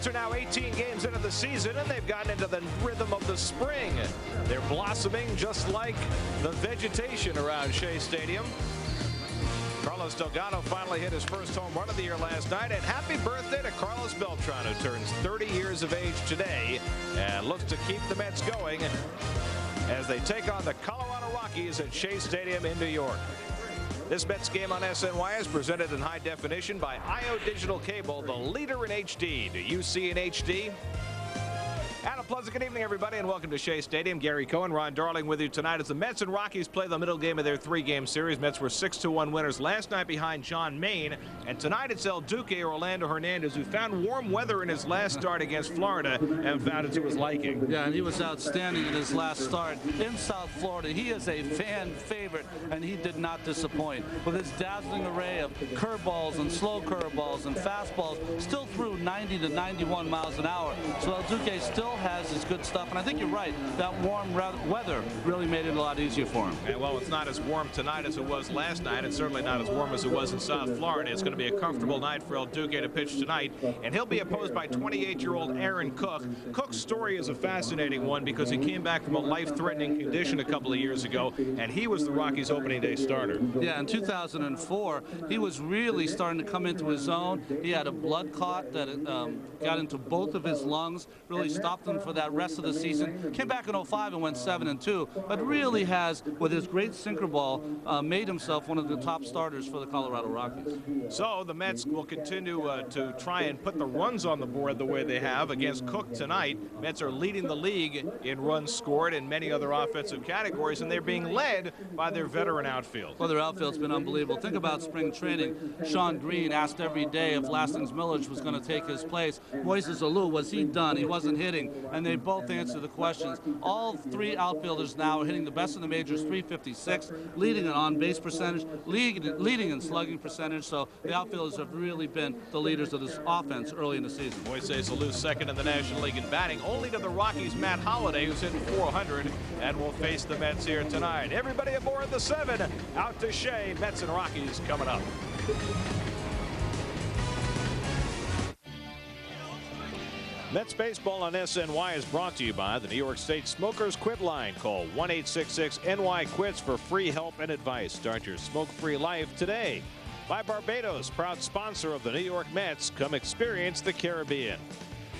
Mets are now 18 games into the season, and they've gotten into the rhythm of the spring. They're blossoming just like the vegetation around Shea Stadium. Carlos Delgado finally hit his first home run of the year last night, and happy birthday to Carlos Beltran, who turns 30 years of age today and looks to keep the Mets going as they take on the Colorado Rockies at Shea Stadium in New York. This Mets game on SNY is presented in high definition by IO Digital Cable, the leader in HD. Do you see in HD? And a pleasant good evening, everybody, and welcome to Shea Stadium. Gary Cohen, Ron Darling with you tonight as the Mets and Rockies play the middle game of their three-game series. Mets were 6-1 winners last night behind John Maine, and tonight it's Duque or Orlando Hernandez, who found warm weather in his last start against Florida and found it to his liking. Yeah, and he was outstanding in his last start in South Florida. He is a fan favorite, and he did not disappoint. With his dazzling array of curveballs and slow curveballs and fastballs, still threw 90 to 91 miles an hour. So Duque still has his good stuff, and I think you're right. That warm weather really made it a lot easier for him. And well, it's not as warm tonight as it was last night, and certainly not as warm as it was in South Florida. It's going to be a comfortable night for Duque to pitch tonight, and he'll be opposed by 28-year-old Aaron Cook. Cook's story is a fascinating one because he came back from a life-threatening condition a couple of years ago, and he was the Rockies' opening day starter. Yeah, in 2004, he was really starting to come into his own. He had a blood clot that got into both of his lungs, really stopped him for that rest of the season. Came back in 05 and went 7-2, but really has, with his great sinker ball, made himself one of the top starters for the Colorado Rockies. So the Mets will continue to try and put the runs on the board the way they have against Cook tonight. Mets are leading the league in runs scored and many other offensive categories, and they're being led by their veteran outfield. Well, their outfield's been unbelievable. Think about spring training. Sean Green asked every day if Lastings Millage was going to take his place. Moises Alou, was he done? He wasn't hitting. And they both answered the questions. All three outfielders now are hitting the best in the majors, 356, leading in on-base percentage, leading in slugging percentage. So the outfielders have really been the leaders of this offense early in the season. Moises Alou second in the National League in batting, only to the Rockies' Matt Holliday, who's hitting 400 and will face the Mets here tonight. Everybody aboard the 7, out to Shea. Mets and Rockies coming up. Mets baseball on SNY is brought to you by the New York State Smokers Quit Line. Call 1-866-NY-QUITS for free help and advice. Start your smoke-free life today. By Barbados, proud sponsor of the New York Mets. Come experience the Caribbean.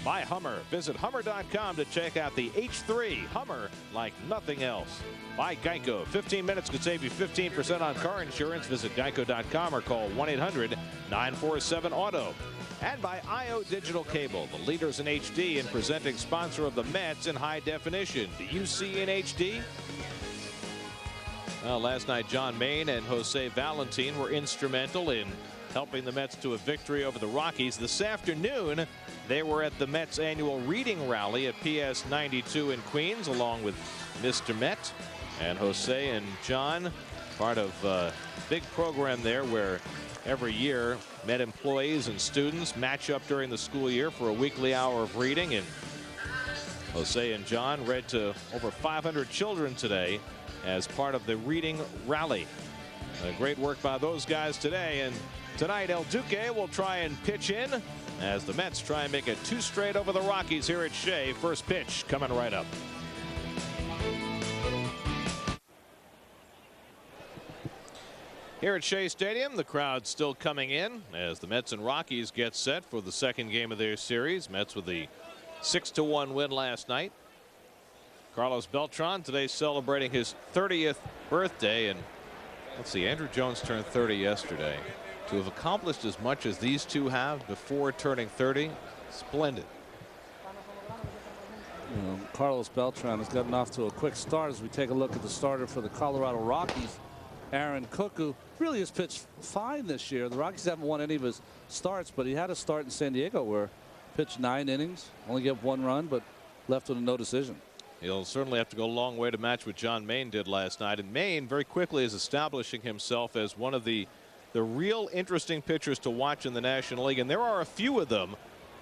By Hummer. Visit Hummer.com to check out the H3 Hummer like nothing else. By Geico. 15 minutes could save you 15% on car insurance. Visit Geico.com or call 1-800-947-AUTO. And by IO Digital Cable, the leaders in HD and presenting sponsor of the Mets in high definition. Do you see in HD? Well, last night, John Maine and Jose Valentine were instrumental in helping the Mets to a victory over the Rockies. This afternoon, they were at the Mets annual reading rally at PS 92 in Queens, along with Mr. Met and Jose and John, part of a big program there where every year Met employees and students match up during the school year for a weekly hour of reading, and Jose and John read to over 500 children today as part of the reading rally. Great work by those guys today, and tonight Duque will try and pitch in as the Mets try and make it 2 straight over the Rockies here at Shea. First pitch coming right up. Here at Shea Stadium, the crowd still coming in as the Mets and Rockies get set for the second game of their series. Mets with the 6-1 win last night. Carlos Beltran today celebrating his 30th birthday, and let's see, Andrew Jones turned 30 yesterday. To have accomplished as much as these two have before turning 30, splendid. Carlos Beltran has gotten off to a quick start as we take a look at the starter for the Colorado Rockies, Aaron Cook, who really has pitched fine this year. The Rockies haven't won any of his starts, but he had a start in San Diego where pitched 9 innings, only gave 1 run, but left with a no decision. He'll certainly have to go a long way to match what John Maine did last night, and Maine very quickly is establishing himself as one of the real interesting pitchers to watch in the National League, and there are a few of them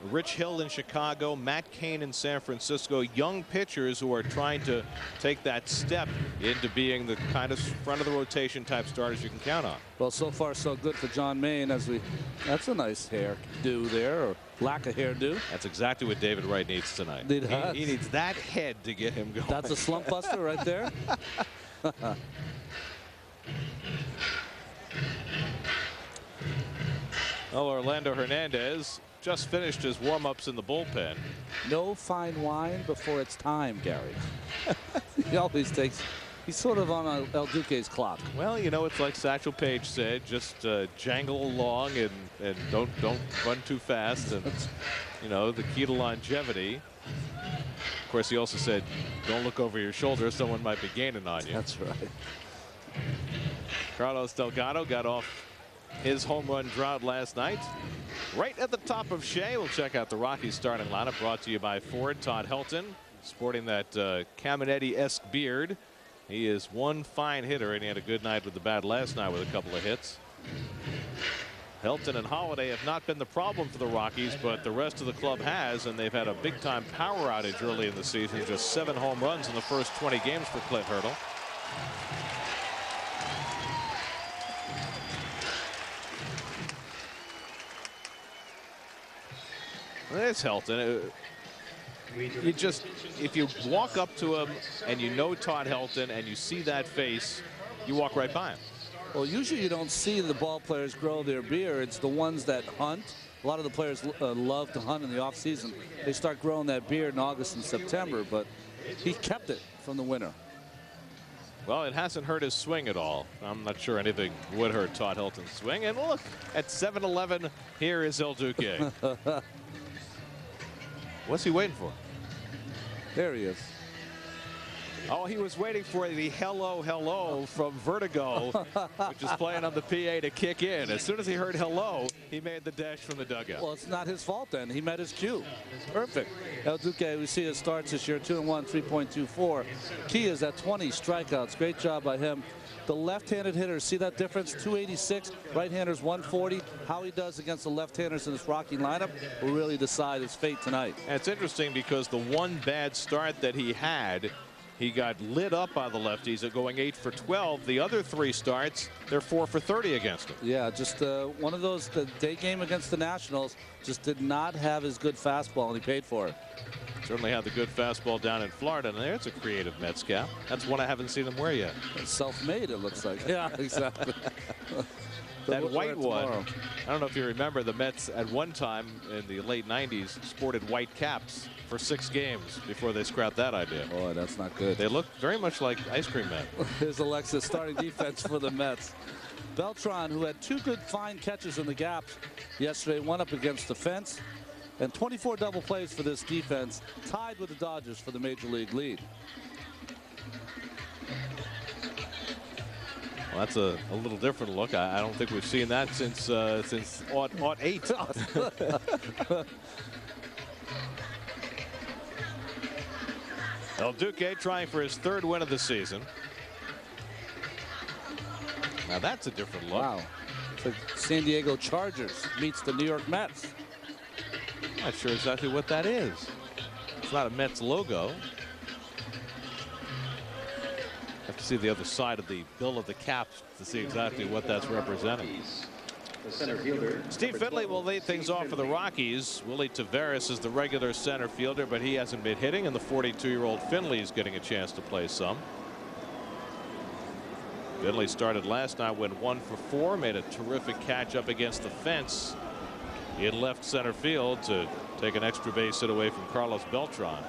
Rich Hill in Chicago, Matt Cain in San Francisco, young pitchers who are trying to take that step into being the kind of front of the rotation type starters you can count on. Well, so far so good for John Maine that's a nice hairdo there, or lack of hairdo. That's exactly what David Wright needs tonight. He needs that head to get him going. That's a slump buster right there. Well, Orlando Hernandez just finished his warm-ups in the bullpen. No fine wine before it's time, Gary. He always takes. He's sort of on El Duque's clock. Well, you know, it's like Satchel Paige said, just jangle along and don't run too fast. And you know, the key to longevity. Of course, he also said, don't look over your shoulder. Someone might be gaining on you. That's right. Carlos Delgado got off his home run drought last night. Right at the top of Shea. We'll check out the Rockies starting lineup, brought to you by Ford. Todd Helton, sporting that Caminetti-esque beard. He is one fine hitter, and he had a good night with the bat last night with a couple of hits. Helton and Holiday have not been the problem for the Rockies, but the rest of the club has, and they've had a big-time power outage early in the season. Just 7 home runs in the first 20 games for Clint Hurdle. There's Helton. You just, if you walk up to him and you know Todd Helton and you see that face, you walk right by him. Well, usually you don't see the ball players grow their beards. The ones that hunt, a lot of the players love to hunt in the off season. They start growing that beard in August and September, but he kept it from the winter. Well, it hasn't hurt his swing at all. I'm not sure anything would hurt Todd Helton's swing. And look, at 7-11, here is El Duque. What's he waiting for? There he is. Oh, he was waiting for the hello, hello from Vertigo, which is playing on the PA to kick in. As soon as he heard hello, he made the dash from the dugout. Well, it's not his fault then. He met his cue. Perfect. El Duque, we see his starts this year, 2-1, 3.24. Key is at 20 strikeouts. Great job by him. The left-handed hitters, see that difference? 286, right-handers 140. How he does against the left-handers in this Rocky lineup will really decide his fate tonight. And it's interesting because the one bad start that he had, he got lit up by the lefties at going 8 for 12. The other 3 starts, they're 4 for 30 against him. Yeah, just one of those, the day game against the Nationals, just did not have his good fastball, and he paid for it. Certainly had the good fastball down in Florida, and there's a creative Mets cap. That's one I haven't seen him wear yet. Self-made, it looks like. Yeah, exactly. That white one, I don't know if you remember, the Mets at one time in the late 90s sported white caps for 6 games before they scrapped that idea. Boy, that's not good. They look very much like ice cream men. Here's Alexis starting defense for the Mets. Beltran, who had 2 good fine catches in the gaps yesterday, one up against the fence, and 24 double plays for this defense, tied with the Dodgers for the major league lead. Well, that's a little different look. I don't think we've seen that since '08. El Duque trying for his 3rd win of the season. Now that's a different look. Wow. It's like San Diego Chargers meets the New York Mets. I'm not sure exactly what that is. It's not a Mets logo. Have to see the other side of the bill of the caps to see exactly what that's representing. Steve Finley will lead things off for the Rockies. Willie Taveras is the regular center fielder, but he hasn't been hitting, and the 42-year-old Finley is getting a chance to play some. Finley started last night, went 1 for 4, made a terrific catch up against the fence in left center field to take an extra base hit away from Carlos Beltran.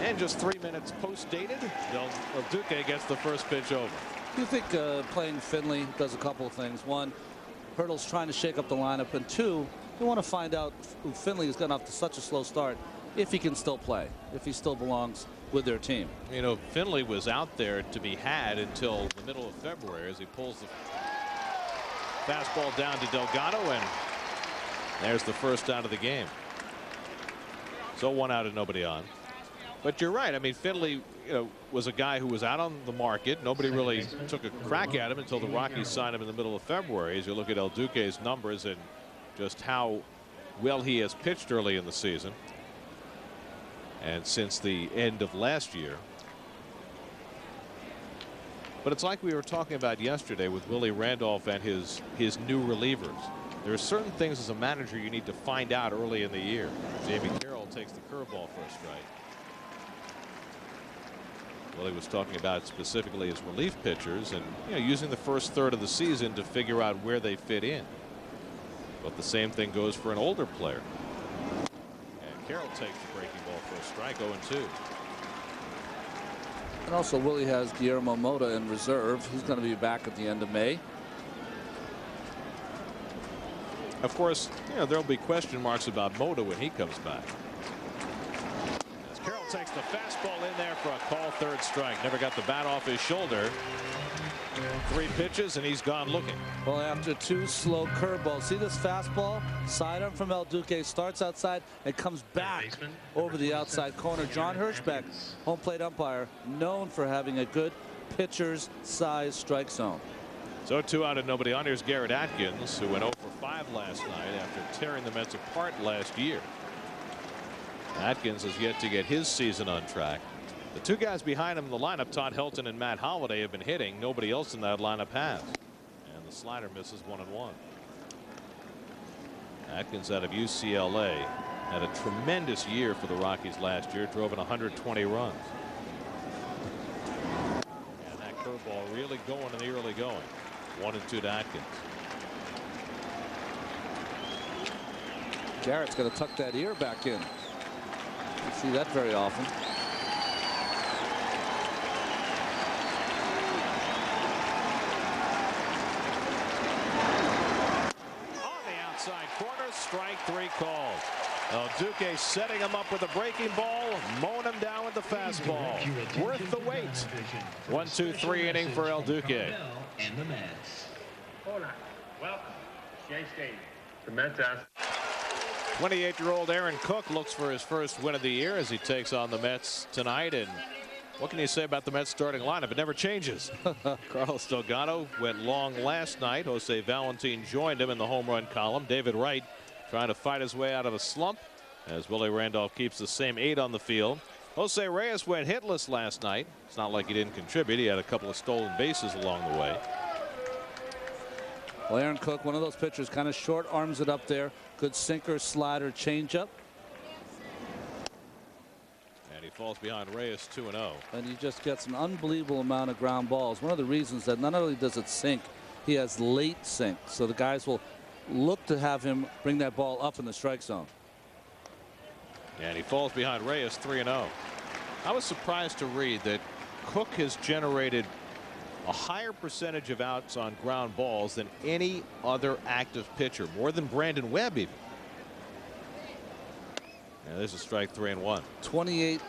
And just 3 minutes post-dated, El Duque gets the first pitch over. Do you think playing Finley does a couple of things? One, Hurdle's trying to shake up the lineup, and 2, you want to find out who Finley has gotten off to such a slow start, if he can still play, if he still belongs with their team. You know, Finley was out there to be had until the middle of February as he pulls the fastball down to Delgado, and there's the first out of the game. So 1 out and nobody on. But you're right. I mean, Finley, was a guy who was out on the market. Nobody really took a crack at him until the Rockies signed him in the middle of February. As you look at El Duque's numbers and just how well he has pitched early in the season and since the end of last year. But it's like we were talking about yesterday with Willie Randolph and his new relievers. There are certain things as a manager you need to find out early in the year. Jamie Carroll takes the curveball for a strike. Willie was talking about specifically his relief pitchers and using the first third of the season to figure out where they fit in. But the same thing goes for an older player. And Carroll takes the breaking ball for a strike. 0-2. And also Willie has Guillermo Mota in reserve. He's going to be back at the end of May. Of course, there'll be question marks about Mota when he comes back. As Carroll takes the fastball in there for a call third strike. Never got the bat off his shoulder. 3 pitches and he's gone looking. Well, after 2 slow curveballs, see this fastball sidearm from El Duque, starts outside and comes back over the outside corner. John Hirschbeck, home plate umpire, known for having a good pitcher's size strike zone. So 2 out and nobody on. Here's Garrett Atkins, who went 0 for 5 last night after tearing the Mets apart last year. Atkins has yet to get his season on track. The 2 guys behind him in the lineup, Todd Helton and Matt Holliday, have been hitting. Nobody else in that lineup has. And the slider misses 1-1. Atkins out of UCLA had a tremendous year for the Rockies last year. Drove in 120 runs. And that curveball really going in the early going. 1-2 to Atkins. Garrett's going to tuck that ear back in. You see that very often. Corner, strike 3 called. El Duque setting him up with a breaking ball, mowing him down with the fastball. Worth the wait. 1-2-3 inning for El Duque. And the Mets. Hola, welcome, Shea Stadium. The Mets ask. 28-year-old Aaron Cook looks for his first win of the year as he takes on the Mets tonight. And what can you say about the Mets starting lineup? It never changes. Carlos Delgado went long last night. Jose Valentine joined him in the home run column. David Wright trying to fight his way out of a slump as Willie Randolph keeps the same 8 on the field. Jose Reyes went hitless last night. It's not like he didn't contribute. He had a couple of stolen bases along the way. Well, Aaron Cook, one of those pitchers, kind of short arms it up there. Good sinker, slider, changeup. Falls behind Reyes 2-0. And he just gets an unbelievable amount of ground balls. One of the reasons that not only does it sink, he has late sink. So the guys will look to have him bring that ball up in the strike zone. And he falls behind Reyes 3-0. I was surprised to read that Cook has generated a higher percentage of outs on ground balls than any other active pitcher, more than Brandon Webb even. And there's a strike 3-1. 28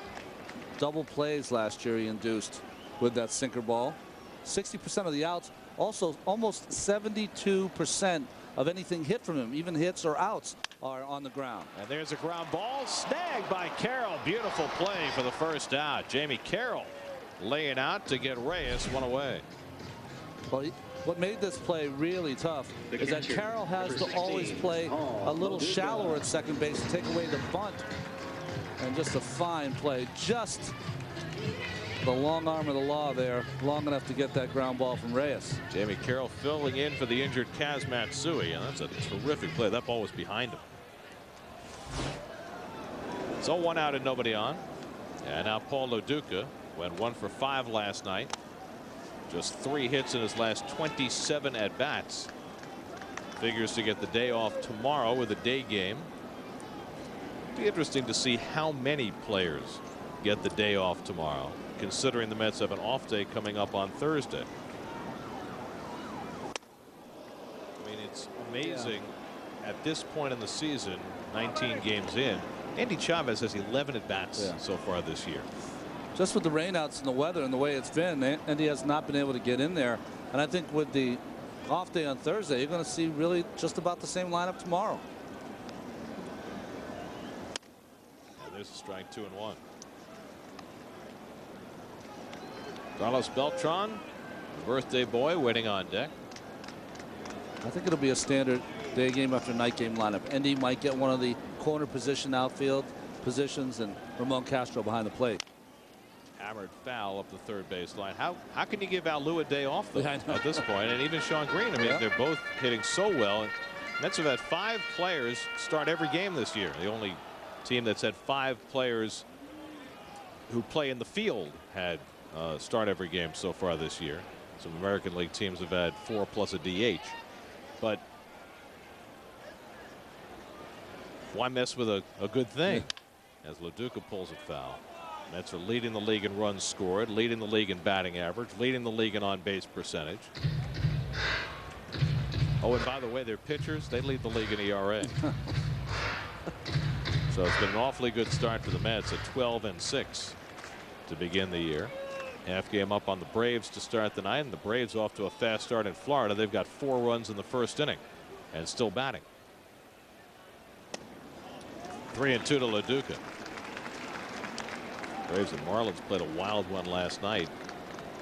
double plays last year he induced with that sinker ball. 60% of the outs, also almost 72% of anything hit from him, even hits or outs, are on the ground. And there's a ground ball snagged by Carroll. Beautiful play for the first out. Jamie Carroll laying out to get Reyes one away. Well, what made this play really tough is that Carroll has to always play a little shallower at second base to take away the bunt. And just a fine play. Just the long arm of the law there, long enough to get that ground ball from Reyes. Jamie Carroll filling in for the injured Kaz Matsui, and that's a terrific play. That ball was behind him. So 1 out and nobody on. And now Paulo Duque went 1 for 5 last night. Just 3 hits in his last 27 at bats. Figures to get the day off tomorrow with a day game. Be interesting to see how many players get the day off tomorrow, considering the Mets have an off day coming up on Thursday. I mean, it's amazing at this point in the season, 19 games in. Endy Chavez has 11 at bats so far this year. Just with the rainouts and the weather and the way it's been, Endy has not been able to get in there. And I think with the off day on Thursday, you're going to see really just about the same lineup tomorrow. And there's a strike 2-1. Carlos Beltran, birthday boy, waiting on deck. I think it'll be a standard day game after night game lineup. Endy might get one of the corner position outfield positions, and Ramon Castro behind the plate. Hammered foul up the third baseline. How can you give Alou a day off though, Yeah, I know. at this point? And even Sean Green. I mean, they're both hitting so well. And Mets have had 5 players start every game this year. The only team that's had 5 players who play in the field had start every game so far this year. Some American League teams have had 4 plus a DH. But why mess with a good thing? As Duque pulls a foul. Mets are leading the league in runs scored, leading the league in batting average, leading the league in on-base percentage. Oh, and by the way, their pitchers, they lead the league in ERA. So it's been an awfully good start for the Mets at 12-6 to begin the year. Half game up on the Braves to start the night, and the Braves off to a fast start in Florida. They've got 4 runs in the first inning and still batting. 3-2 to Duque. Braves and Marlins played a wild one last night.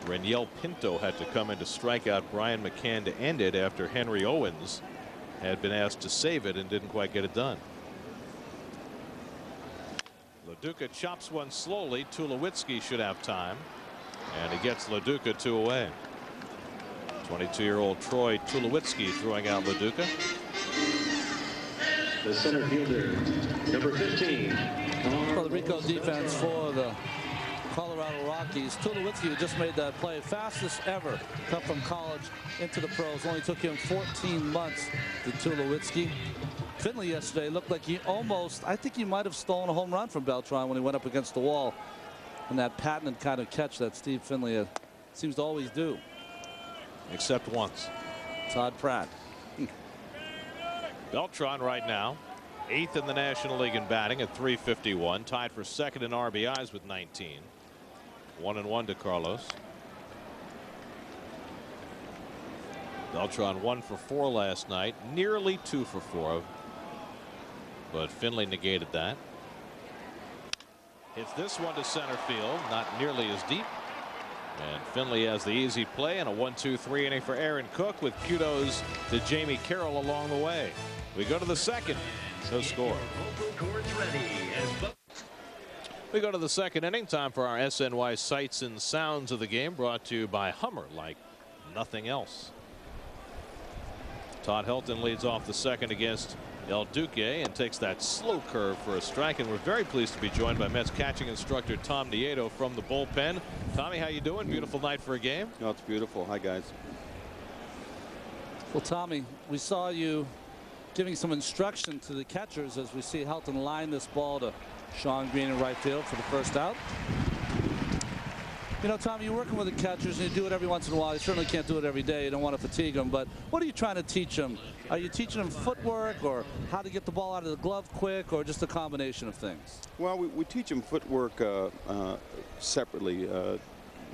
Reniel Pinto had to come in to strike out Brian McCann to end it after Henry Owens had been asked to save it and didn't quite get it done. Duque chops one slowly. Tulowitzki should have time, and he gets Duque 2 away. 22-year-old Troy Tulowitzki throwing out Duque. The center fielder, number 15. Well, the Rico defense for the Colorado Rockies. Tulowitzki, who just made that play, fastest ever come from college into the pros. Only took him 14 months to Tulowitzki. Finley yesterday looked like he almost, I think he might have stolen a home run from Beltran when he went up against the wall. And that patented kind of catch that Steve Finley seems to always do. Except once. Todd Pratt. Beltran right now 8th in the National League in batting at .351, tied for 2nd in RBIs with 19. 1-1 to Carlos. Beltran 1 for 4 last night, nearly 2 for 4, but Finley negated that. Hits this one to center field, not nearly as deep. And Finley has the easy play and a 1-2-3 inning for Aaron Cook, with kudos to Jamie Carroll along the way. We go to the second. No score. We go to the second inning. Time for our SNY sights and sounds of the game, brought to you by Hummer, like nothing else. Todd Helton leads off the second against El Duque and takes that slow curve for a strike. And we're very pleased to be joined by Mets catching instructor Tom Nieto from the bullpen. Tommy, how you doing? Beautiful night for a game. No, it's beautiful. Hi, guys. Well, Tommy, we saw you giving some instruction to the catchers as we see Helton line this ball to Sean Green in right field for the first out. You know, Tommy, you're working with the catchers and you do it every once in a while. You certainly can't do it every day. You don't want to fatigue them. But what are you trying to teach them? Are you teaching them footwork, or how to get the ball out of the glove quick, or just a combination of things? Well, we teach them footwork separately.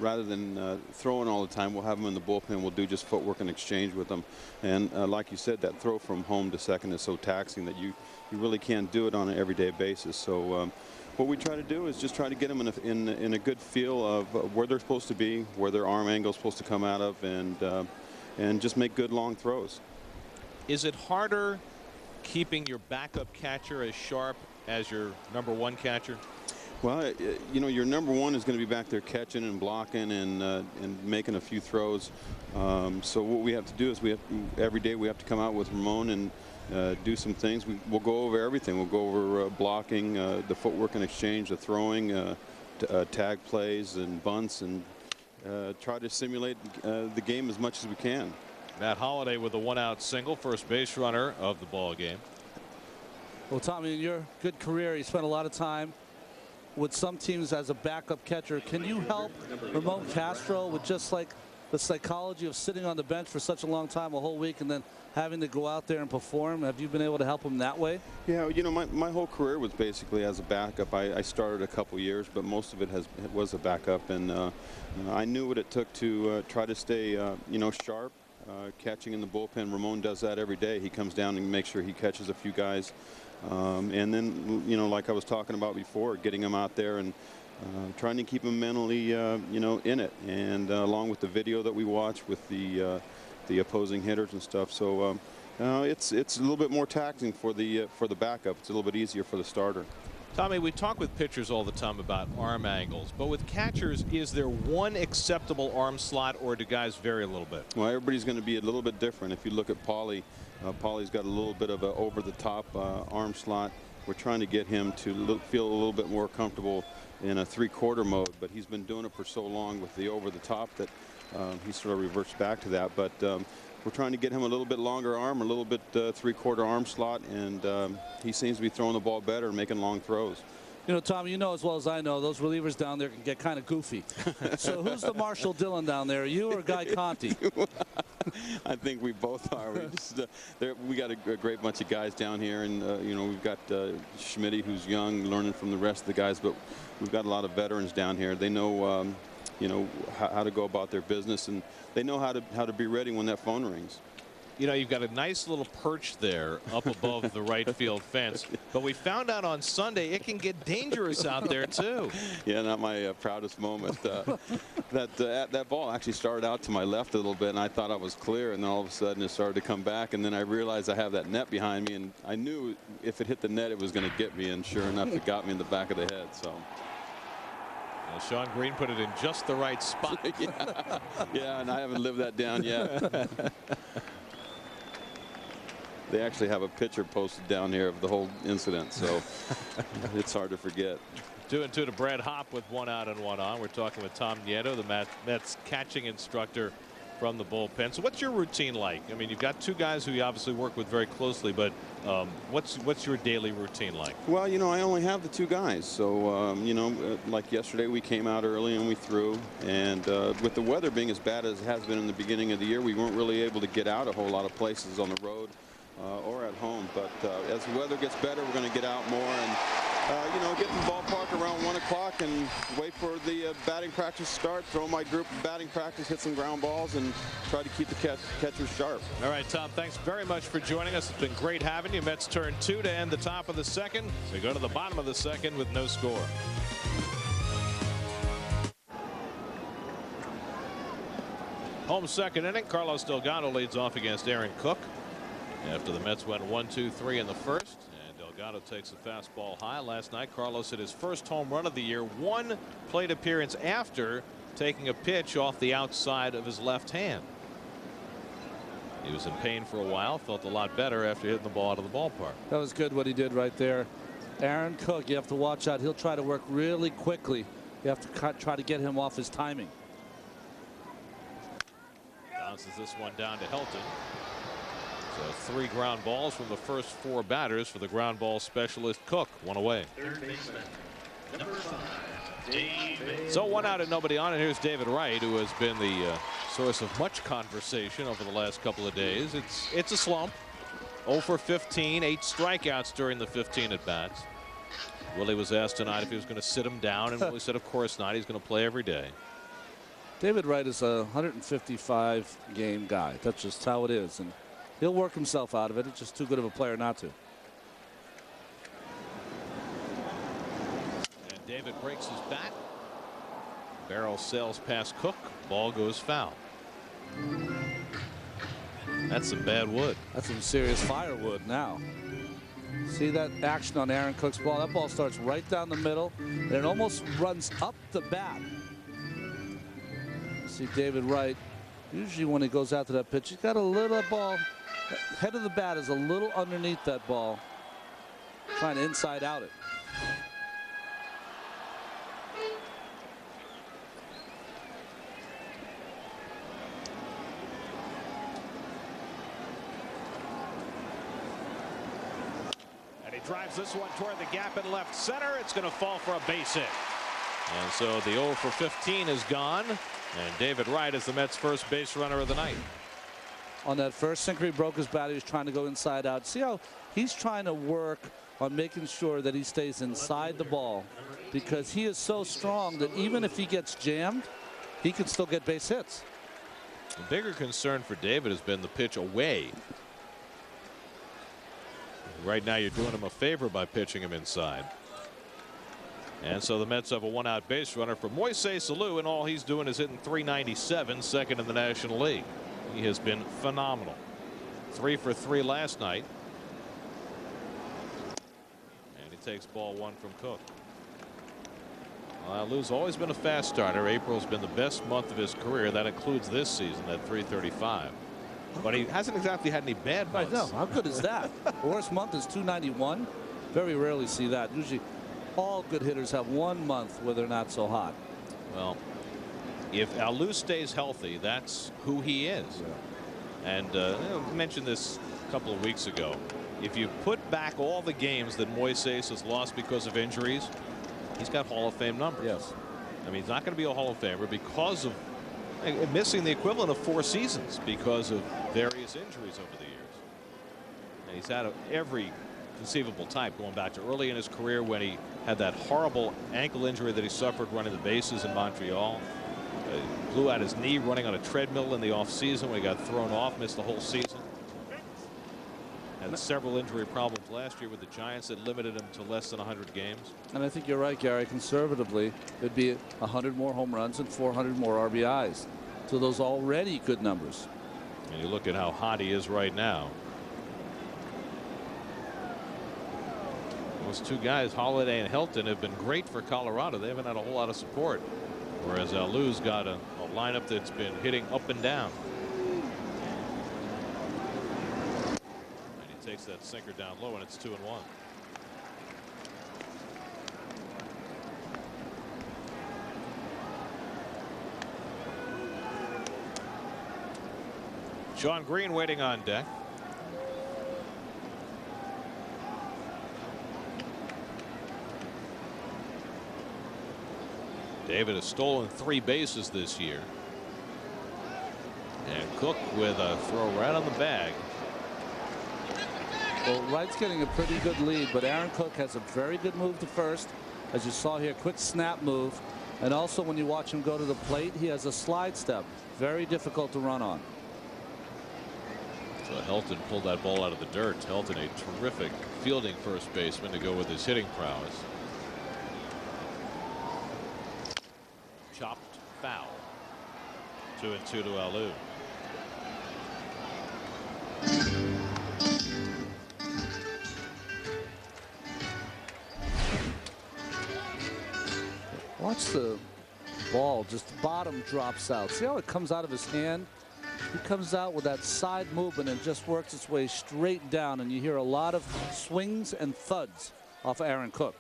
Rather than throwing all the time, we'll have them in the bullpen. We'll do just footwork and exchange with them. And like you said, that throw from home to second is so taxing that you really can't do it on an everyday basis. So what we try to do is just try to get them in a good feel of where they're supposed to be, where their arm angle is supposed to come out of, and just make good long throws. Is it harder keeping your backup catcher as sharp as your /1 catcher? Well, you know, your /1 is going to be back there catching and blocking and making a few throws. So what we have to do is every day we have to come out with Ramon and do some things. We'll go over everything. We'll go over blocking, the footwork and exchange, the throwing, tag plays and bunts, and try to simulate the game as much as we can. Matt Holliday with a 1-out single, first base runner of the ball game. Well, Tommy, in your good career, you spent a lot of time with some teams as a backup catcher. Can you help Ramon Castro with just like the psychology of sitting on the bench for such a long time, a whole week, and then having to go out there and perform? Have you been able to help him that way? Yeah, you know, my whole career was basically as a backup. I started a couple years, but most of it was a backup, and I knew what it took to try to stay you know, sharp, catching in the bullpen. Ramon does that every day. He comes down and makes sure he catches a few guys. And then, you know, like I was talking about before, getting them out there and trying to keep them mentally, you know, in it. And along with the video that we watch, with the the opposing hitters and stuff. So it's a little bit more taxing for the backup. It's a little bit easier for the starter. Tommy, we talk with pitchers all the time about arm angles, but with catchers, is there one acceptable arm slot, or do guys vary a little bit? Well, everybody's going to be a little bit different. If you look at Paulie, Paulie's got a little bit of a over-the-top arm slot. We're trying to get him to feel a little bit more comfortable in a 3/4 mode, but he's been doing it for so long with the over-the-top that he sort of reverts back to that. But we're trying to get him a little bit longer arm, a little bit 3/4 arm slot, and he seems to be throwing the ball better and making long throws. You know, Tom, you know as well as I know, those relievers down there can get kind of goofy. So who's the Marshall Dillon down there, you or Guy Conti? I think we both are. We got a great bunch of guys down here, and you know, we've got Schmitty, who's young, learning from the rest of the guys, but we've got a lot of veterans down here. They know you know, how to go about their business, and they know how to be ready when that phone rings. You know, you've got a nice little perch there up above the right field fence, but we found out on Sunday it can get dangerous out there too. Yeah, not my proudest moment. That ball actually started out to my left a little bit, and I thought I was clear, and then all of a sudden it started to come back, and then I realized I have that net behind me, and I knew if it hit the net it was going to get me, and sure enough it got me in the back of the head. So. Well, Shawn Green put it in just the right spot. Yeah, and I haven't lived that down yet. They actually have a picture posted down here of the whole incident, so it's hard to forget. 2-2 to Brad Hopp with 1 out and 1 on. We're talking with Tom Nieto, the Mets catching instructor from the bullpen. So what's your routine like? I mean, you've got 2 guys who you obviously work with very closely, but what's your daily routine like? Well, you know, I only have the 2 guys, so you know, like yesterday we came out early and we threw, and with the weather being as bad as it has been in the beginning of the year, we weren't really able to get out a whole lot of places on the road or at home. But as the weather gets better, we're going to get out more and you know, get in the ballpark around 1 o'clock and wait for the batting practice to start, throw my group batting practice, hit some ground balls, and try to keep the catchers sharp. All right, Tom, thanks very much for joining us. It's been great having you. Mets turn 2 to end the top of the second. We go to the bottom of the second with no score. Home second inning. Carlos Delgado leads off against Aaron Cook after the Mets went 1-2-3 in the first. Delgado takes a fastball high. Last night Carlos hit his first home run of the year, 1 plate appearance after taking a pitch off the outside of his left hand. He was in pain for a while, felt a lot better after hitting the ball out of the ballpark. That was good what he did right there. Aaron Cook, you have to watch out. He'll try to work really quickly. You have to try to get him off his timing. Bounces this one down to Helton. So 3 ground balls from the first 4 batters for the ground ball specialist Cook. 1 away. Third baseman, number 5, David. So 1 out and nobody on, and here's David Wright, who has been the source of much conversation over the last couple of days. It's a slump. 0 for 15, 8 strikeouts during the 15 at bats. Willie was asked tonight if he was going to sit him down, and Willie said of course not. He's going to play every day. David Wright is a 155 game guy. That's just how it is, and he'll work himself out of it. It's just too good of a player not to. And David breaks his bat. Barrel sails past Cook. Ball goes foul. That's some bad wood. That's some serious firewood now. See that action on Aaron Cook's ball? That ball starts right down the middle, and it almost runs up the bat. See David Wright, usually when he goes after that pitch, he's got a little ball. Head of the bat is a little underneath that ball, trying to inside out it. And he drives this one toward the gap in left center. It's going to fall for a base hit. And so the 0 for 15 is gone. And David Wright is the Mets' first base runner of the night. On that first sinker, he broke his bat. He was trying to go inside out. See how he's trying to work on making sure that he stays inside the ball, because he is so strong that even if he gets jammed, he can still get base hits. The bigger concern for David has been the pitch away. Right now you're doing him a favor by pitching him inside. And so the Mets have a 1-out base runner for Moises Alou, and all he's doing is hitting .397, second in the National League. He has been phenomenal. 3 for 3 last night. And he takes ball 1 from Cook. Alu's always been a fast starter. April's been the best month of his career. That includes this season at 335. But he hasn't exactly had any bad months. I know. How good is that? The worst month is 291. Very rarely see that. Usually all good hitters have one month where they're not so hot. Well, if Alu stays healthy, that's who he is. Yeah. And I mentioned this a couple of weeks ago. If you put back all the games that Moises has lost because of injuries, he's got Hall of Fame numbers. Yes. I mean, he's not going to be a Hall of Famer because of missing the equivalent of 4 seasons because of various injuries over the years. And he's had every conceivable type, going back to early in his career when he had that horrible ankle injury that he suffered running the bases in Montreal. Blew out his knee running on a treadmill in the offseason when he got thrown off, missed the whole season. Had several injury problems last year with the Giants that limited him to less than 100 games. And I think you're right, Gary. Conservatively, it'd be 100 more home runs and 400 more RBIs. So those already good numbers. And you look at how hot he is right now. Those two guys, Holiday and Helton, have been great for Colorado. They haven't had a whole lot of support. Whereas Alu's got a lineup that's been hitting up and down. Takes that sinker down low, and it's 2-1. Shawn Green waiting on deck. David has stolen 3 bases this year. And Cook with a throw right on the bag. Well, Wright's getting a pretty good lead, but Aaron Cook has a very good move to first. As you saw here, quick snap move. And also when you watch him go to the plate, he has a slide step. Very difficult to run on. So Helton pulled that ball out of the dirt. Helton, a terrific fielding first baseman to go with his hitting prowess. Chopped foul. 2-2 to Alu. Watch the ball, just the bottom drops out. See how it comes out of his hand? He comes out with that side movement and just works its way straight down, and you hear a lot of swings and thuds off Aaron Cook.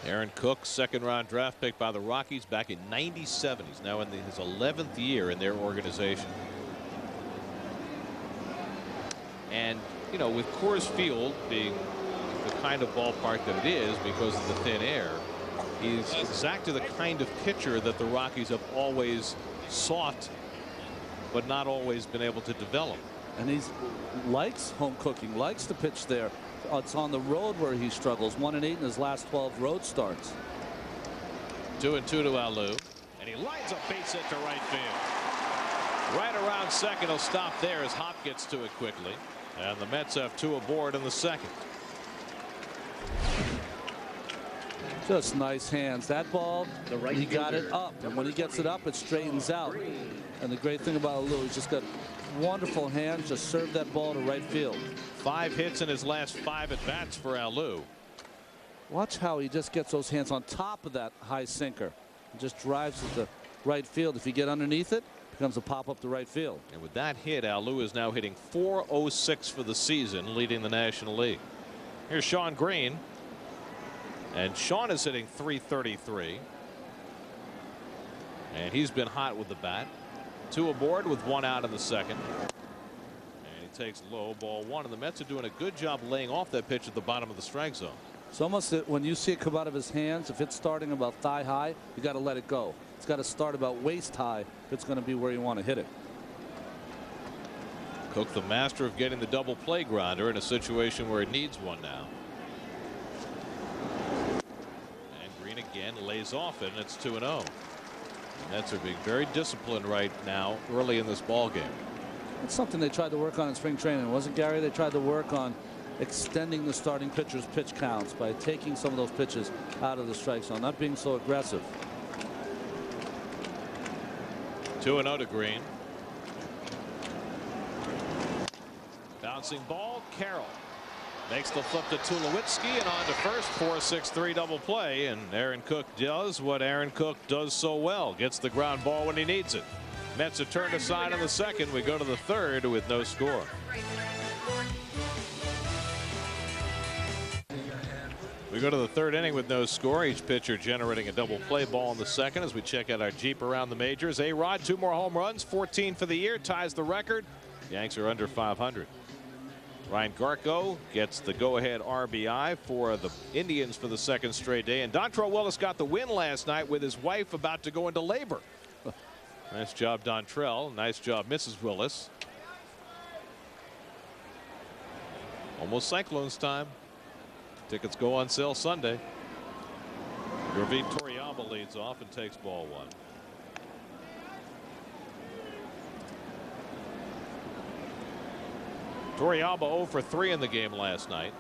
Aaron Cook, second-round draft pick by the Rockies back in '97. He's now in his 11th year in their organization. And, you know, with Coors Field being the kind of ballpark that it is because of the thin air, he's exactly the kind of pitcher that the Rockies have always sought but not always been able to develop. And he likes home cooking, likes to pitch there. It's on the road where he struggles. 1-8 in his last 12 road starts. 2-2 to Alu, and he lines up base hit to right field. Right around second. He'll stop there as Hop gets to it quickly, and the Mets have 2 aboard in the second. Just nice hands. That ball, he got it up, and when he gets it up, it straightens out. And the great thing about Alu, he's just got wonderful hands. Just serve that ball to right field. 5 hits in his last 5 at bats for Alu. Watch how he just gets those hands on top of that high sinker and just drives it to right field. If you get underneath it, it becomes a pop up to right field. And with that hit, Alu is now hitting .406 for the season, leading the National League. Here's Shawn Green. And Shawn is hitting .333. And he's been hot with the bat. 2 aboard with 1 out in the second. And he takes low, ball 1. And the Mets are doing a good job laying off that pitch at the bottom of the strike zone. It's almost that when you see it come out of his hands, if it's starting about thigh high, you got to let it go. It's got to start about waist high if it's going to be where you want to hit it. Cook, the master of getting the double play grounder in a situation where it needs one now. Again, lays off it, and it's 2-0. Mets are being very disciplined right now early in this ball game. It's something they tried to work on in spring training, wasn't Gary? They tried to work on extending the starting pitcher's pitch counts by taking some of those pitches out of the strike zone, not being so aggressive. 2-0 to Green. Bouncing ball. Carroll makes the flip to Tulowitzki and on to first. 4-6-3 double play, and Aaron Cook does what Aaron Cook does so well. Gets the ground ball when he needs it. Mets are turned aside in the second. We go to the third with no score. We go to the third inning with no score. Each pitcher generating a double play ball in the second as we check out our Jeep around the majors. A-Rod, 2 more home runs, 14 for the year, ties the record. Yanks are under 500. Ryan Garco gets the go-ahead RBI for the Indians for the second straight day. And Dontrelle Willis got the win last night with his wife about to go into labor. Nice job, Dontrelle. Nice job, Mrs. Willis. Almost Cyclones time. Tickets go on sale Sunday. Gurveet Toriyama leads off and takes ball 1. Toriyama 0 for 3 in the game last night.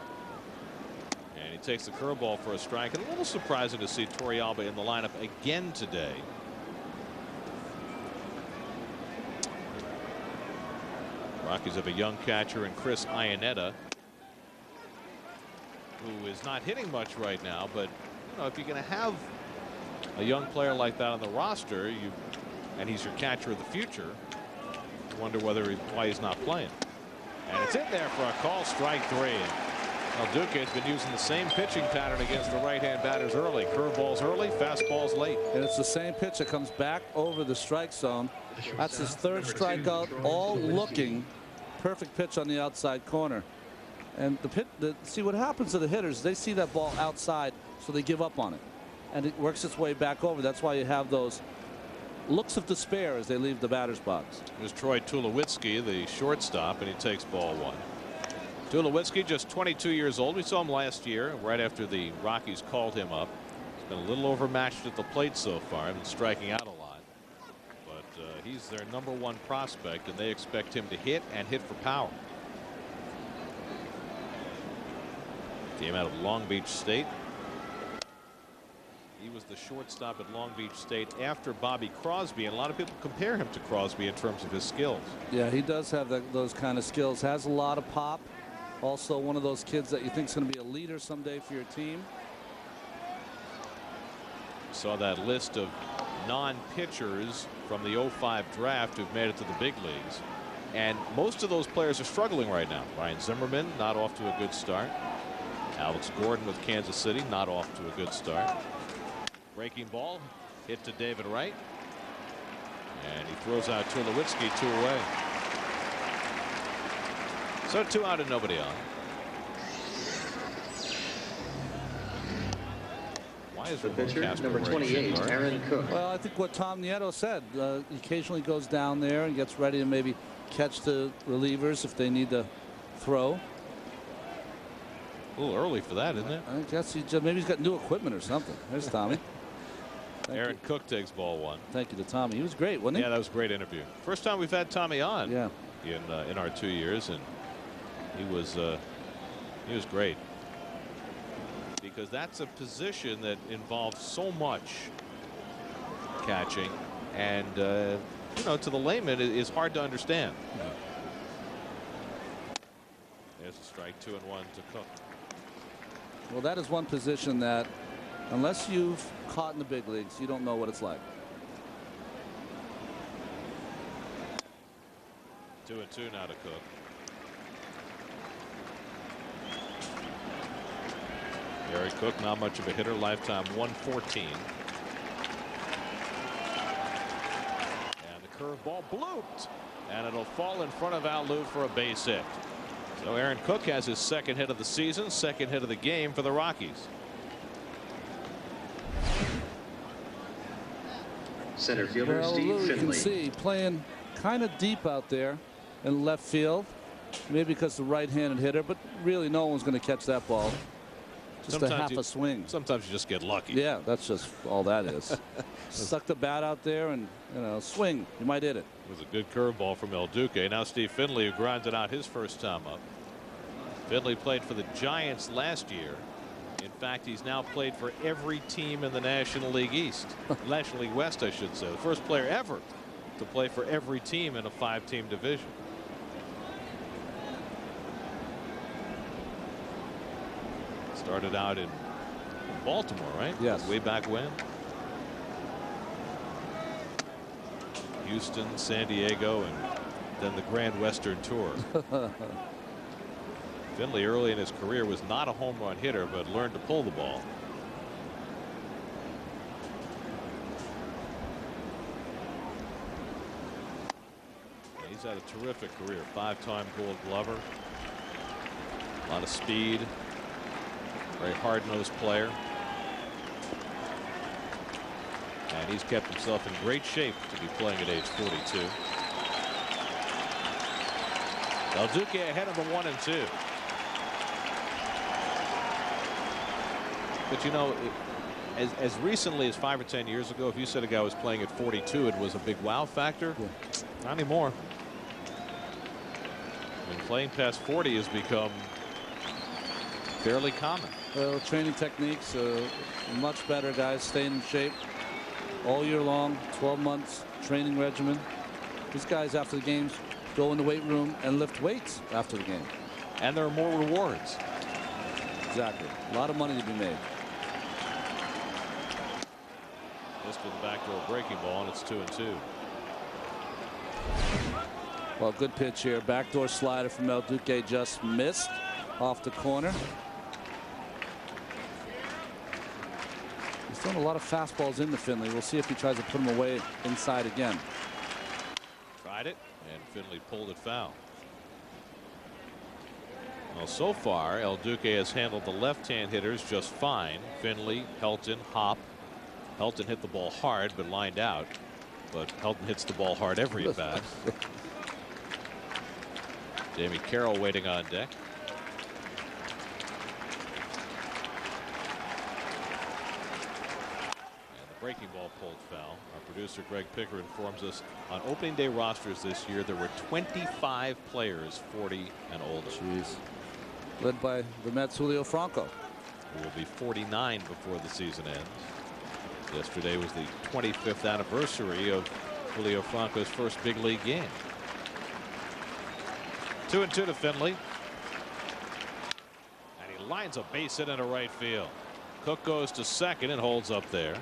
And he takes the curveball for a strike. And a little surprising to see Toriyama in the lineup again today. Rockies have a young catcher in Chris Iannetta, who is not hitting much right now, but you know, if you're going to have a young player like that on the roster, and he's your catcher of the future, you wonder why he's not playing. And it's in there for a call, strike 3. Well, Duque has been using the same pitching pattern against the right-hand batters early. Curveballs early, fastballs late. And it's the same pitch that comes back over the strike zone. That's his third strikeout, all looking perfect pitch on the outside corner. And see what happens to the hitters, they see that ball outside, so they give up on it. And it works its way back over. That's why you have those looks of despair as they leave the batter's box. It was Troy Tulowitzki, the shortstop, and he takes ball 1. Tulowitzki, just 22 years old. We saw him last year, right after the Rockies called him up. He's been a little overmatched at the plate so far, been striking out a lot. But he's their #1 prospect, and they expect him to hit and hit for power. Came out of Long Beach State. He was the shortstop at Long Beach State after Bobby Crosby, and a lot of people compare him to Crosby in terms of his skills. Yeah, he does have those kind of skills. Has a lot of pop. Also one of those kids that you think is going to be a leader someday for your team. Saw that list of non-pitchers from the '05 draft who've made it to the big leagues, and most of those players are struggling right now. Ryan Zimmerman not off to a good start. Alex Gordon with Kansas City not off to a good start. Breaking ball hit to David Wright, and he throws out Tulowitzki 2 away. So 2 out and nobody on. Why is the pitcher number 28, Aaron Cook? Well, I think what Tom Nieto said. He occasionally goes down there and gets ready to maybe catch the relievers if they need to throw. A little early for that, isn't it? I guess maybe he's got new equipment or something. There's Tommy. Aaron Cook takes ball 1. Thank you to Tommy. He was great, wasn't he? Yeah, that was a great interview. First time we've had Tommy on. Yeah. In our 2 years, and he was great, because that's a position that involves so much catching, and you know, to the layman it is hard to understand. There's a strike, 2-1 to Cook. Well, that is one position that, unless you've caught in the big leagues, you don't know what it's like. 2-2 now to Cook. Gary Cook, not much of a hitter, lifetime 114. And the curveball blooped, and it'll fall in front of Alou for a base hit. So Aaron Cook has his second hit of the season, second hit of the game for the Rockies. Center fielder Well, Steve Lou, you Finley. can see playing kind of deep out there in left field. Maybe because the right-handed hitter, but really no one's going to catch that ball. Just a half a swing. Sometimes you just get lucky. Yeah, that's just all that is. Stuck the bat out there and, you know, swing. You might hit it. It was a good curveball from El Duque. Now Steve Finley, who grinded out his first time up. Finley played for the Giants last year. In fact, he's now played for every team in the National League East. National League West, I should say. The first player ever to play for every team in a 5-team division. Started out in Baltimore, right? Yes. Way back when. Houston, San Diego, and then the Grand Western Tour. Finley early in his career was not a home run hitter, but learned to pull the ball. He's had a terrific career. 5-time Gold Glover. A lot of speed. Very hard-nosed player. And he's kept himself in great shape to be playing at age 42. Duque ahead of the 1-2. But you know, as recently as 5 or 10 years ago, if you said a guy was playing at 42, it was a big wow factor. Yeah. Not anymore. I mean, playing past 40 has become fairly common. Well, training techniques much better. Guys staying in shape all year long. 12 months training regimen. These guys after the games go in the weight room and lift weights after the game. And there are more rewards. Exactly. A lot of money to be made. Missed with the backdoor breaking ball, and it's 2-2. Well, good pitch here. Backdoor slider from Duque just missed off the corner. He's throwing a lot of fastballs into Finley. We'll see if he tries to put them away inside again. Tried it, and Finley pulled it foul. Well, so far, Duque has handled the left-hand hitters just fine. Finley, Helton, Hop. Helton hit the ball hard, but lined out. But Helton hits the ball hard every at bat. Damion Carroll waiting on deck. And the breaking ball pulled foul. Our producer Greg Picker informs us on opening day rosters this year there were 25 players 40 and older. Jeez. Led by the Mets' Julio Franco, who will be 49 before the season ends. Yesterday was the 25th anniversary of Julio Franco's first big league game. 2-2 to Finley. And he lines a base hit into right field. Cook goes to second and holds up there.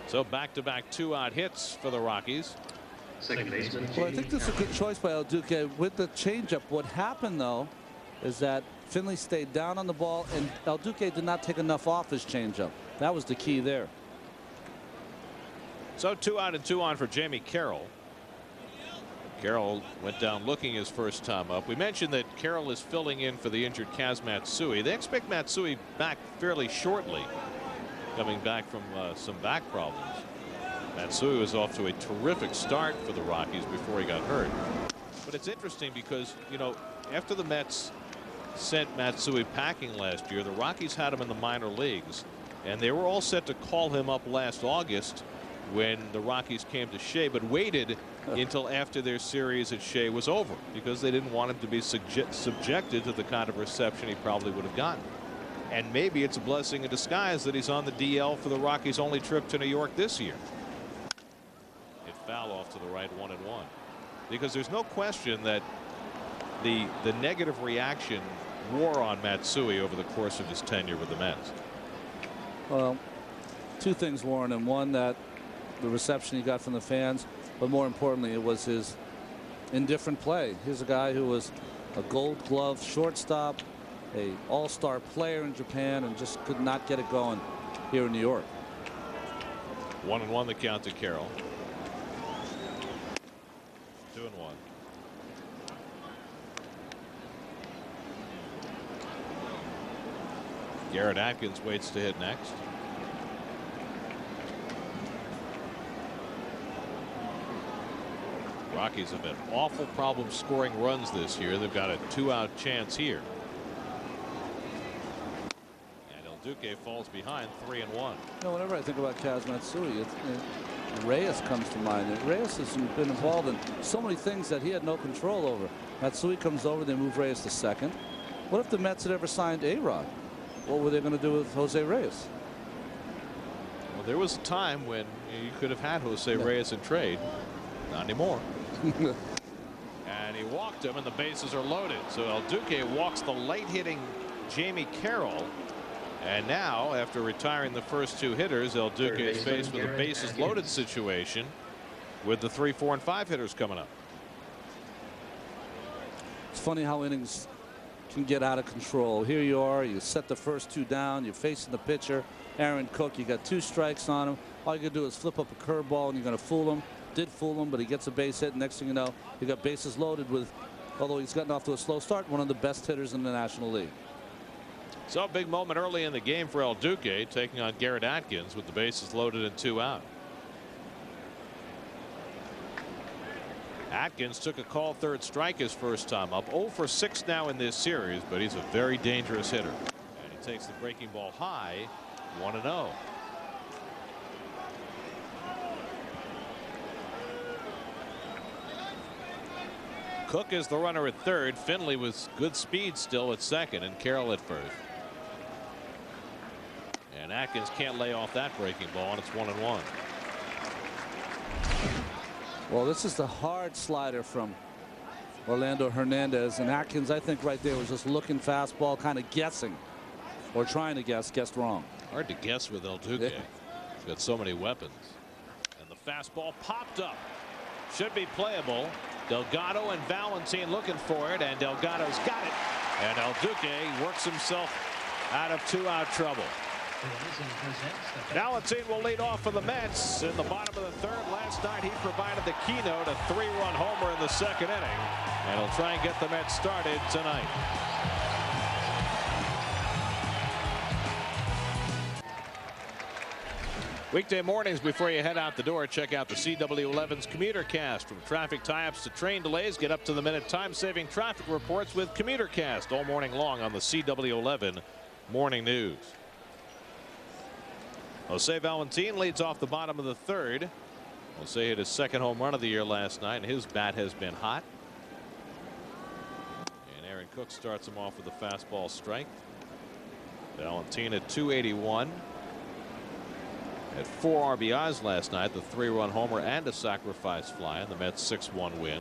So back-to-back 2-out hits for the Rockies. Second baseman. Well, I think this is a good choice by Duque with the changeup. What happened though is that Finley stayed down on the ball and Duque did not take enough off his changeup. That was the key there. So 2 out and 2 on for Jamie Carroll. Carroll went down looking his first time up. We mentioned that Carroll is filling in for the injured Kaz Matsui. They expect Matsui back fairly shortly, coming back from some back problems. Matsui was off to a terrific start for the Rockies before he got hurt. But it's interesting because, you know, after the Mets sent Matsui packing last year, the Rockies had him in the minor leagues, and they were all set to call him up last August when the Rockies came to Shea, but waited until after their series at Shea was over because they didn't want him to be subjected to the kind of reception he probably would have gotten. And maybe it's a blessing in disguise that he's on the DL for the Rockies' only trip to New York this year. It foul off to the right, 1-1, because there's no question that the negative reaction wore on Matsui over the course of his tenure with the Mets. Well, two things wore on him. One, that the reception he got from the fans, but more importantly, it was his indifferent play. Here's a guy who was a Gold Glove shortstop, a all-star player in Japan, and just could not get it going here in New York. 1-1 the count to Carroll. 2-1. Garrett Atkins waits to hit next. Rockies have had awful problems scoring runs this year. They've got a 2-out chance here. And Duque falls behind 3-1. You know, whenever I think about Kaz Matsui, Reyes comes to mind. Reyes has been involved in so many things that he had no control over. Matsui comes over, they move Reyes to second. What if the Mets had ever signed A-Rod? What were they going to do with Jose Reyes? Well, there was a time when you could have had Jose Reyes in trade. Not anymore. And he walked him, and the bases are loaded. So El Duque walks the late-hitting Jamie Carroll. And now, after retiring the first 2 hitters, El Duque is faced with a bases-loaded situation with the 3, 4, and 5 hitters coming up. It's funny how innings can get out of control. Here you are, you set the first 2 down, you're facing the pitcher, Aaron Cook, you got 2 strikes on him. All you gotta do is flip up a curveball and you're gonna fool him. Did fool him, but he gets a base hit, and next thing you know, you got bases loaded with, although he's gotten off to a slow start, one of the best hitters in the National League. So a big moment early in the game for El Duque, taking on Garrett Atkins with the bases loaded and 2 out. Atkins took a call third strike his first time up. 0 for 6 now in this series, but he's a very dangerous hitter. And he takes the breaking ball high, 1-0. Cook is the runner at third. Finley with good speed still at second, and Carroll at first. And Atkins can't lay off that breaking ball, and it's 1-1. Well, this is the hard slider from Orlando Hernandez, and Atkins, I think right there was just looking fastball, kind of guessing or trying to guessed wrong. Hard to guess with El Duque. Yeah. He's got so many weapons. And the fastball popped up. Should be playable. Delgado and Valentine looking for it, and Delgado's got it. And El Duque works himself out of 2-out trouble. Valentine will lead off for the Mets in the bottom of the third. Last night he provided the keynote, a 3-run homer in the second inning, and he'll try and get the Mets started tonight. Weekday mornings before you head out the door, check out the CW11's Commuter Cast. From traffic tie-ups to train delays, get up-to-the-minute time-saving traffic reports with Commuter Cast all morning long on the CW11 Morning News. Jose Valentine leads off the bottom of the third. Jose hit his second home run of the year last night, and his bat has been hot. And Aaron Cook starts him off with a fastball strike. Valentine at 281. Had 4 RBIs last night, the 3-run homer and a sacrifice fly, and the Mets 6-1 win.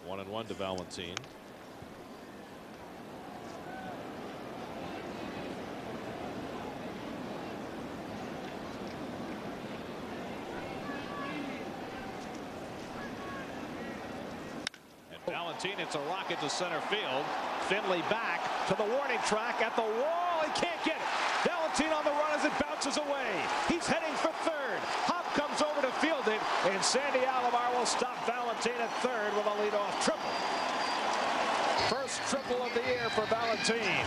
1-1 to Valentine. And Valentine, it's a rocket to center field. Finley back to the warning track at the wall. He can't get it. Valentine on the run as it bounces away. He's heading for third. Hop comes over to field it, and Sandy Alomar will stop Valentine at third with a leadoff triple. First triple of the year for Valentine.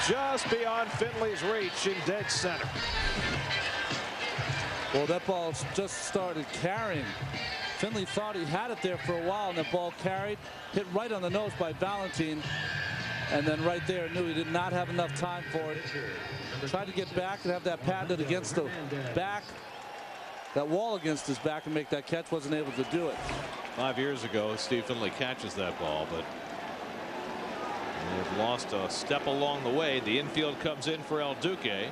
Just beyond Finley's reach in dead center. Well, that ball just started carrying. Finley thought he had it there for a while, and the ball carried, hit right on the nose by Valentine. And then right there knew he did not have enough time for it. Tried to get back and have that padded against the back, that wall against his back, and make that catch. Wasn't able to do it. 5 years ago, Steve Finley catches that ball, but they've lost a step along the way. The infield comes in for El Duque.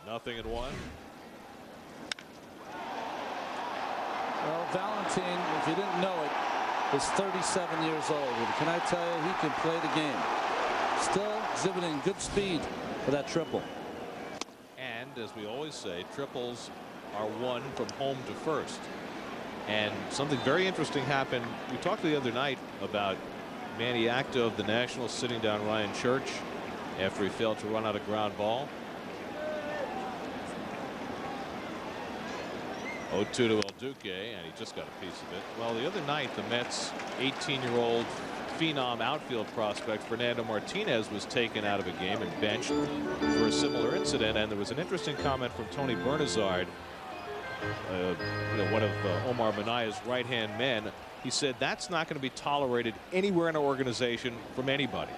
0-1. Well, Valentine, if you didn't know it, is 37 years old. And can I tell you, he can play the game. Still exhibiting good speed for that triple. And as we always say, triples are won from home to first. And something very interesting happened. We talked the other night about Manny Acta of the Nationals sitting down Ryan Church after he failed to run out a ground ball. 0-2 to El Duque, and he just got a piece of it. Well, the other night, the Mets' 18-year-old phenom outfield prospect Fernando Martinez was taken out of a game and benched for a similar incident. And there was an interesting comment from Tony Bernazard, one of Omar Manaya's right-hand men. He said that's not going to be tolerated anywhere in our organization from anybody.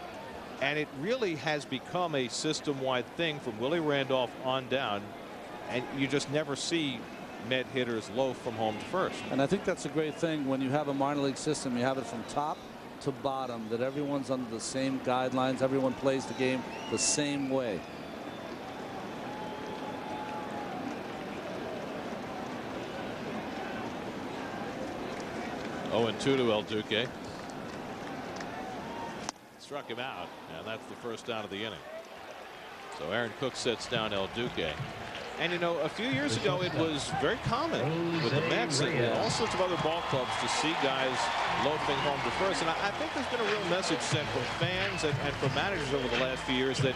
And it really has become a system-wide thing from Willie Randolph on down, and you just never see Met hitters loaf from home to first. And I think that's a great thing when you have a minor league system. You have it from top to bottom, that everyone's under the same guidelines. Everyone plays the game the same way. 0-2 to El Duque. Struck him out, and that's the first out of the inning. So Aaron Cook sets down El Duque. And you know, a few years ago it was very common with the Mets and all sorts of other ball clubs to see guys loafing home to first. And I think there's been a real message sent from fans and from managers over the last few years that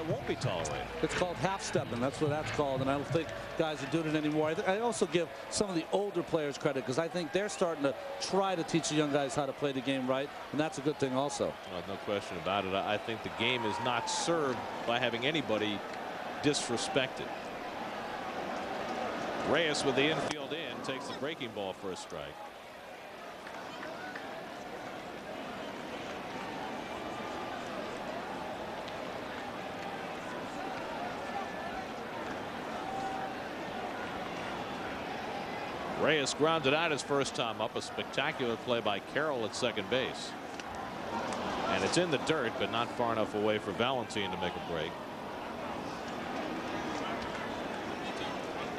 won't be tolerated. It's called half-stepping. That's what that's called. And I don't think guys are doing it anymore. I also give some of the older players credit because I think they're starting to try to teach the young guys how to play the game right. And that's a good thing also. Well, no question about it. I think the game is not served by having anybody disrespected. Reyes with the infield in takes the breaking ball for a strike. Reyes grounded out his first time up. A spectacular play by Carroll at second base. And it's in the dirt, but not far enough away for Valentine to make a break.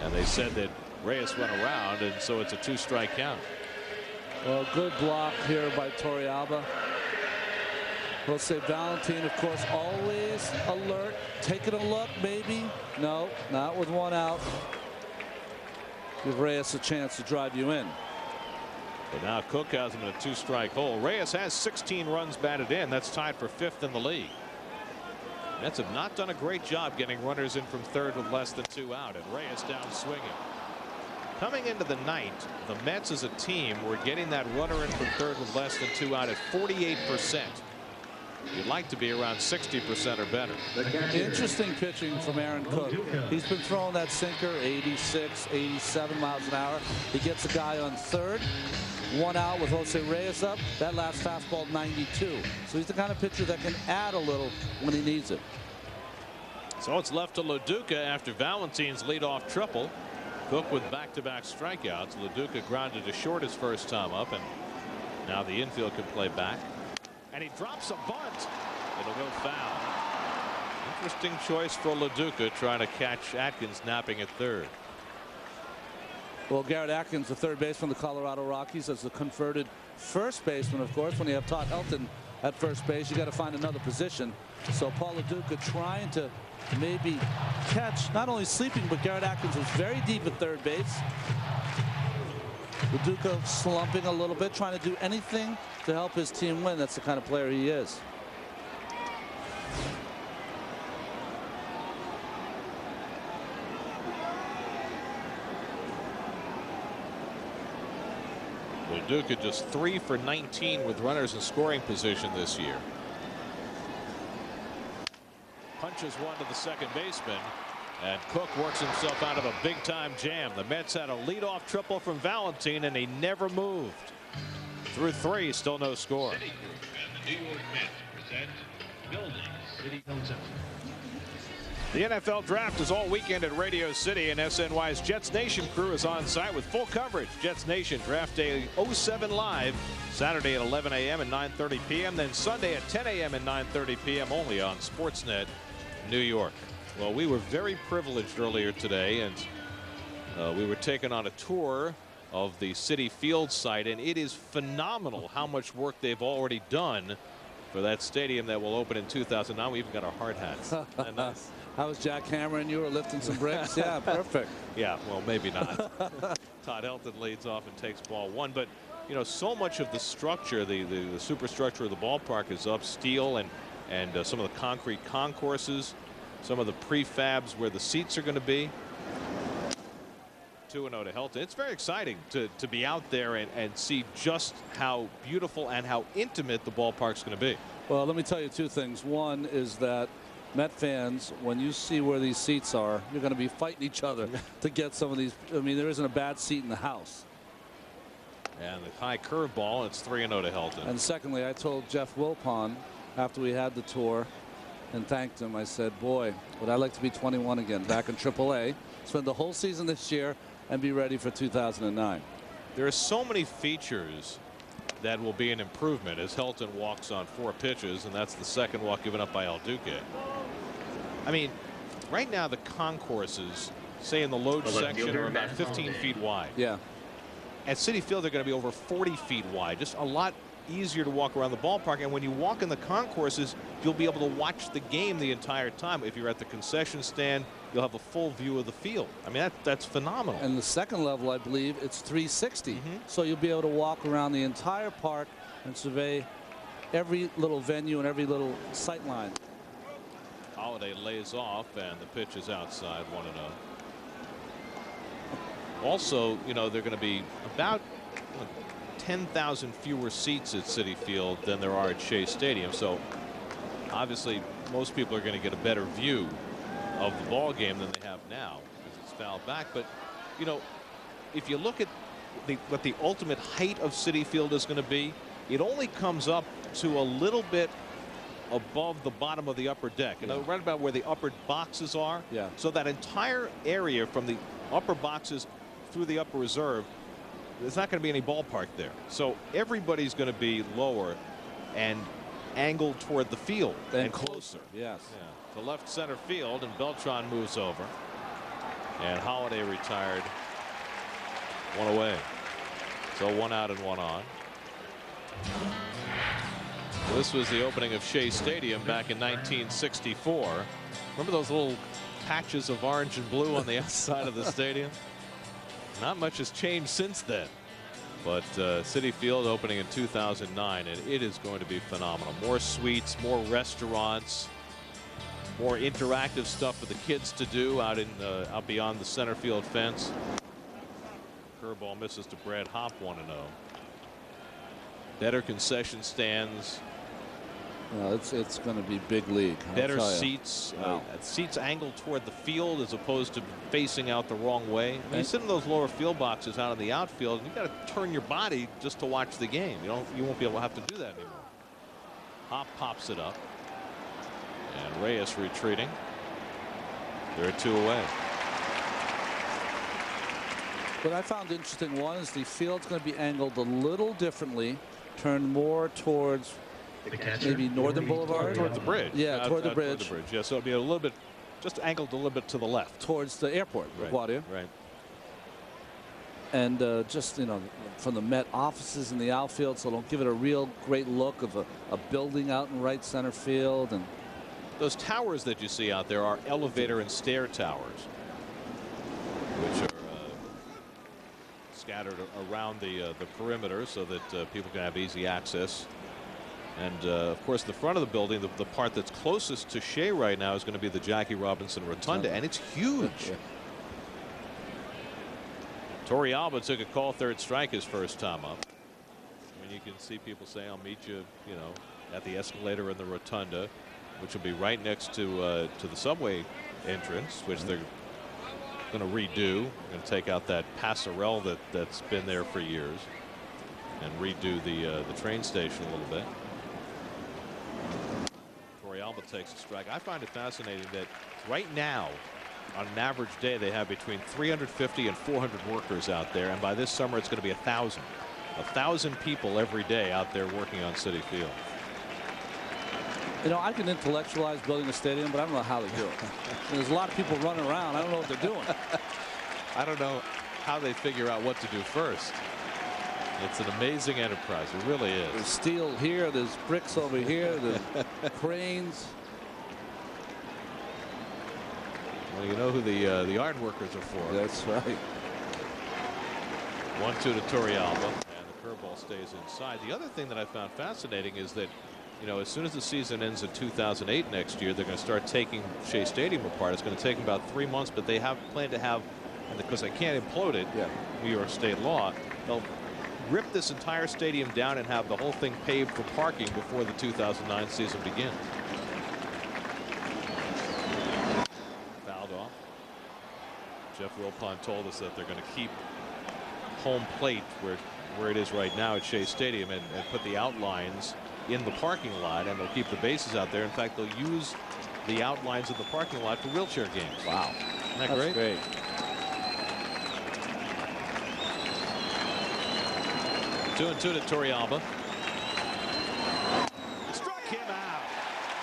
And they said that Reyes went around, and so it's a 2-strike count. Well, good block here by Torrealba. We'll say Valentine, of course, always alert, taking a look, maybe. No, not with one out. Give Reyes a chance to drive you in. But now Cook has him in a 2-strike hole. Reyes has 16 runs batted in. That's tied for 5th in the league. Mets have not done a great job getting runners in from third with less than 2 out, and Reyes down swinging. Coming into the ninth, the Mets as a team were getting that runner in from third with less than 2 out at 48%. You'd like to be around 60% or better. Interesting pitching from Aaron Cook. He's been throwing that sinker 86, 87 miles an hour. He gets a guy on third. 1 out with Jose Reyes up. That last fastball 92. So he's the kind of pitcher that can add a little when he needs it. So it's left to Duque after Valentine's leadoff triple. Cook with back-to-back strikeouts. Duque grounded to short his first time up, and now the infield can play back. And he drops a bunt. It'll go foul. Interesting choice for Duque, trying to catch Atkins napping at third. Well, Garrett Atkins, the third baseman of the Colorado Rockies, as the converted first baseman, of course. When you have Todd Helton at first base, you got to find another position. So Paul Duque trying to maybe catch, not only sleeping, but Garrett Atkins was very deep at third base. Duque slumping a little bit, trying to do anything to help his team win. That's the kind of player he is. Duque just 3 for 19 with runners in scoring position this year. Punches one to the second baseman, and Cook works himself out of a big-time jam. The Mets had a leadoff triple from Valentine, and he never moved. Through 3, still no score. Citi Group and the New York Mets present Building Citi Field. The NFL Draft is all weekend at Radio City, and SNY's Jets Nation crew is on site with full coverage. Jets Nation Draft Day 07 live Saturday at 11 a.m. and 9:30 p.m. Then Sunday at 10 a.m. and 9:30 p.m. only on Sportsnet New York. Well, we were very privileged earlier today, and we were taken on a tour of the Citi Field site, and it is phenomenal how much work they've already done for that stadium that will open in 2009. We even got our hard hats. Nice. How was Jack Cameron? You were lifting some bricks. Yeah, perfect. Yeah, well, maybe not. Todd Helton leads off and takes ball 1. But, you know, so much of the structure, the superstructure of the ballpark is up. Steel and some of the concrete concourses, some of the prefabs where the seats are going to be. 2-0 to Helton. It's very exciting to be out there and see just how beautiful and how intimate the ballpark's going to be. Well, let me tell you 2 things. One is that Met fans, when you see where these seats are, you're going to be fighting each other to get some of these. I mean, there isn't a bad seat in the house. And the high curveball, it's 3-0 to Helton. And secondly, I told Jeff Wilpon after we had the tour and thanked him, I said, boy, would I like to be 21 again, back in AAA, spend the whole season this year and be ready for 2009. There are so many features that will be an improvement as Helton walks on 4 pitches, and that's the second walk given up by El Duque. I mean, right now the concourses, say in the load section, are about 15 feet wide. Yeah. at Citi Field, they're going to be over 40 feet wide, just a lot easier to walk around the ballpark. And when you walk in the concourses, you'll be able to watch the game the entire time. If you're at the concession stand, you'll have a full view of the field. I mean, that's phenomenal. And the second level, I believe, it's 360. So you'll be able to walk around the entire park and survey every little venue and every little sight line. Holiday lays off, and the pitch is outside, 1-0. Also, you know, they're going to be about 10,000 fewer seats at Citi Field than there are at Shea Stadium. So obviously most people are going to get a better view of the ball game than they have now because it's fouled back. But you know, if you look at what the ultimate height of Citi Field is going to be, it only comes up to a little bit above the bottom of the upper deck, and right about where the upper boxes are. So that entire area from the upper boxes through the upper reserve, there's not going to be any ballpark there. So everybody's going to be lower and angled toward the field and closer. Yes. To left center field, and Beltran moves over. And Holiday retired. One away. So 1 out and 1 on. This was the opening of Shea Stadium back in 1964. Remember those little patches of orange and blue on the outside of the stadium? Not much has changed since then. But Citi Field opening in 2009, and it is going to be phenomenal. More suites, more restaurants, more interactive stuff for the kids to do out beyond the center field fence. Curveball misses to Brad Hopp, 1-0. Better concession stands. It's going to be big league. Better seats. Seats angled toward the field as opposed to facing out the wrong way. I mean, you sit in those lower field boxes out in the outfield, and you got to turn your body just to watch the game. You won't be able to have to do that anymore. Hopp pops it up, and Reyes retreating. They're 2 away. What I found interesting, one is the field's going to be angled a little differently, turned more towards maybe Northern Boulevard, toward the bridge. Yeah, toward the bridge. Yeah, so it'll be a little bit, just angled a little bit to the left, towards the airport, LaGuardia. Right. And just, you know, from the Met offices in the outfield, so it'll give it a real great look of a building out in right center field. And those towers that you see out there are elevator and stair towers, which are scattered around the perimeter so that people can have easy access. And of course, the front of the building, the part that's closest to Shea right now, is going to be the Jackie Robinson Rotunda, and it's huge. Torrealba took a call, third strike, his first time up. I mean, you can see people say, "I'll meet you, you know, at the escalator in the Rotunda," which will be right next to the subway entrance, which they're going to redo. They're going to take out that passerelle that's been there for years and redo the train station a little bit. Torrealba takes a strike. I find it fascinating that right now, on an average day, they have between 350 and 400 workers out there, and by this summer it's going to be 1,000. 1,000 people every day out there working on Citi Field. You know, I can intellectualize building a stadium, but I don't know how they do it. There's a lot of people running around. I don't know what they're doing. I don't know how they figure out what to do first. It's an amazing enterprise. It really is. There's steel here. There's bricks over here. There's cranes. Well, you know who the iron workers are for. That's right. 1-2 to Torrealba, and the curveball stays inside. The other thing that I found fascinating is that, you know, as soon as the season ends in 2008 next year, they're going to start taking Shea Stadium apart. It's going to take them about 3 months, but they have planned to have, and because they can't implode it, New York State law, they'll rip this entire stadium down and have the whole thing paved for parking before the 2009 season begins. Fouled off. Jeff Wilpon told us that they're going to keep home plate where it is right now at Shea Stadium and put the outlines in the parking lot, and they'll keep the bases out there. In fact, they'll use the outlines of the parking lot for wheelchair games. Wow. Isn't that great? Great. Two and two to Torrealba. Struck him out.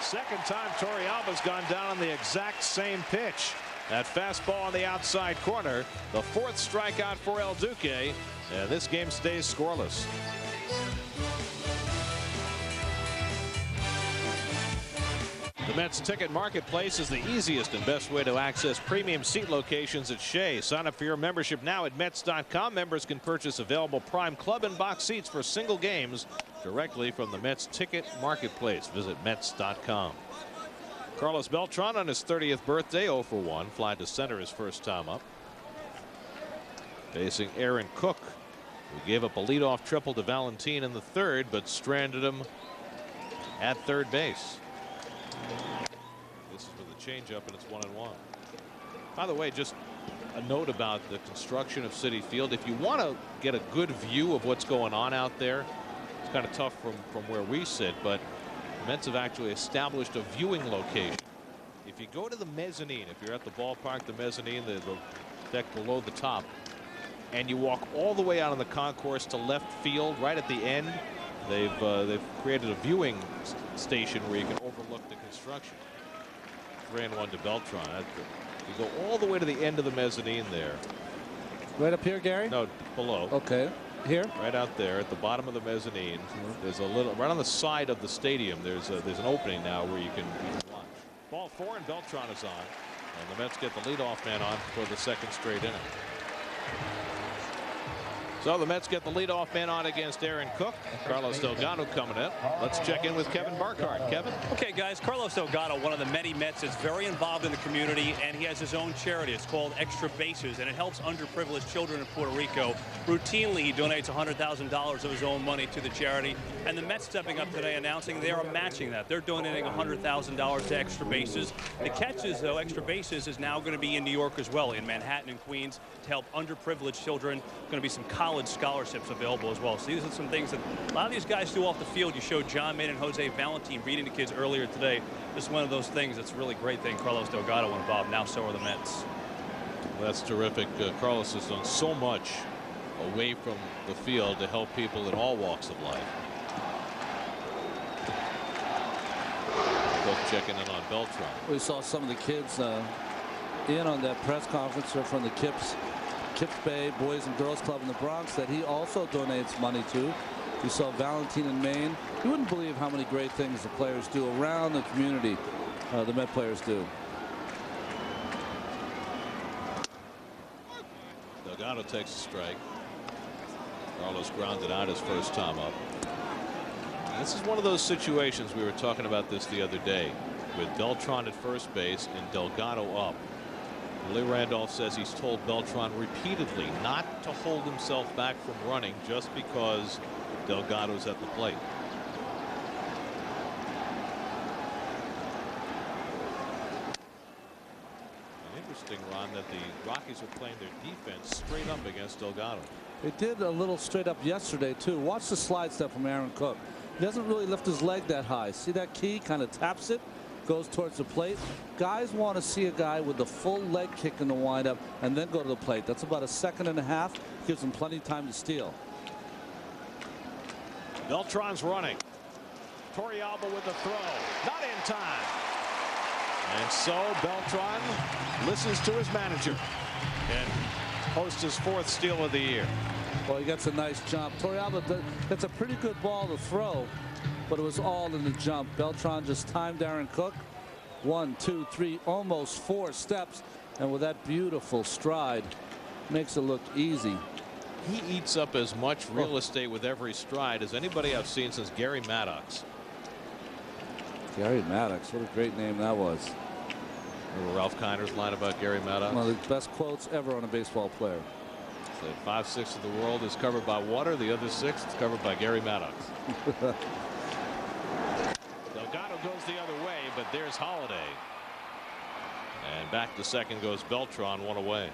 Second time Torrealba's gone down on the exact same pitch. That fastball on the outside corner. The fourth strikeout for El Duque. And this game stays scoreless. The Mets ticket marketplace is the easiest and best way to access premium seat locations at Shea. Sign up for your membership now at Mets.com. Members can purchase available prime club and box seats for single games directly from the Mets ticket marketplace. Visit Mets.com. Carlos Beltran on his 30th birthday, 0 for 1. Fly to center his first time up. Facing Aaron Cook, who gave up a leadoff triple to Valentine in the third, but stranded him at third base. This is with a changeup, and it's 1-1. By the way, just a note about the construction of Citi Field. If you want to get a good view of what's going on out there, it's kind of tough from where we sit, but the Mets have actually established a viewing location. If you go to the mezzanine, if you're at the ballpark, the mezzanine, the deck below the top, and you walk all the way out on the concourse to left field, right at the end, they've created a viewing station where you can overlook the construction. 3-1 to Beltran. You go all the way to the end of the mezzanine there. Right up here, Gary? No, below. Okay. Here? Right out there at the bottom of the mezzanine. There's a little right on the side of the stadium. There's an opening now where you can watch. Ball 4 and Beltran is on. And the Mets get the leadoff man on for the second straight inning. So the Mets get the leadoff man on against Aaron Cook. Carlos Delgado coming in. Let's check in with Kevin Burkhardt. Kevin. Okay, guys, Carlos Delgado, one of the many Mets, is very involved in the community, and he has his own charity. It's called Extra Bases, and it helps underprivileged children in Puerto Rico. Routinely, he donates $100,000 of his own money to the charity, and the Mets stepping up today announcing they are matching that. They're donating $100,000 to Extra Bases. The catch is, though, Extra Bases is now going to be in New York as well, in Manhattan and Queens, to help underprivileged children. Going to be some college scholarships available as well. So these are some things that a lot of these guys do off the field. You showed John Main and Jose Valentine reading to kids earlier today. This is one of those things that's a really great thing. Carlos Delgado involved. Now so are the Mets. Well, that's terrific. Carlos has done so much away from the field to help people in all walks of life. Both checking in on Beltran. We saw some of the kids in on that press conference from the Kips Bay Boys and Girls Club in the Bronx that he also donates money to. We saw Valentine in Maine. You wouldn't believe how many great things the players do around the community. The Met players do. Delgado takes a strike. Carlos grounded out his first time up. And this is one of those situations, we were talking about this the other day, with Beltran at first base and Delgado up. Willie Randolph says he's told Beltran repeatedly not to hold himself back from running just because Delgado's at the plate. Interesting, Ron, that the Rockies are playing their defense straight up against Delgado. They did a little straight up yesterday too. Watch the slide step from Aaron Cook. He doesn't really lift his leg that high. See that key? Kind of taps it, goes towards the plate. Guys want to see a guy with the full leg kick in the windup and then go to the plate. That's about a second and a half. Gives them plenty of time to steal. Beltran's running. Torrealba with the throw. Not in time. And so Beltran listens to his manager and posts his 4th steal of the year. Well, he gets a nice jump. Torrealba, that's a pretty good ball to throw, but it was all in the jump. Beltran just timed Aaron Cook. 1, 2, 3, almost 4 steps, and with that beautiful stride, makes it look easy. He eats up as much real estate with every stride as anybody I've seen since Gary Maddox. Gary Maddox, what a great name that was. Remember Ralph Kiner's line about Gary Maddox? One of the best quotes ever on a baseball player. So 5/6 of the world is covered by water. The other 6 is covered by Gary Maddox. Delgado goes the other way, but there's Holiday. And back to second goes Beltran, 1 away.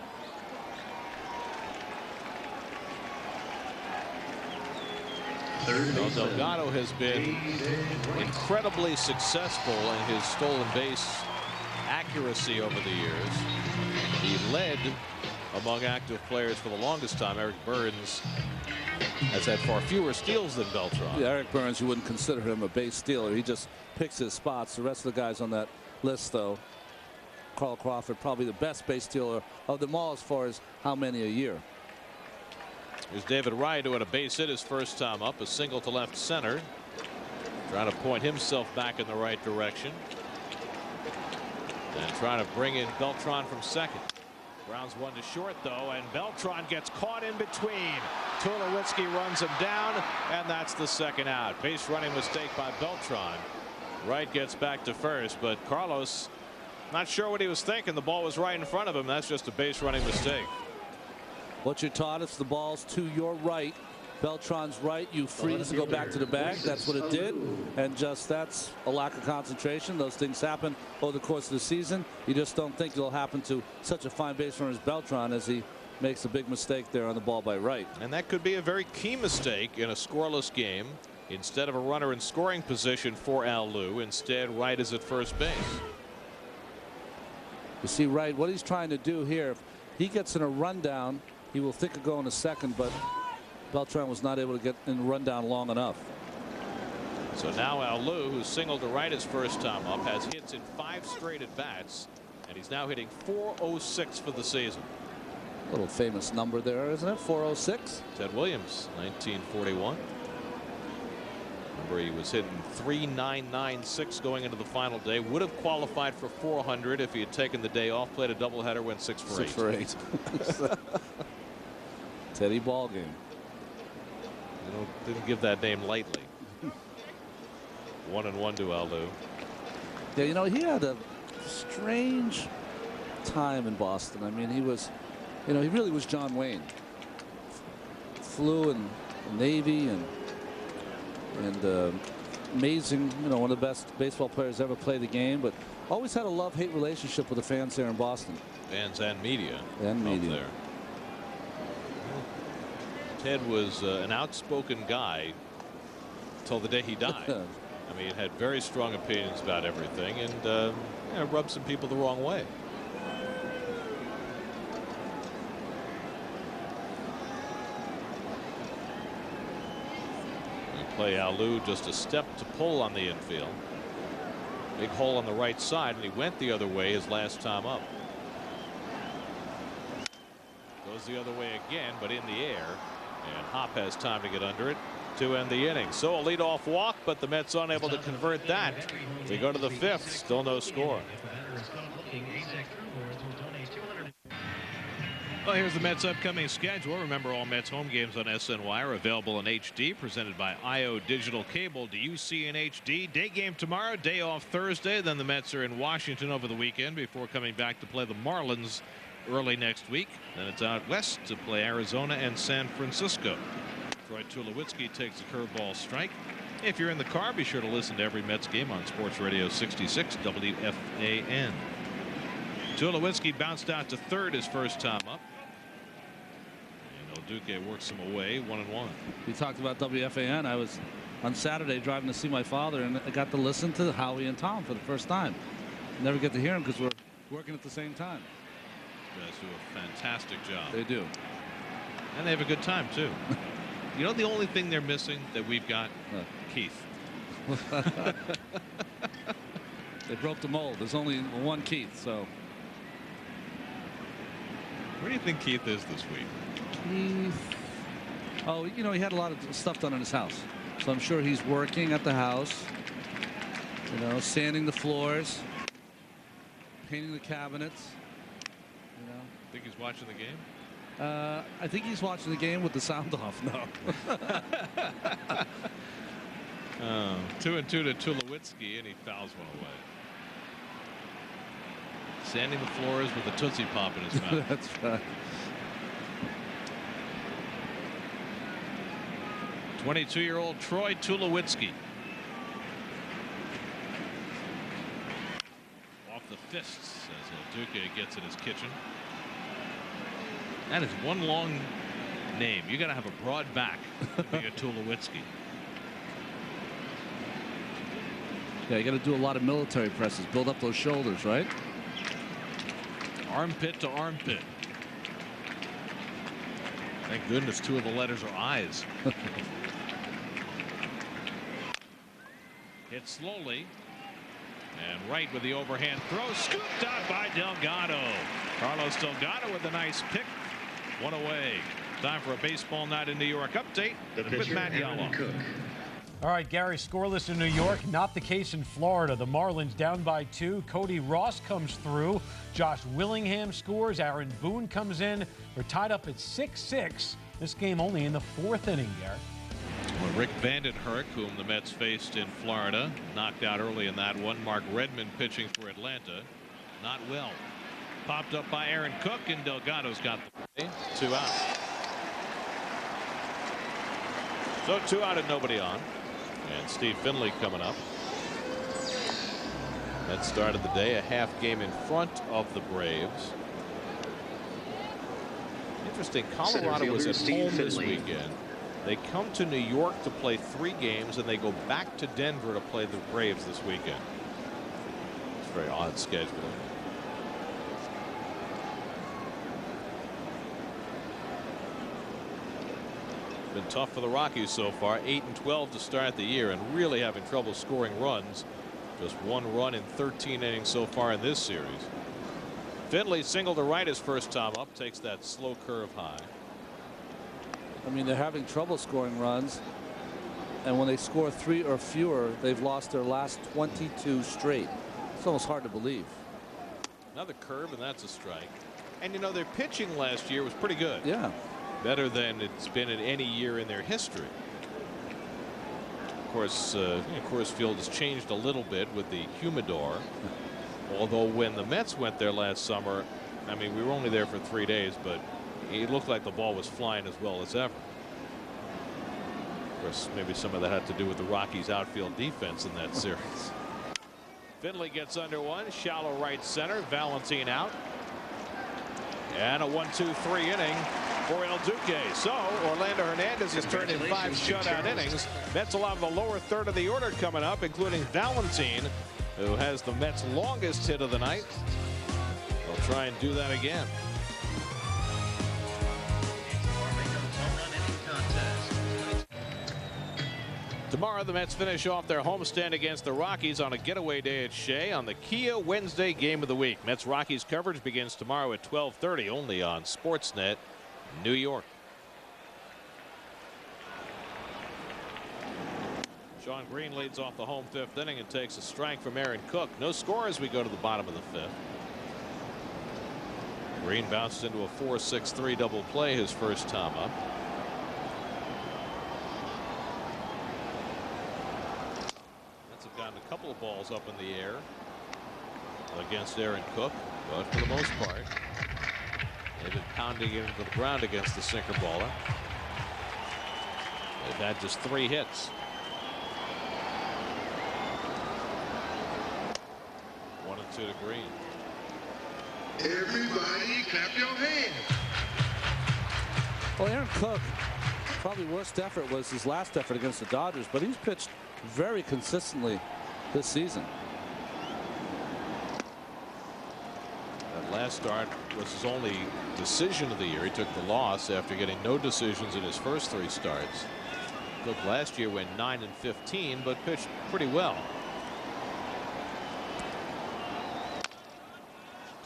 Well, Delgado has been incredibly successful in his stolen base accuracy over the years. He led among active players for the longest time. Eric Burns has had far fewer steals than Beltran. Yeah, Eric Burns, you wouldn't consider him a base stealer. He just picks his spots. The rest of the guys on that list, though, Carl Crawford, probably the best base stealer of them all as far as how many a year. Here's David Wright, who had a base hit his first time up, a single to left center, trying to point himself back in the right direction, and trying to bring in Beltran from second. Grounds one to short, though, and Beltran gets caught in between. Tulowitzki runs him down, and that's the second out. Base running mistake by Beltran. Wright gets back to first, but Carlos, not sure what he was thinking. The ball was right in front of him. That's just a base running mistake. What you're taught is the ball's to your right. Beltran's right. You freeze to go back to the bag. That's what it did. And just that's a lack of concentration. Those things happen over the course of the season. You just don't think it'll happen to such a fine base runner as Beltran as he makes a big mistake there on the ball by Wright. And that could be a very key mistake in a scoreless game. Instead of a runner in scoring position for Al Lou, instead Wright is at first base. You see Wright, what he's trying to do here, if he gets in a rundown, he will think of going to second, but Beltran was not able to get in the rundown long enough. So now Al Lou, who singled to right his first time up, has hits in 5 straight at bats, and he's now hitting .406 for the season. A little famous number there, isn't it? .406. Ted Williams, 1941. Remember, he was hitting .3996 going into the final day. Would have qualified for 400 if he had taken the day off, played a doubleheader, went 6 for 8. 6 for 8. Teddy ball game. Didn't give that name lightly. 1-1 to Al Lou. Yeah, you know, he had a strange time in Boston. I mean, he was, you know, he really was John Wayne. Flew in the Navy and amazing, you know, one of the best baseball players ever play the game, but always had a love-hate relationship with the fans there in Boston. Fans and media. And media. There. Ted was an outspoken guy till the day he died. I mean, had very strong opinions about everything, and you know, rubbed some people the wrong way. Play Al Lou just a step to pull on the infield. Big hole on the right side, and he went the other way his last time up. Goes the other way again, but in the air, and Hop has time to get under it to end the inning. So a leadoff walk, but the Mets unable to convert that. They go to the 5th, still no score. Well, here's the Mets' upcoming schedule. Remember, all Mets home games on SNY are available in HD, presented by IO Digital Cable. Do you see in HD? Day game tomorrow, day off Thursday. Then the Mets are in Washington over the weekend before coming back to play the Marlins early next week. Then it's out west to play Arizona and San Francisco. Troy Tulowitzki takes a curveball strike. If you're in the car, be sure to listen to every Mets game on Sports Radio 66 WFAN. Tulowitzki bounced out to third his first time up. Duque works him away, 1-1. We talked about WFAN. I was on Saturday driving to see my father, and I got to listen to Howie and Tom for the first time. Never get to hear them because we're working at the same time. You guys do a fantastic job. They do. And they have a good time, too. You know the only thing they're missing that we've got? Keith. They broke the mold. There's only one Keith, so. Where do you think Keith is this week? Keith. Oh, you know, he had a lot of stuff done in his house. So I'm sure he's working at the house. You know, sanding the floors, painting the cabinets. You know. Think he's watching the game? I think he's watching the game with the sound off. No. 2-2 to Tulowitzki, and he fouls one away. Sanding the floors with a Tootsie Pop in his mouth. That's right. 22-year-old Troy Tulowitzki. Off the fists as Duque gets in his kitchen. That is one long name. You got to have a broad back to be a Tulowitzki. Yeah, you got to do a lot of military presses, build up those shoulders, right? Armpit to armpit. Thank goodness 2 of the letters are eyes. Hit slowly. And Wright with the overhand throw, scooped out by Delgado. Carlos Delgado with a nice pick. One away. Time for a baseball night in New York update with Matt Yalla. All right, Gary, scoreless in New York. Not the case in Florida. The Marlins down by 2. Cody Ross comes through. Josh Willingham scores. Aaron Boone comes in. We're tied up at 6-6. This game only in the 4th inning, Gary. Well, Rick Vandenhurk, whom the Mets faced in Florida, knocked out early in that one. Mark Redmond pitching for Atlanta. Not well. Popped up by Aaron Cook, and Delgado's got the play. 2 out. So 2 out and nobody on. And Steve Finley coming up. That started the day a half game in front of the Braves. Interesting, Colorado was at home this weekend. They come to New York to play 3 games, and they go back to Denver to play the Braves this weekend. It's a very odd schedule. Been tough for the Rockies so far. 8-12 to start the year, and really having trouble scoring runs. Just 1 run in 13 innings so far in this series. Finley single to right his first time up. Takes that slow curve high. I mean, they're having trouble scoring runs, and when they score 3 or fewer, they've lost their last 22 straight. It's almost hard to believe. Another curve, and that's a strike. And you know, their pitching last year was pretty good. Yeah. Better than it's been in any year in their history. Of course, Coors Field has changed a little bit with the humidor. Although when the Mets went there last summer, I mean, we were only there for 3 days, but it looked like the ball was flying as well as ever. Of course, maybe some of that had to do with the Rockies' outfield defense in that series. Finley gets under one, shallow right center. Valentine out. And a 1-2-3 inning for El Duque. So Orlando Hernandez has turned in 5 shutout innings. Mets will have the lower third of the order coming up, including Valentine, who has the Mets' longest hit of the night. They'll try and do that again. Tomorrow, the Mets finish off their homestand against the Rockies on a getaway day at Shea on the Kia Wednesday game of the week. Mets Rockies coverage begins tomorrow at 12:30 only on Sportsnet New York. Shawn Green leads off the home 5th inning and takes a strike from Aaron Cook. No score as we go to the bottom of the 5th. Green bounced into a 4-6-3 double play his first time up. A couple of balls up in the air against Aaron Cook, but for the most part they've been pounding it into the ground against the sinker baller. They've had just 3 hits. 1-2 to Green. Everybody clap your hands. Well, Aaron Cook, probably worst effort was his last effort against the Dodgers, but he's pitched very consistently this season. That last start was his only decision of the year. He took the loss after getting no decisions in his first 3 starts. Cook last year went 9-15, but pitched pretty well.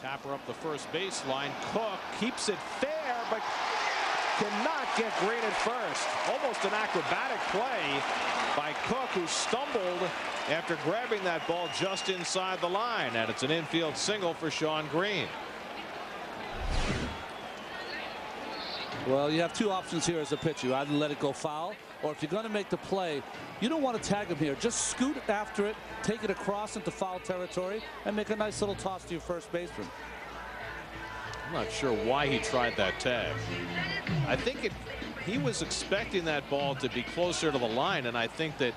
Tapper up the first baseline. Cook keeps it fair, but cannot get Green at first. Almost an acrobatic play by Cook, who stumbled after grabbing that ball just inside the line, and it's an infield single for Shawn Green. Well, you have 2 options here as a pitcher. You either let it go foul, or if you're going to make the play, you don't want to tag him here. Just scoot after it, take it across into foul territory, and make a nice little toss to your first baseman. I'm not sure why he tried that tag. I think he was expecting that ball to be closer to the line, and I think that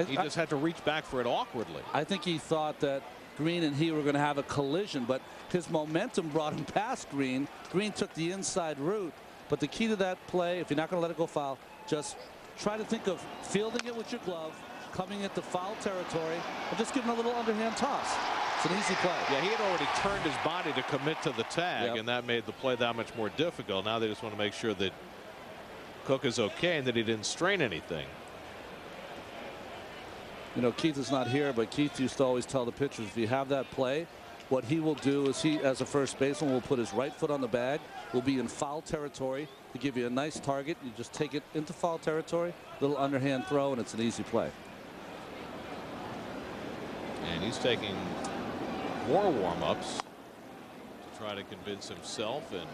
he just had to reach back for it awkwardly. I think he thought that Green and he were going to have a collision, but his momentum brought him past Green. Green took the inside route, but the key to that play, if you're not going to let it go foul, just try to think of fielding it with your glove, coming into foul territory, and just giving a little underhand toss. It's an easy play. Yeah, he had already turned his body to commit to the tag, and that made the play that much more difficult. Now they just want to make sure that Cook is okay and that he didn't strain anything. You know, Keith is not here, but Keith used to always tell the pitchers, if you have that play, What he will do is he, as a first baseman, will put his right foot on the bag, will be in foul territory to give you a nice target. You just take it into foul territory, little underhand throw, and it's an easy play. And he's taking more warm-ups to try to convince himself and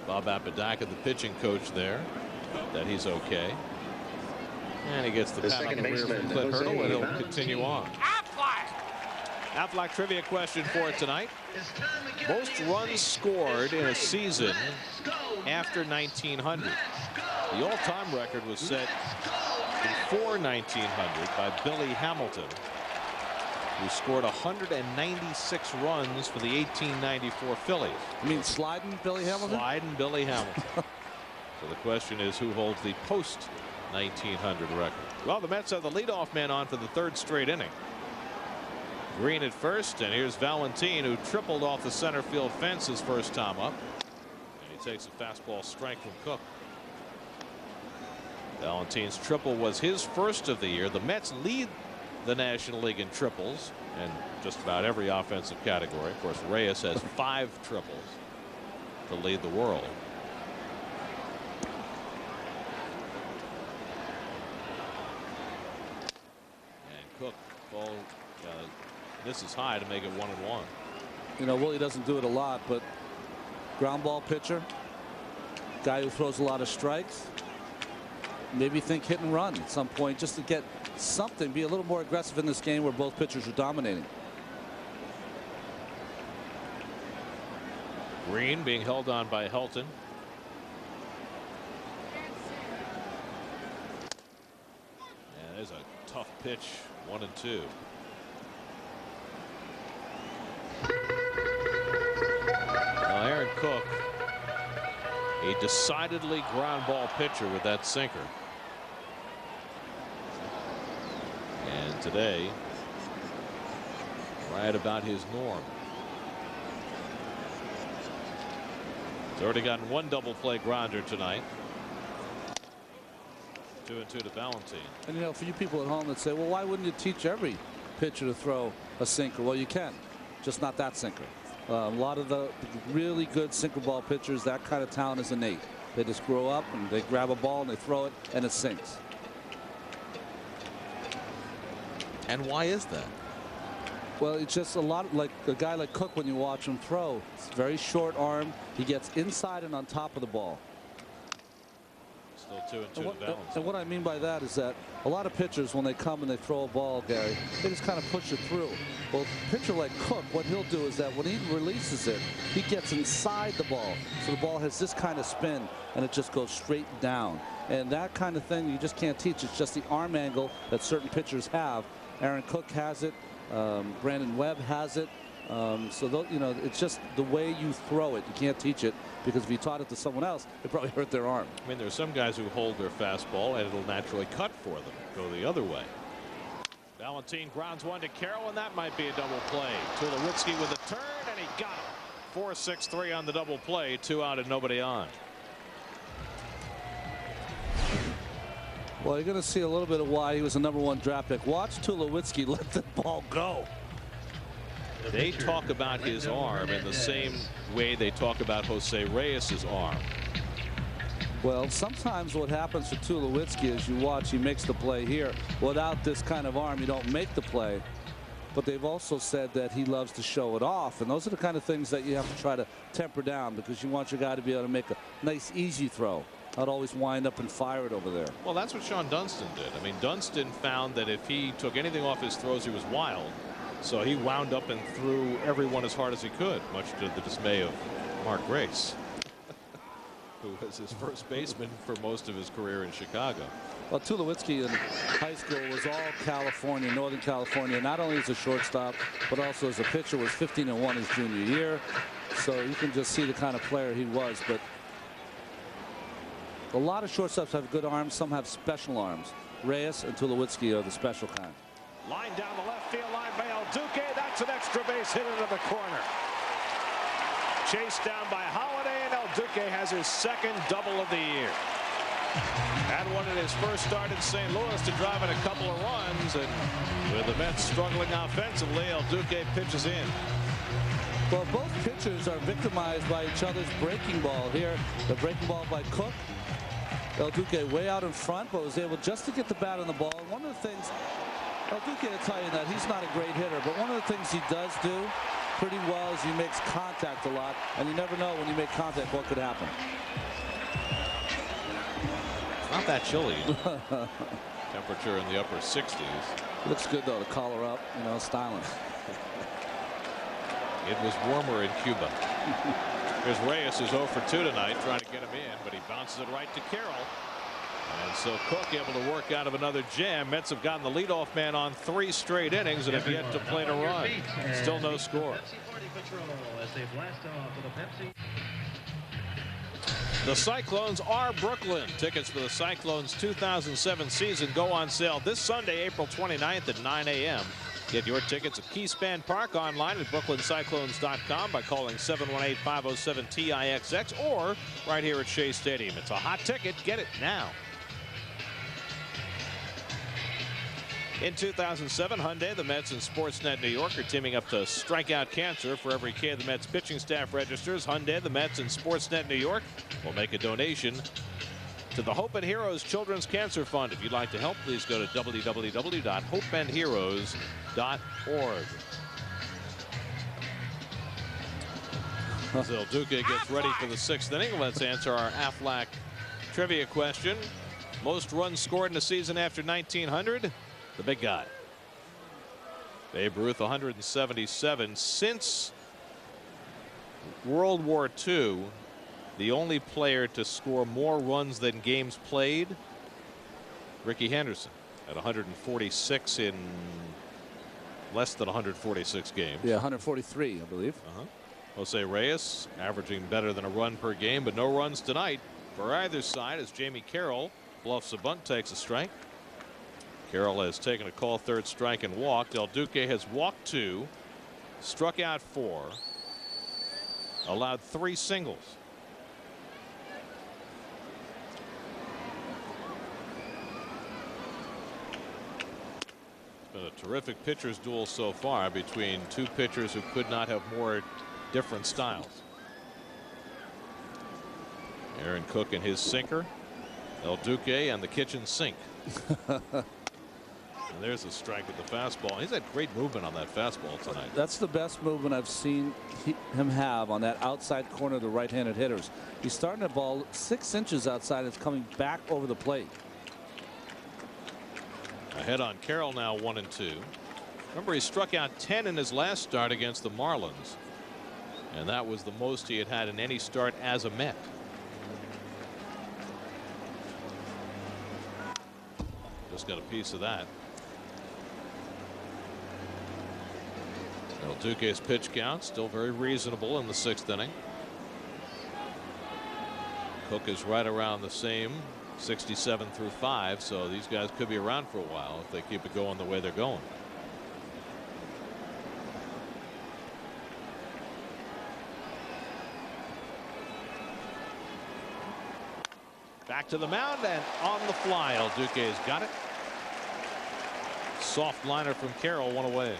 Bob Apodaca, the pitching coach there, that he's okay. And he gets the pat on the rear from Clint Hurdle, and he'll continue on. Aflac trivia question for tonight. Most runs scored in a season after 1900. The all-time record was set before 1900 by Billy Hamilton, who scored 196 runs for the 1894 Phillies. You mean sliding Billy Hamilton? Sliding Billy Hamilton. So the question is, who holds the post-1900 record? Well, the Mets have the leadoff man on for the third straight inning. Green at first, and here's Valentine, who tripled off the center field fence his first time up. And he takes a fastball strike from Cook. Valentine's triple was his first of the year. The Mets lead the National League in triples and just about every offensive category. Of course, Reyes has 5 triples to lead the world. And Cook misses high to make it 1-1. You know, Willie doesn't do it a lot, but ground ball pitcher, guy who throws a lot of strikes, maybe think hit and run at some point just to get something, be a little more aggressive in this game where both pitchers are dominating. Green being held on by Helton. And there's a tough pitch, 1-2. Now Aaron Cook, a decidedly ground ball pitcher with that sinker. And today, right about his norm. He's already gotten 1 double play grounder tonight. 2-2 to Valentine. And you know, for you people at home that say, well, why wouldn't you teach every pitcher to throw a sinker? Well, you can, just not that sinker. A lot of the really good sinker ball pitchers, that kind of talent is innate. They just grow up and they grab a ball and they throw it and it sinks. And why is that? Well, it's just a lot like a guy like Cook. When you watch him throw, it's very short arm. He gets inside and on top of the ball. Still 2-2 to Valentine. And what I mean by that is that a lot of pitchers, when they come and they throw a ball, Gary, they just kind of push it through. Well, a pitcher like Cook, what he'll do is that when he releases it, he gets inside the ball. So the ball has this kind of spin and it just goes straight down. And that kind of thing you just can't teach. It's just the arm angle that certain pitchers have. Aaron Cook has it. Brandon Webb has it. So you know, it's just the way you throw it. You can't teach it, because if you taught it to someone else, it probably hurt their arm. I mean, there's some guys who hold their fastball and it'll naturally cut for them, go the other way. Valentine grounds one to Carroll, and that might be a double play. Tulowitzki with a turn, and he got him. 4-6-3 on the double play. 2 out and nobody on. Well, you're going to see a little bit of why he was a #1 draft pick. Watch Tulowitzki let the ball go. They talk about his arm in the same way they talk about Jose Reyes's arm. Well, sometimes what happens to Tulowitzki is you watch, he makes the play here. Without this kind of arm, you don't make the play. But they've also said that he loves to show it off. And those are the kind of things that you have to try to temper down, because you want your guy to be able to make a nice, easy throw, not always wind up and fire it over there. Well, that's what Sean Dunston did. I mean, Dunston found that if he took anything off his throws, he was wild. So he wound up and threw everyone as hard as he could, much to the dismay of Mark Grace, who was his first baseman for most of his career in Chicago. Well, Tulowitzki in high school was all California, Northern California, not only as a shortstop, but also as a pitcher. Was 15-1 his junior year. So you can just see the kind of player he was. But a lot of shortstops have good arms. Some have special arms. Reyes and Tulowitzki are the special kind. Line down the left field line by Duque. That's an extra base hit into the corner. Chased down by Holiday, and Duque has his second double of the year. Had one in his first start in St. Louis to drive in a couple of runs, and with the Mets struggling offensively, Duque pitches in. Well, both pitchers are victimized by each other's breaking ball. Here, the breaking ball by Cook. El Duque way out in front, but was able just to get the bat on the ball. And one of the things, El Duque will tell you that he's not a great hitter, but one of the things he does do pretty well is he makes contact a lot, and you never know when you make contact what could happen. Not that chilly. Temperature in the upper 60s. Looks good though, to collar up, you know, styling. It was warmer in Cuba. Here's Reyes, who's 0 for 2 tonight, trying to get him in, but he bounces it right to Carroll. And so Cook able to work out of another jam. Mets have gotten the leadoff man on 3 straight innings and have yet to play a run. Still no score. The Cyclones are Brooklyn. Tickets for the Cyclones 2007 season go on sale this Sunday, April 29th at 9 a.m. Get your tickets at Keyspan Park online at brooklyncyclones.com by calling 718-507-TIXX or right here at Shea Stadium. It's a hot ticket. Get it now. In 2007, Hyundai, the Mets, and Sportsnet New York are teaming up to strike out cancer. For every K the Mets pitching staff registers, Hyundai, the Mets, and Sportsnet New York will make a donation to the Hope and Heroes Children's Cancer Fund. If you'd like to help, please go to www.hopeandheroes.org. As El Duque gets ready for the 6th inning, let's answer our Aflac trivia question. Most runs scored in a season after 1900? The big guy. Babe Ruth, 177. Since World War II, the only player to score more runs than games played, Rickey Henderson, at 146 in less than 146 games. Yeah, 143, I believe. Jose Reyes averaging better than a run per game, but no runs tonight for either side as Jamie Carroll bluffs a bunt, takes a strike. Carroll has taken a call, 3rd strike, and walked. El Duque has walked 2, struck out 4, allowed 3 singles. It's been a terrific pitchers duel so far between 2 pitchers who could not have more different styles. Aaron Cook and his sinker, El Duque and the kitchen sink. And there's a strike with the fastball. He's had great movement on that fastball tonight. That's the best movement I've seen him have on that outside corner of the right-handed hitters. He's starting the ball 6 inches outside. It's coming back over the plate. Ahead on Carroll now, 1-2. Remember, he struck out 10 in his last start against the Marlins. And that was the most he had had in any start as a Met. Just got a piece of that. El Duque's pitch count still very reasonable in the 6th inning. Cook is right around the same, 67 through 5, so these guys could be around for a while if they keep it going the way they're going. Back to the mound and on the fly. El Duque's got it. Soft liner from Carroll, 1 away.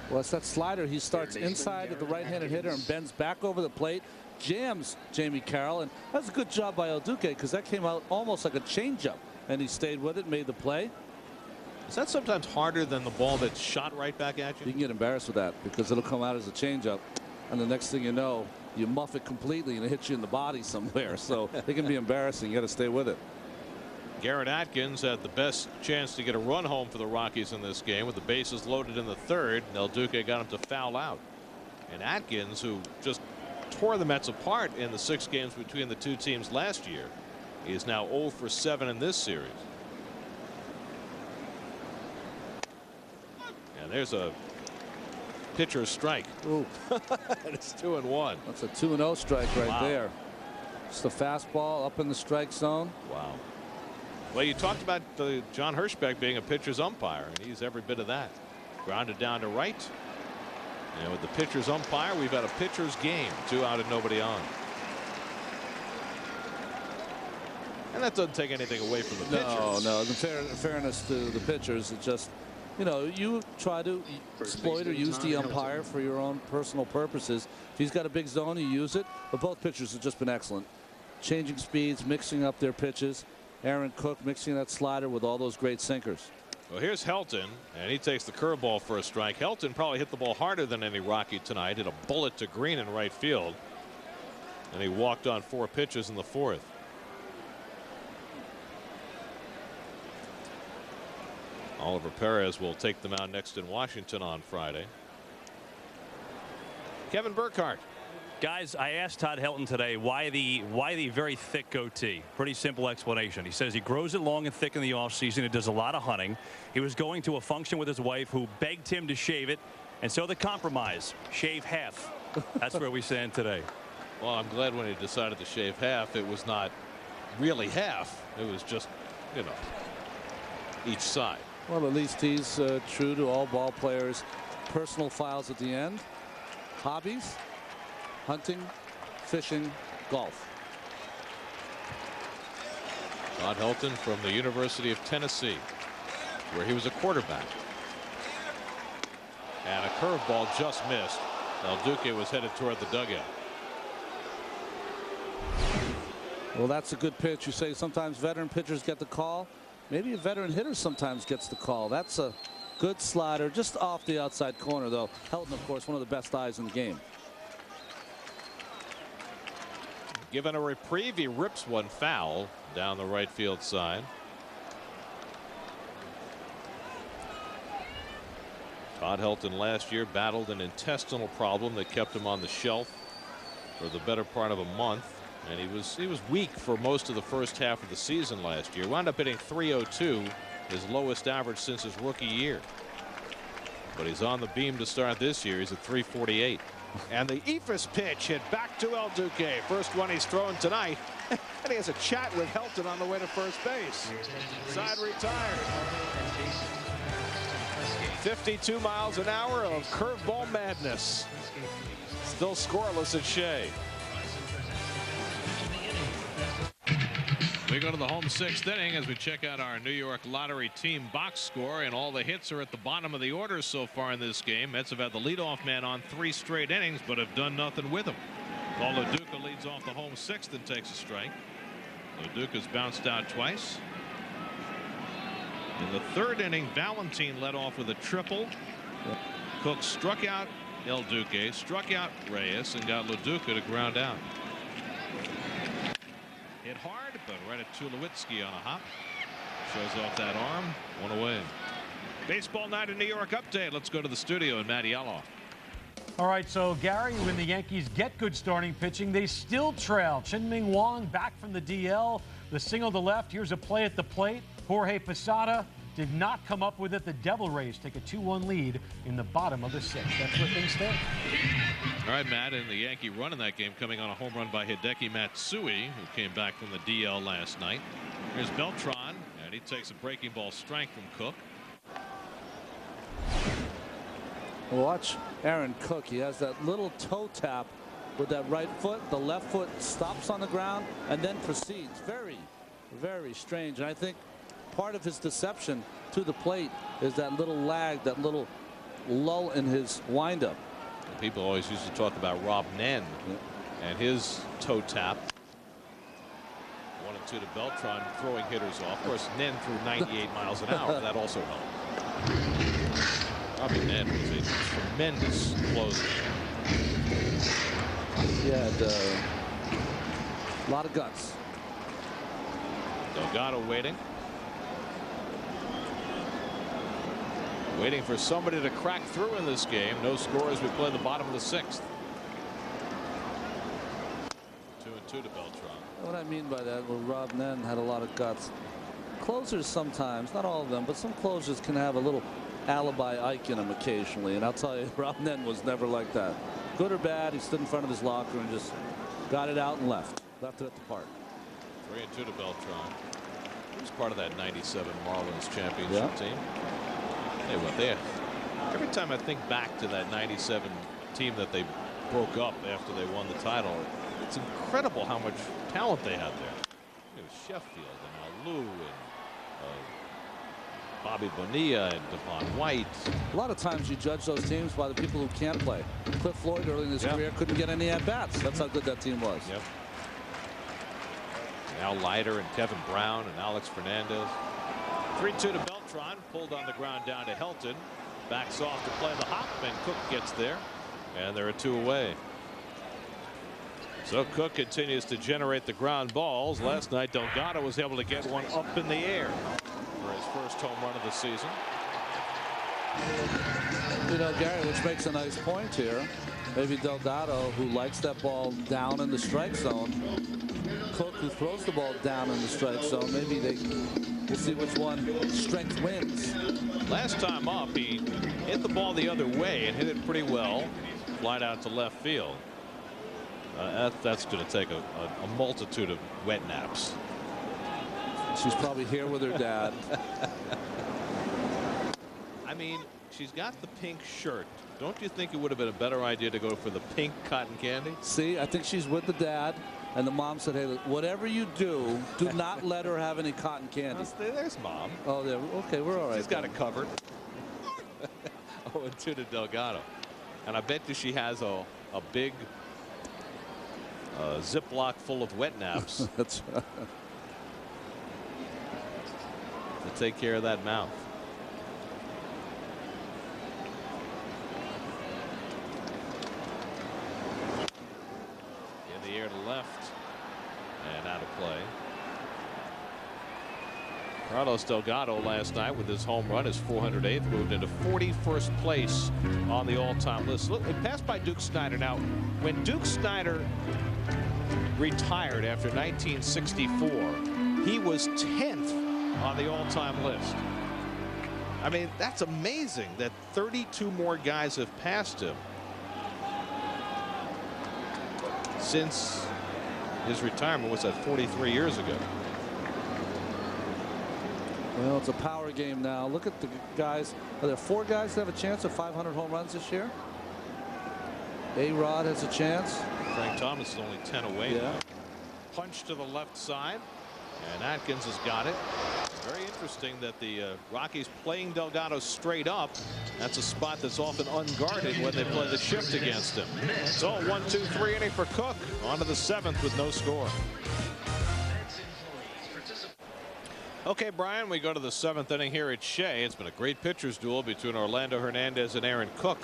Well, it's that slider. He starts inside of the right-handed hitter and bends back over the plate, jams Jamie Carroll, and that's a good job by El Duque because that came out almost like a changeup, and he stayed with it, made the play. Is that sometimes harder than the ball that's shot right back at you? You can get embarrassed with that because it'll come out as a changeup, and the next thing you know, you muff it completely and it hits you in the body somewhere. So it can be embarrassing. You got to stay with it. Garrett Atkins had the best chance to get a run home for the Rockies in this game with the bases loaded in the 3rd. El Duque got him to foul out. And Atkins, who just tore the Mets apart in the 6 games between the 2 teams last year, he is now 0 for 7 in this series. And there's a pitcher's strike. Ooh. And it's 2-1. That's a 2-0 strike right there. It's the fastball up in the strike zone. Wow. Well, you talked about John Hirschbeck being a pitcher's umpire, and he's every bit of that. Grounded down to right. And with the pitcher's umpire, we've got a pitcher's game. 2 out and nobody on. And that doesn't take anything away from the pitchers. No, no. In fairness to the pitchers, it just you know, you try to exploit or use the umpire for your own personal purposes. If he's got a big zone, you use it. But both pitchers have just been excellent. Changing speeds, mixing up their pitches. Aaron Cook mixing that slider with all those great sinkers. Well, here's Helton, and he takes the curveball for a strike. Helton probably hit the ball harder than any Rocky tonight. Hit a bullet to Green in right field. And he walked on 4 pitches in the 4th. Oliver Perez will take the mound next in Washington on Friday. Kevin Burkhardt. Guys, I asked Todd Helton today why the very thick goatee. Pretty simple explanation. He says he grows it long and thick in the offseason. He does a lot of hunting. He was going to a function with his wife who begged him to shave it. And so the compromise, shave half. That's where we stand today. Well, I'm glad when he decided to shave half, it was not really half. It was just, you know, each side. Well, at least he's true to all ball players' personal files at the end. Hobbies, hunting, fishing, golf. Todd Helton from the University of Tennessee, where he was a quarterback. And a curveball just missed. Now Duque was headed toward the dugout. Well, that's a good pitch. You say sometimes veteran pitchers get the call. Maybe a veteran hitter sometimes gets the call. That's a good slider just off the outside corner, though. Helton, of course, one of the best eyes in the game. Given a reprieve, he rips one foul down the right field side. Todd Helton last year battled an intestinal problem that kept him on the shelf for the better part of a month. And he was weak for most of the first half of the season last year. Wound up hitting .302, his lowest average since his rookie year. But he's on the beam to start this year. He's at .348. And the Ephus pitch hit back to El Duque. First one he's thrown tonight. And he has a chat with Helton on the way to first base. Side retired. 52 miles an hour of curveball madness. Still scoreless at Shea. We go to the home 6th inning as we check out our New York Lottery team box score, and all the hits are at the bottom of the order so far in this game. Mets have had the leadoff man on 3 straight innings, but have done nothing with him. Paulo Duque leads off the home 6th and takes a strike. Duque has bounced out twice. In the 3rd inning, Valentine led off with a triple. Cook struck out El Duque, struck out Reyes, and got Duque to ground out. Hit hard, but right at Tulowitzki on a hop. Shows off that arm. One away. Baseball Night in New York update. Let's go to the studio and Matt Yellow. All right, so Gary, when the Yankees get good starting pitching, they still trail. Chien-Ming Wang back from the DL. The single to left. Here's a play at the plate. Jorge Posada did not come up with it. The Devil Rays take a 2-1 lead in the bottom of the 6th. That's where things stand. All right, Matt, and the Yankee run in that game coming on a home run by Hideki Matsui, who came back from the DL last night. Here's Beltran, and he takes a breaking ball strike from Cook. Watch Aaron Cook. He has that little toe tap with that right foot. The left foot stops on the ground and then proceeds. Very, very strange. And I think part of his deception to the plate is that little lag, that little lull in his windup. People always used to talk about Rob Nen and his toe tap. 1-2 to Beltran, throwing hitters off. Of course, Nen threw 98 miles an hour. That also helped. Robbie Nen was a tremendous closer. He had a lot of guts. Delgado waiting. Waiting for somebody to crack through in this game. No score as we play the bottom of the 6th. 2-2 to Beltran. What I mean by that, well, Rob Nen had a lot of guts. Closers sometimes, not all of them, but some closers can have a little alibi Ike in them occasionally. And I'll tell you, Rob Nen was never like that. Good or bad, he stood in front of his locker and just got it out and left. Left it at the park. 3-2 to Beltran. He was part of that '97 Marlins championship team. Hey, what they every time I think back to that '97 team that they broke up after they won the title, it's incredible how much talent they had there. It was Sheffield and Lou and Bobby Bonilla and Devon White. A lot of times you judge those teams by the people who can't play. Cliff Floyd early in his career couldn't get any at-bats. That's how good that team was. Yep. Now Leiter and Kevin Brown and Alex Hernandez. 3-2 to Beltran. Pulled on the ground down to Helton. Backs off to play the hop, and Cook gets there. And there are 2 away. So Cook continues to generate the ground balls. Last night Delgado was able to get one up in the air for his first home run of the season. You know, Gary, which makes a nice point here. Maybe Delgado, who likes that ball down in the strike zone. Cook, who throws the ball down in the strike zone. Maybe we'll see which one strength wins. Last time up, he hit the ball the other way and hit it pretty well. Flied out to left field. That's going to take a multitude of wet naps. She's probably here with her dad. I mean, she's got the pink shirt. Don't you think it would have been a better idea to go for the pink cotton candy? See, I think she's with the dad, and the mom said, hey, whatever you do not let her have any cotton candy. There's Mom. Oh, there. Okay, we're all right. She's got it covered. 0-2 to Delgado. And I bet you she has a big Ziploc full of wet naps. That's right. To take care of that mouth. In the air to left and out of play. Carlos Delgado last night with his home run, his 408th, moved into 41st place on the all-time list. Look, it passed by Duque Snider. Now, when Duque Snider retired after 1964, he was 10th on the all-time list. I mean, that's amazing that 32 more guys have passed him since his retirement was at 43 years ago. Well, it's a power game now. Look at the guys. Are there 4 guys that have a chance of 500 home runs this year? A-Rod has a chance. Frank Thomas is only 10 away now. Punch to the left side, and Atkins has got it. Very interesting that the Rockies playing Delgado straight up. That's a spot that's often unguarded when they play the shift against him. So 1-2-3 inning for Cook. On to the 7th with no score. Okay, Brian, we go to the 7th inning here at Shea. It's been a great pitchers duel between Orlando Hernandez and Aaron Cook.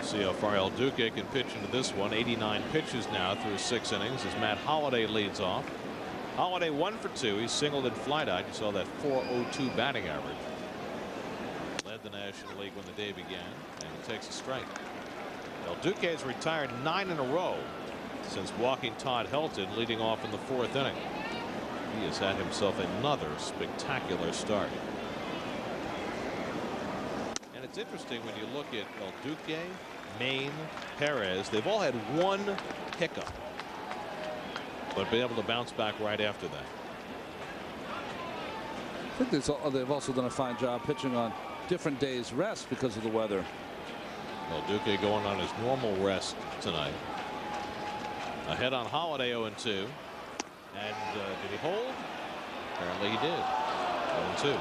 See how far El Duque can pitch into this one. 89 pitches now through 6 innings as Matt Holliday leads off. Holliday 1 for 2. He singled and flied out. You saw that .402 batting average. Led the National League when the day began, and he takes a strike. El Duque has retired 9 in a row since walking Todd Helton, leading off in the 4th inning. He has had himself another spectacular start. And it's interesting when you look at El Duque, Maine, Perez, they've all had one hiccup, but been able to bounce back right after that. I think they've also done a fine job pitching on different days' rest because of the weather. El Duque going on his normal rest tonight. Ahead on Holliday 0-2. And did he hold? Apparently he did. 0-2.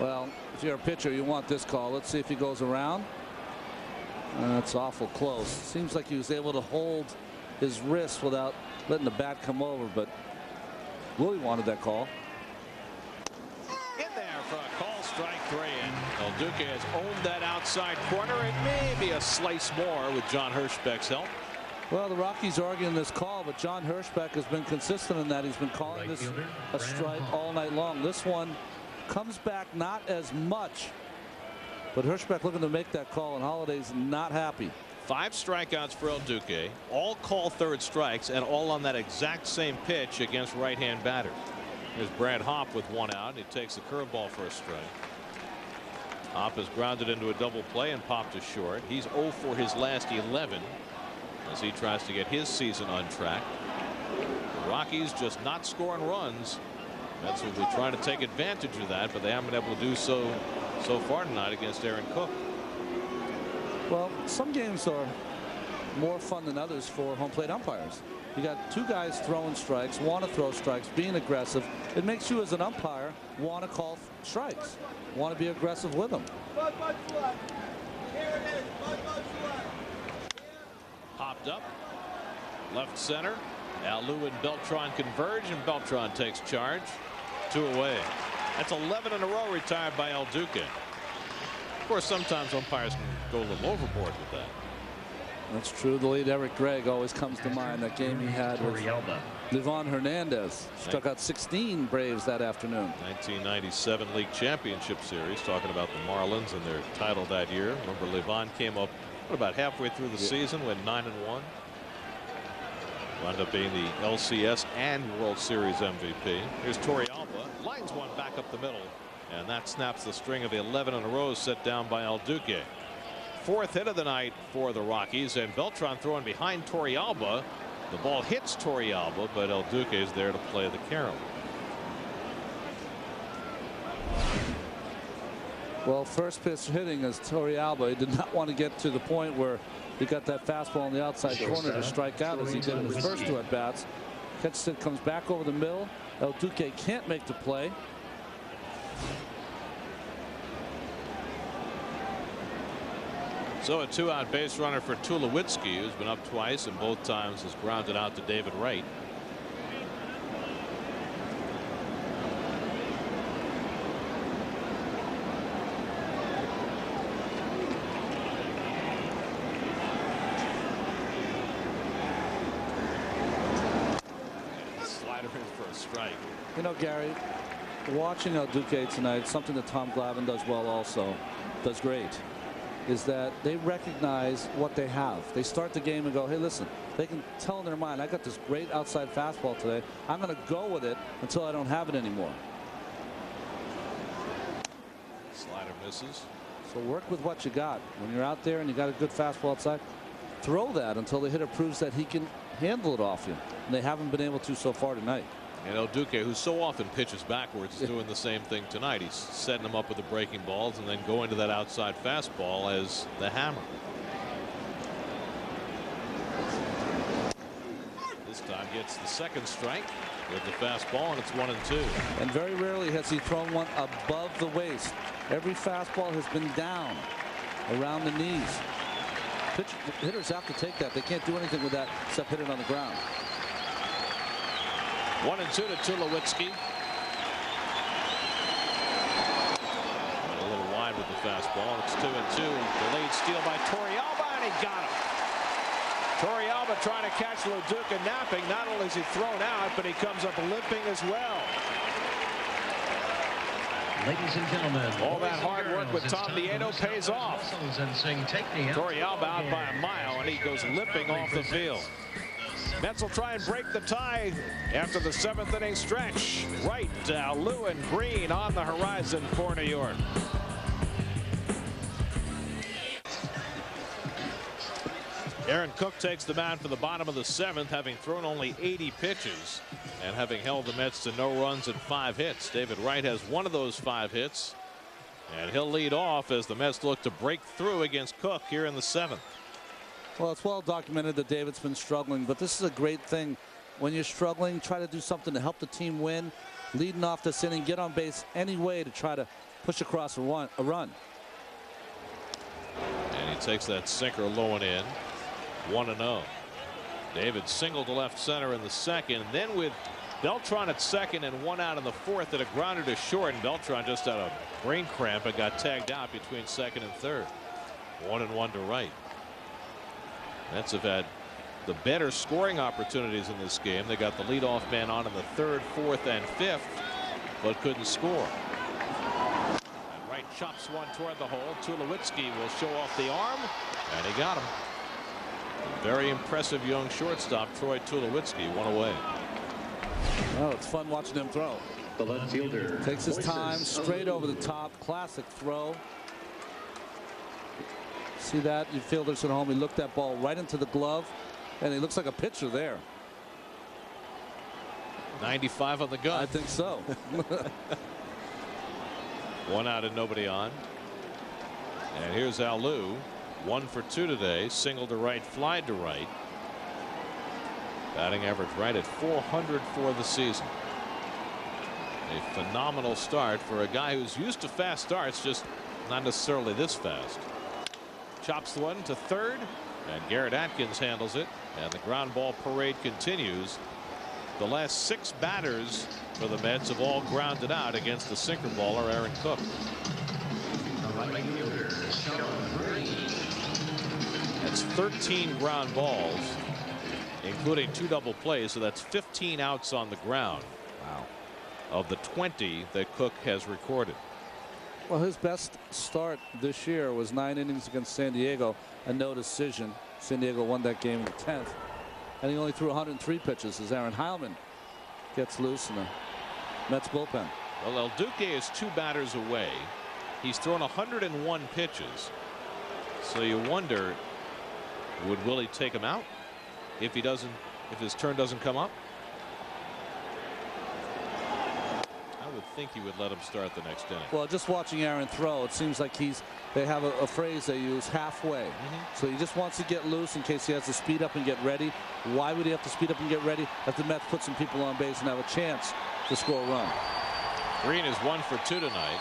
Well, if you're a pitcher, you want this call. Let's see if he goes around. That's awful close. Seems like he was able to hold his wrist without letting the bat come over, but Willie wanted that call. In there for a call, strike 3. And El Duque has owned that outside corner, and maybe a slice more with John Hirschbeck's help. Well, the Rockies are arguing this call, but John Hirschbeck has been consistent in that. He's been calling this a strike all night long. This one comes back not as much, but Hirschbeck looking to make that call, and Holliday's not happy. 5 strikeouts for El Duque, all call third strikes, and all on that exact same pitch against right-hand batter. There's Brad Hopp with 1 out, and he takes the curveball for a strike. Hopp has grounded into a double play and popped to short. He's 0 for his last 11 as he tries to get his season on track. The Rockies just not scoring runs. Mets will be trying to take advantage of that, but they haven't been able to do so far tonight against Aaron Cook. Well, some games are more fun than others for home plate umpires. You got two guys throwing strikes, want to throw strikes, being aggressive. It makes you as an umpire want to call strikes, want to be aggressive with them. Popped up, left center. Alou and Beltran converge, and Beltran takes charge. 2 away. That's 11 in a row retired by El Duque. Of course, sometimes umpires can go a little overboard with that. That's true. The late Eric Gregg always comes to mind. That game he had with Livan Hernandez. Struck out 16 Braves that afternoon. 1997 League Championship Series, talking about the Marlins and their title that year. Remember, Livan came up about halfway through the season, went 9-1. Wound up being the LCS and World Series MVP. Here's Torrealba, lines one back up the middle, and that snaps the string of 11 in a row set down by El Duque. 4th hit of the night for the Rockies, and Beltran throwing behind Torrealba. The ball hits Torrealba, but El Duque is there to play the carom. Well, first pitch hitting as Torrealba. He did not want to get to the point where he got that fastball in the outside corner to strike out as he did in his first 2 at bats. Catches it, comes back over the middle. El Duque can't make the play. So a 2-out base runner for Tulowitzki, who's been up twice and both times has grounded out to David Wright. Slider in for a strike. You know, Gary, watching El Duque tonight, something that Tom Glavine does well also, does great, is that they recognize what they have. They start the game and go, hey, listen, they can tell in their mind, I got this great outside fastball today. I'm going to go with it until I don't have it anymore. Slider misses. So work with what you got. When you're out there and you got a good fastball outside, throw that until the hitter proves that he can handle it off you. And they haven't been able to so far tonight. And El Duque, who so often pitches backwards, is doing the same thing tonight. He's setting them up with the breaking balls and then going to that outside fastball as the hammer. This time gets the second strike with the fastball, and it's 1-2. And very rarely has he thrown one above the waist. Every fastball has been down around the knees. Hitters have to take that. They can't do anything with that except hit it on the ground. 1-2 to Tulowitzki. A little wide with the fastball. It's 2-2. Delayed steal by Torrealba, and he got him. Torrealba trying to catch Duque napping. Not only is he thrown out, but he comes up limping as well. Ladies and gentlemen, all that hard work with Tom Nieto pays off. Torrealba out by a mile, and he goes limping off the field. Mets will try and break the tie after the 7th inning stretch. Wright, Alou, and Green on the horizon for New York. Aaron Cook takes the mound for the bottom of the 7th, having thrown only 80 pitches and having held the Mets to no runs and 5 hits. David Wright has one of those 5 hits, and he'll lead off as the Mets look to break through against Cook here in the 7th. Well, it's well documented that David's been struggling, but this is a great thing. When you're struggling, try to do something to help the team win. Leading off this inning, get on base any way to try to push across a run. And he takes that sinker low and in. 1-0. David singled to left center in the 2nd. Then with Beltran at 2nd and 1 out in the 4th, that a grounder to short, and Beltran just had a brain cramp and got tagged out between 2nd and 3rd. 1-1 to Wright. Mets have had the better scoring opportunities in this game. They got the leadoff man on in the 3rd, 4th, and 5th, but couldn't score. And Wright chops one toward the hole. Tulowitzki will show off the arm, and he got him. Very impressive young shortstop, Troy Tulowitzki, 1 away. Oh, it's fun watching him throw. The left fielder takes his time, straight over the top, classic throw. See that? You fielders at home, he looked that ball right into the glove, and he looks like a pitcher there. 95 on the gun. I think so. 1 out and nobody on. And here's Alou. 1 for 2 today. Single to right, fly to right. Batting average right at 400 for the season. A phenomenal start for a guy who's used to fast starts, just not necessarily this fast. Chops the one to third, and Garrett Atkins handles it, and the ground ball parade continues. The last 6 batters for the Mets have all grounded out against the sinker baller Aaron Cook. That's 13 ground balls, including 2 double plays, so that's 15 outs on the ground. Wow. Of the 20 that Cook has recorded. Well, his best start this year was 9 innings against San Diego, a no decision. San Diego won that game in the 10th, and he only threw 103 pitches as Aaron Heilman gets loose in the Mets bullpen. Well, El Duque is 2 batters away. He's thrown 101 pitches, so you wonder, would Willie take him out if he doesn't, if his turn doesn't come up? I would think he would let him start the next inning. Well, just watching Aaron throw, it seems like they have a phrase they use, halfway. So he just wants to get loose in case he has to speed up and get ready. Why would he have to speed up and get ready if the Mets put some people on base and have a chance to score a run? Green is 1 for 2 tonight.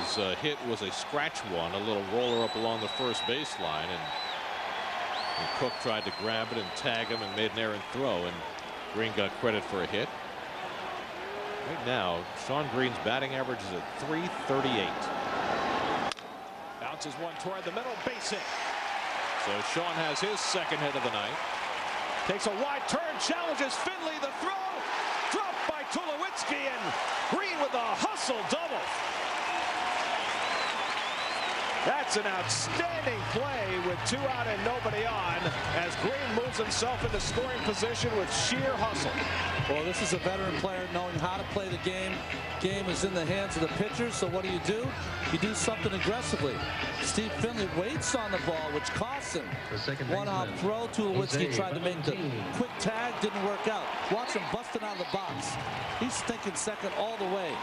His hit was a scratch one, a little roller up along the first baseline, and Cook tried to grab it and tag him and made an errant throw, and Green got credit for a hit. Right now, Sean Green's batting average is at .338. Bounces one toward the middle, base hit. So Sean has his second hit of the night. Takes a wide turn, challenges Finley, the throw, dropped by Tulowitzki, and Green with a hustle double. That's an outstanding play with 2 out and nobody on as Green moves himself into scoring position with sheer hustle. Well, this is a veteran player knowing how to play the game. Game is in the hands of the pitcher, so what do? You do something aggressively. Steve Finley waits on the ball, which costs him. One hop throw. Tulowitzki tried to make the quick tag, didn't work out. Watch him busting out of the box. He's thinking second all the way.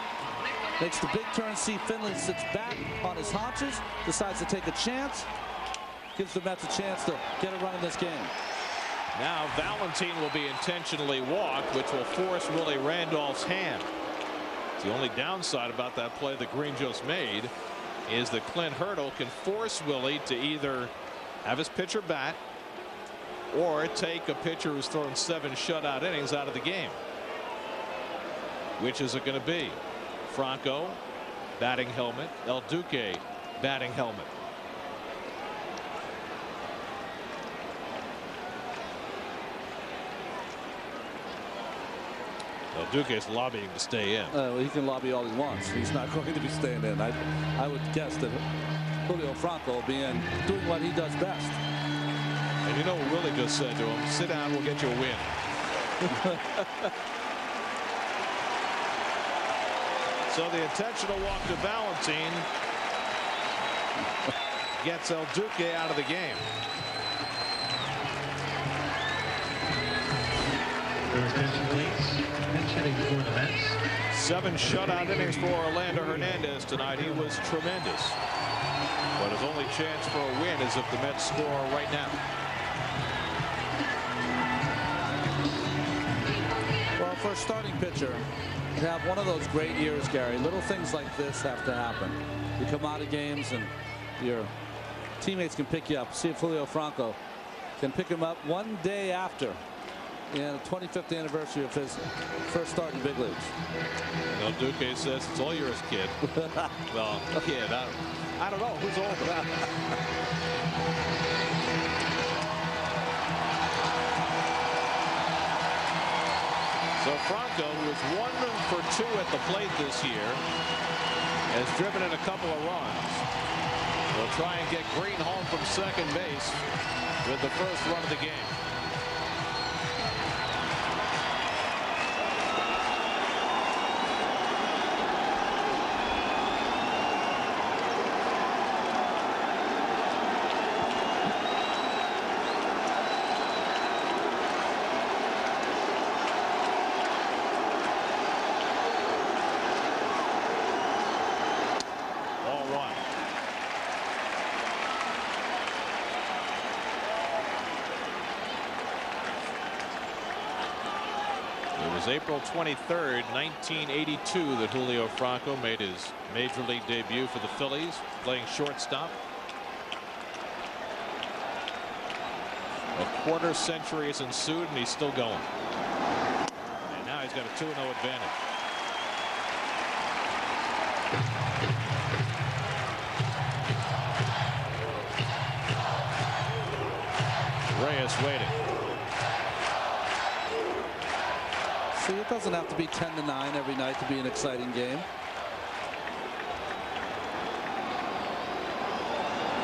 Makes the big turn. See Finley sits back on his haunches, decides to take a chance, gives the Mets a chance to get a run in this game. Now Valentine will be intentionally walked, which will force Willie Randolph's hand. The only downside about that play that Green just made is that Clint Hurdle can force Willie to either have his pitcher bat or take a pitcher who's thrown 7 shutout innings out of the game. Which is it going to be? Franco, batting helmet. El Duque, batting helmet. El Duque's lobbying to stay in. Well, he can lobby all he wants. He's not going to be staying in. I would guess that Julio Franco will be in doing what he does best. And you know what Willie just said to him? Sit down, we'll get you a win. So the intentional walk to Valentine gets El Duque out of the game. For the Mets. 7 shutout innings for Orlando Hernandez tonight. He was tremendous. But his only chance for a win is if the Mets score right now. Well, for a starting pitcher to have one of those great years, Gary, little things like this have to happen. You come out of games and your teammates can pick you up. See if Julio Franco can pick him up one day after the 25th anniversary of his first start in big leagues. El Duque says it's all yours, kid. Well, kid, I don't know who's older. So Franco, who is 1 for 2 at the plate this year, has driven in a couple of runs. Will try and get Green home from second base with the first run of the game. It was April 23rd, 1982 that Julio Franco made his major league debut for the Phillies, playing shortstop. A quarter century has ensued, and he's still going. And now he's got a 2-0 advantage. Reyes waiting. See, it doesn't have to be 10-9 every night to be an exciting game.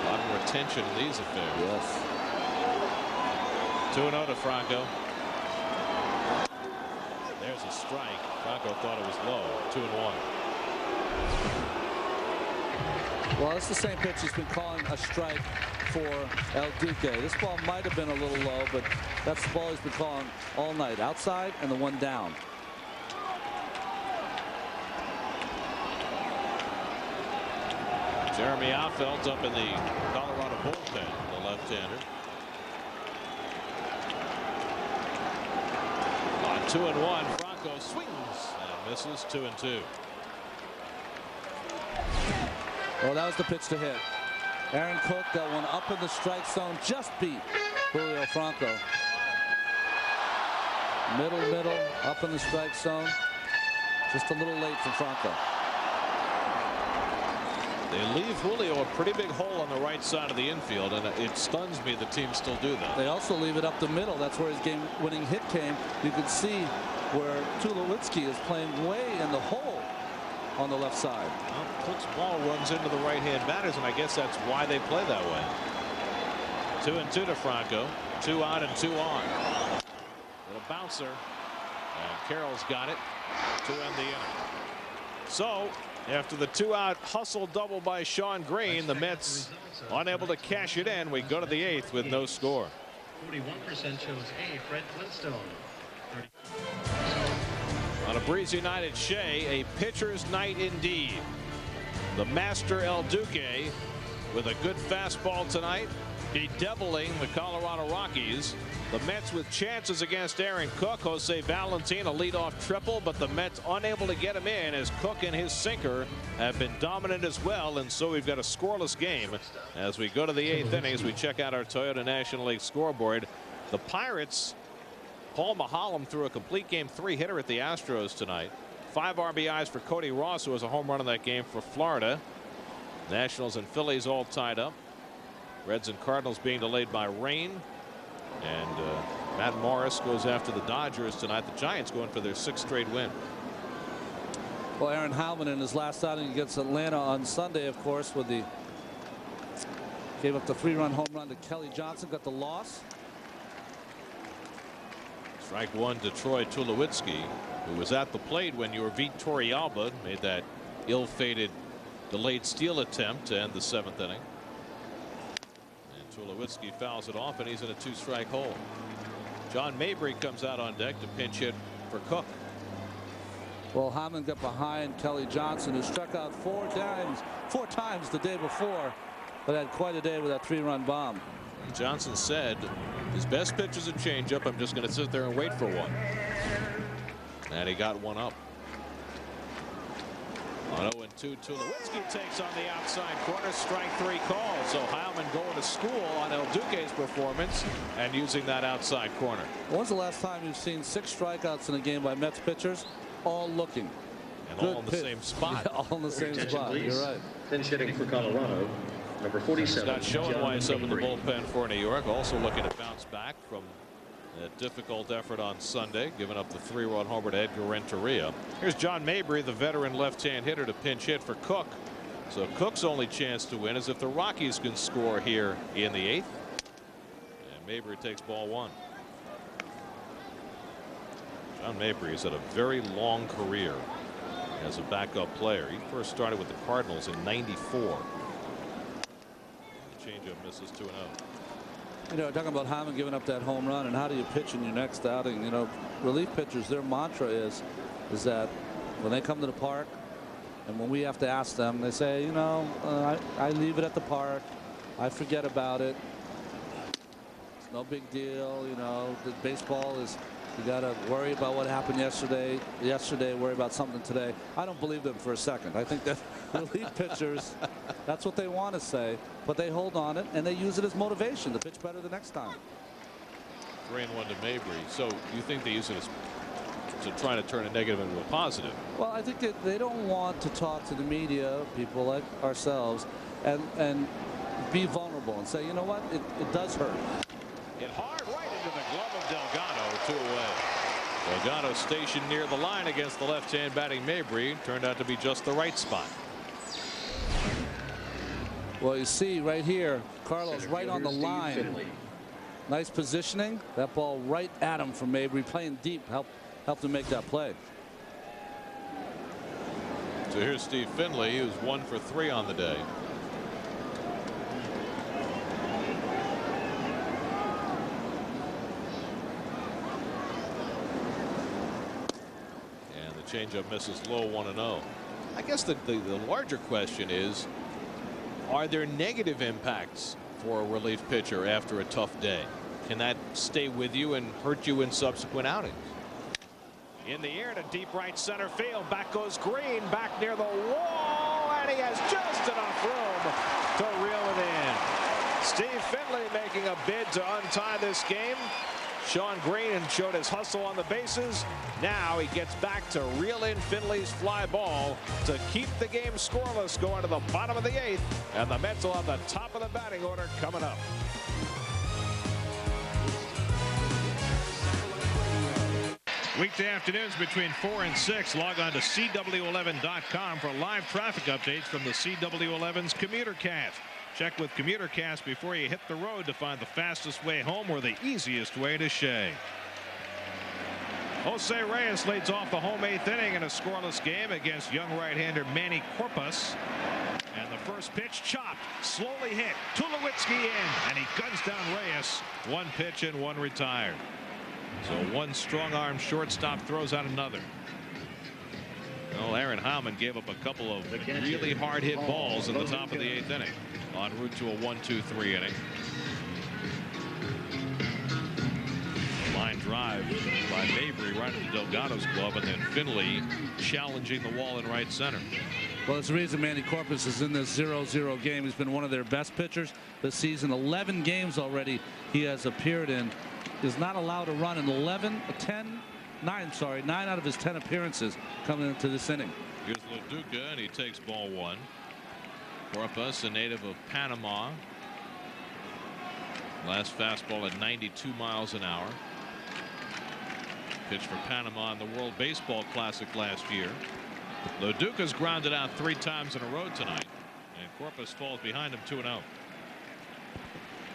A lot more tension in these affairs. Yes. 2-0 to Franco. There's a strike. Franco thought it was low. 2-1. Well, it's the same pitch he's been calling a strike for El Duque. This ball might have been a little low, but that's the ball he's been calling all night. Outside and the one down. Jeremy Affeldt up in the Colorado bullpen, the left-hander. On 2-1, Franco swings and misses. 2-2. Well, that was the pitch to hit. Aaron Cook, that one up in the strike zone, just beat Julio Franco. Middle, up in the strike zone. Just a little late for Franco. They leave Julio a pretty big hole on the right side of the infield, and it stuns me the team still do that. They also leave it up the middle. That's where his game-winning hit came. You can see where Tulowitzki is playing way in the hole on the left side. Well, Cook's ball runs into the right-hand batters, and I guess that's why they play that way. 2-2 to Franco. 2 out and 2 on. Little bouncer, and Carroll's got it to end the inning. So after the 2-out hustle double by Sean Green, the Mets unable to cash it in. We go to the 8th with no score. 41% chose A. Fred Flintstone. On a breezy night at Shea, a pitcher's night indeed. The master El Duque with a good fastball tonight, bedeviling the Colorado Rockies. The Mets with chances against Aaron Cook. Jose Valentine a leadoff triple, but the Mets unable to get him in as Cook and his sinker have been dominant as well. And so we've got a scoreless game as we go to the 8th inning. As we check out our Toyota National League scoreboard. The Pirates, Paul Maholm threw a complete game 3 hitter at the Astros tonight. 5 RBIs for Cody Ross, who has a home run in that game for Florida. Nationals and Phillies all tied up. Reds and Cardinals being delayed by rain. And Matt Morris goes after the Dodgers tonight. The Giants going for their 6th straight win. Well, Aaron Howman in his last outing against Atlanta on Sunday, of course, with the gave up the 3-run home run to Kelly Johnson, got the loss. Strike 1 to Troy Tulowitzki, who was at the plate when your Torrealba made that ill-fated delayed steal attempt to end the 7th inning. Tulowitzki fouls it off, and he's in a 2-strike hole. John Mabry comes out on deck to pinch hit for Cook. Well, Hammond got behind Kelly Johnson, who struck out 4 times the day before, but had quite a day with that 3-run bomb. Johnson said his best pitch is a changeup. I'm just going to sit there and wait for one. And he got one up. On 0-2, Tulowitzki takes on the outside corner, strike 3 call. So Heilman going to school on El Duque's performance and using that outside corner. When's the last time you've seen 6 strikeouts in a game by Mets pitchers, all looking? And good all in the pitch. same spot. Yeah, all in the same spot. Please. You're right. Pinch hitting for Colorado, number 47. Scott Schoenweiss up in the bullpen for New York, also looking to bounce back from a difficult effort on Sunday, giving up the 3-run homer to Edgar Renteria. Here's John Mabry, the veteran left-hand hitter, to pinch hit for Cook. So Cook's only chance to win is if the Rockies can score here in the 8th. And Mabry takes ball 1. John Mabry has had a very long career as a backup player. He first started with the Cardinals in '94. The changeup misses 2-0. You know, talking about Hammond giving up that home run and how do you pitch in your next outing. You know, relief pitchers, their mantra is that when they come to the park and when we have to ask them, they say, you know, I leave it at the park. I forget about it. It's no big deal. You know, the baseball is You got to worry about what happened yesterday. Worry about something today. I don't believe them for a second. I think that relief pitchers, that's what they want to say, but they hold on it and they use it as motivation to pitch better the next time. 3-1 to Mabry. So you think they use it as to try to turn a negative into a positive? Well, I think that they don't want to talk to the media, people like ourselves, and be vulnerable and say, you know what, it does hurt. Hit hard right into the glove of Delgado. 2 away. Delgado stationed near the line against the left-hand batting Mabry. Turned out to be just the right spot. Well, you see right here, Carlos right on the line. Nice positioning. That ball right at him from Mabry, playing deep, helped him make that play. So here's Steve Finley, who's 1 for 3 on the day. And the changeup misses low, 1-0. I guess the larger question is, are there negative impacts for a relief pitcher after a tough day? Can that stay with you and hurt you in subsequent outings? In the air to deep right center field. Back goes Green, back near the wall, and he has just enough room to reel it in. Steve Finley making a bid to untie this game. Shawn Green showed his hustle on the bases. Now he gets back to reel in Finley's fly ball to keep the game scoreless going to the bottom of the 8th. And the Mets will have the top of the batting order coming up. Weekday afternoons between 4 and 6. Log on to CW11.com for live traffic updates from the CW11's commuter cast. Check with commuter cast before you hit the road to find the fastest way home or the easiest way to Shea. Jose Reyes leads off the home 8th inning in a scoreless game against young right-hander Manny Corpus. And the first pitch chopped, slowly hit. Tulowitzki in, and he guns down Reyes. 1 pitch and 1 retired. So 1 strong-arm shortstop throws out another. Well, Aaron Heilman gave up a couple of really hard-hit balls in the top of the 8th inning, en route to a 1-2-3 inning. Line drive by Mabry right into Delgado's glove, and then Finley challenging the wall in right center. Well, it's the reason Manny Corpus is in this 0-0 game. He's been one of their best pitchers this season. 11 games already he has appeared in. Is not allowed to run in 9 out of his 10 appearances coming into this inning. Here's Duque, and he takes ball 1. Corpus, a native of Panama. Last fastball at 92 miles an hour. Pitched for Panama in the World Baseball Classic last year. Duque has grounded out 3 times in a row tonight, and Corpus falls behind him 2-0.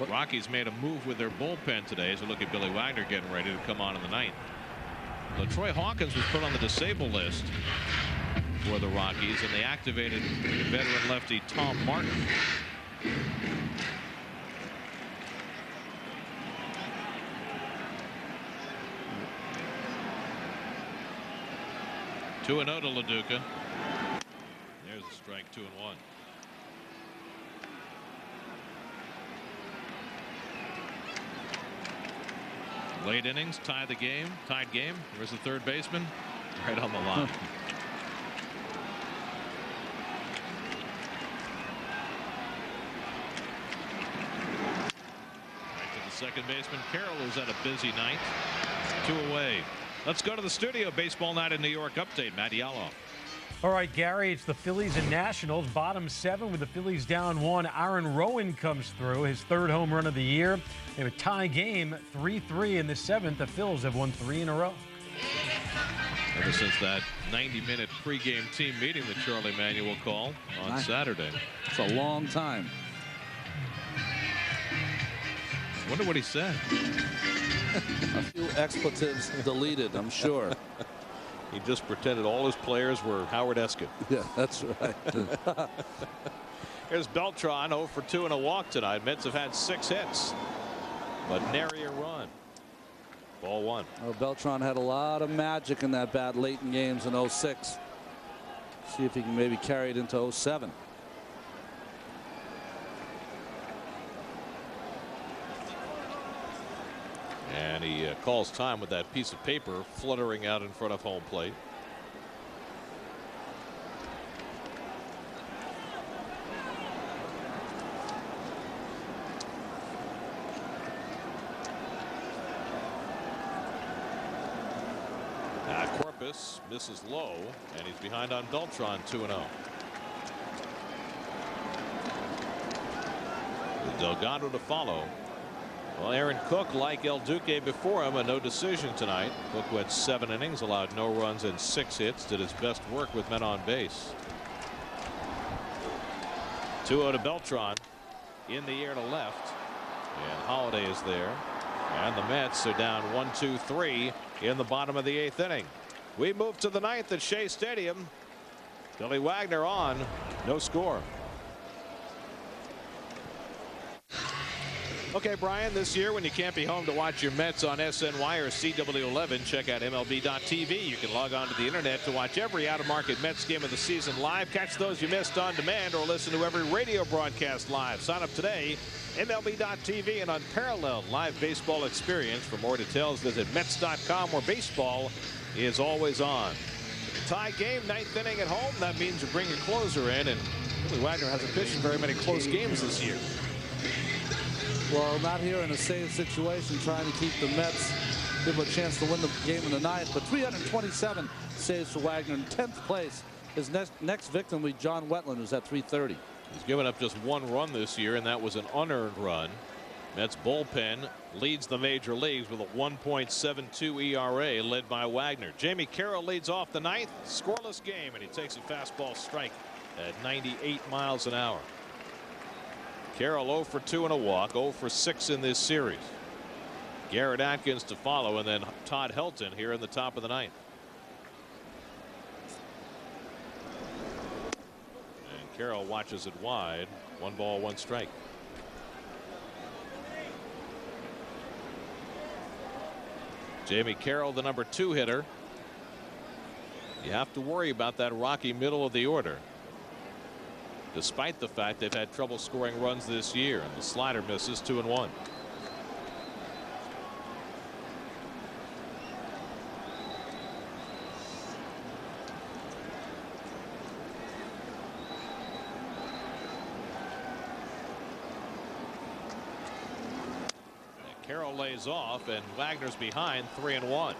Rockies made a move with their bullpen today as we look at Billy Wagner getting ready to come on in the 9th. Troy Hawkins was put on the disabled list for the Rockies, and they activated veteran lefty Tom Martin. Two and 0 to Duque. There's a strike, 2-1. Late innings, tied game. Where's the third baseman? Right on the line. Right to the second baseman, Carroll, who's had a busy night. 2 away. Let's go to the studio. Baseball Night in New York update. Matt Yaloff. All right, Gary, it's the Phillies and Nationals. Bottom 7 with the Phillies down 1. Aaron Rowan comes through, his 3rd home run of the year. They have a tie game, 3-3 in the 7th. The Phils have won 3 in a row. Ever since that 90-minute pregame team meeting that Charlie Manuel called on Saturday. It's a long time. Wonder what he said. A few expletives deleted, I'm sure. He just pretended all his players were Howard Eskin. Yeah, that's right. Here's Beltran, 0 for 2 and a walk tonight. Mets have had 6 hits, but nary a run. Ball 1. Oh, Beltran had a lot of magic in that bat late in games in 06. See if he can maybe carry it into 07. And he calls time with that piece of paper fluttering out in front of home plate. Corpus misses low, and he's behind on Beltran 2-0. Delgado to follow. Well, Aaron Cook, like El Duque before him, a no decision tonight. Cook went 7 innings, allowed no runs and 6 hits, did his best work with men on base. 2-0 to Beltran, in the air to left, and Holiday is there, and the Mets are down 1-2-3 in the bottom of the 8th inning. We move to the 9th at Shea Stadium. Billy Wagner on, no score. Okay, Brian, this year when you can't be home to watch your Mets on SNY or CW11, check out MLB.tv. You can log on to the internet to watch every out-of-market Mets game of the season live, catch those you missed on demand, or listen to every radio broadcast live. Sign up today, MLB.tv, an unparalleled live baseball experience. For more details, visit Mets.com, where baseball is always on. Tie game, 9th inning at home. That means you bring your closer in, and Billy Wagner hasn't pitched in very many close games this year. Well, not here in a save situation, trying to keep the Mets, give them a chance to win the game in the 9th. But 327 saves for Wagner in 10th place. His next victim will be John Wetland, who's at 330. He's given up just 1 run this year, and that was an unearned run. Mets bullpen leads the major leagues with a 1.72 ERA, led by Wagner. Jamie Carroll leads off the 9th, scoreless game, and he takes a fastball strike at 98 miles an hour. Carroll 0 for 2 and a walk, 0 for 6 in this series. Garrett Atkins to follow, and then Todd Helton here in the top of the 9th. And Carroll watches it wide. 1 ball, 1 strike. Jamie Carroll, the number 2 hitter. You have to worry about that rocky middle of the order, despite the fact they've had trouble scoring runs this year, and the slider misses 2-1. Carroll lays off, and Wagner's behind 3-1.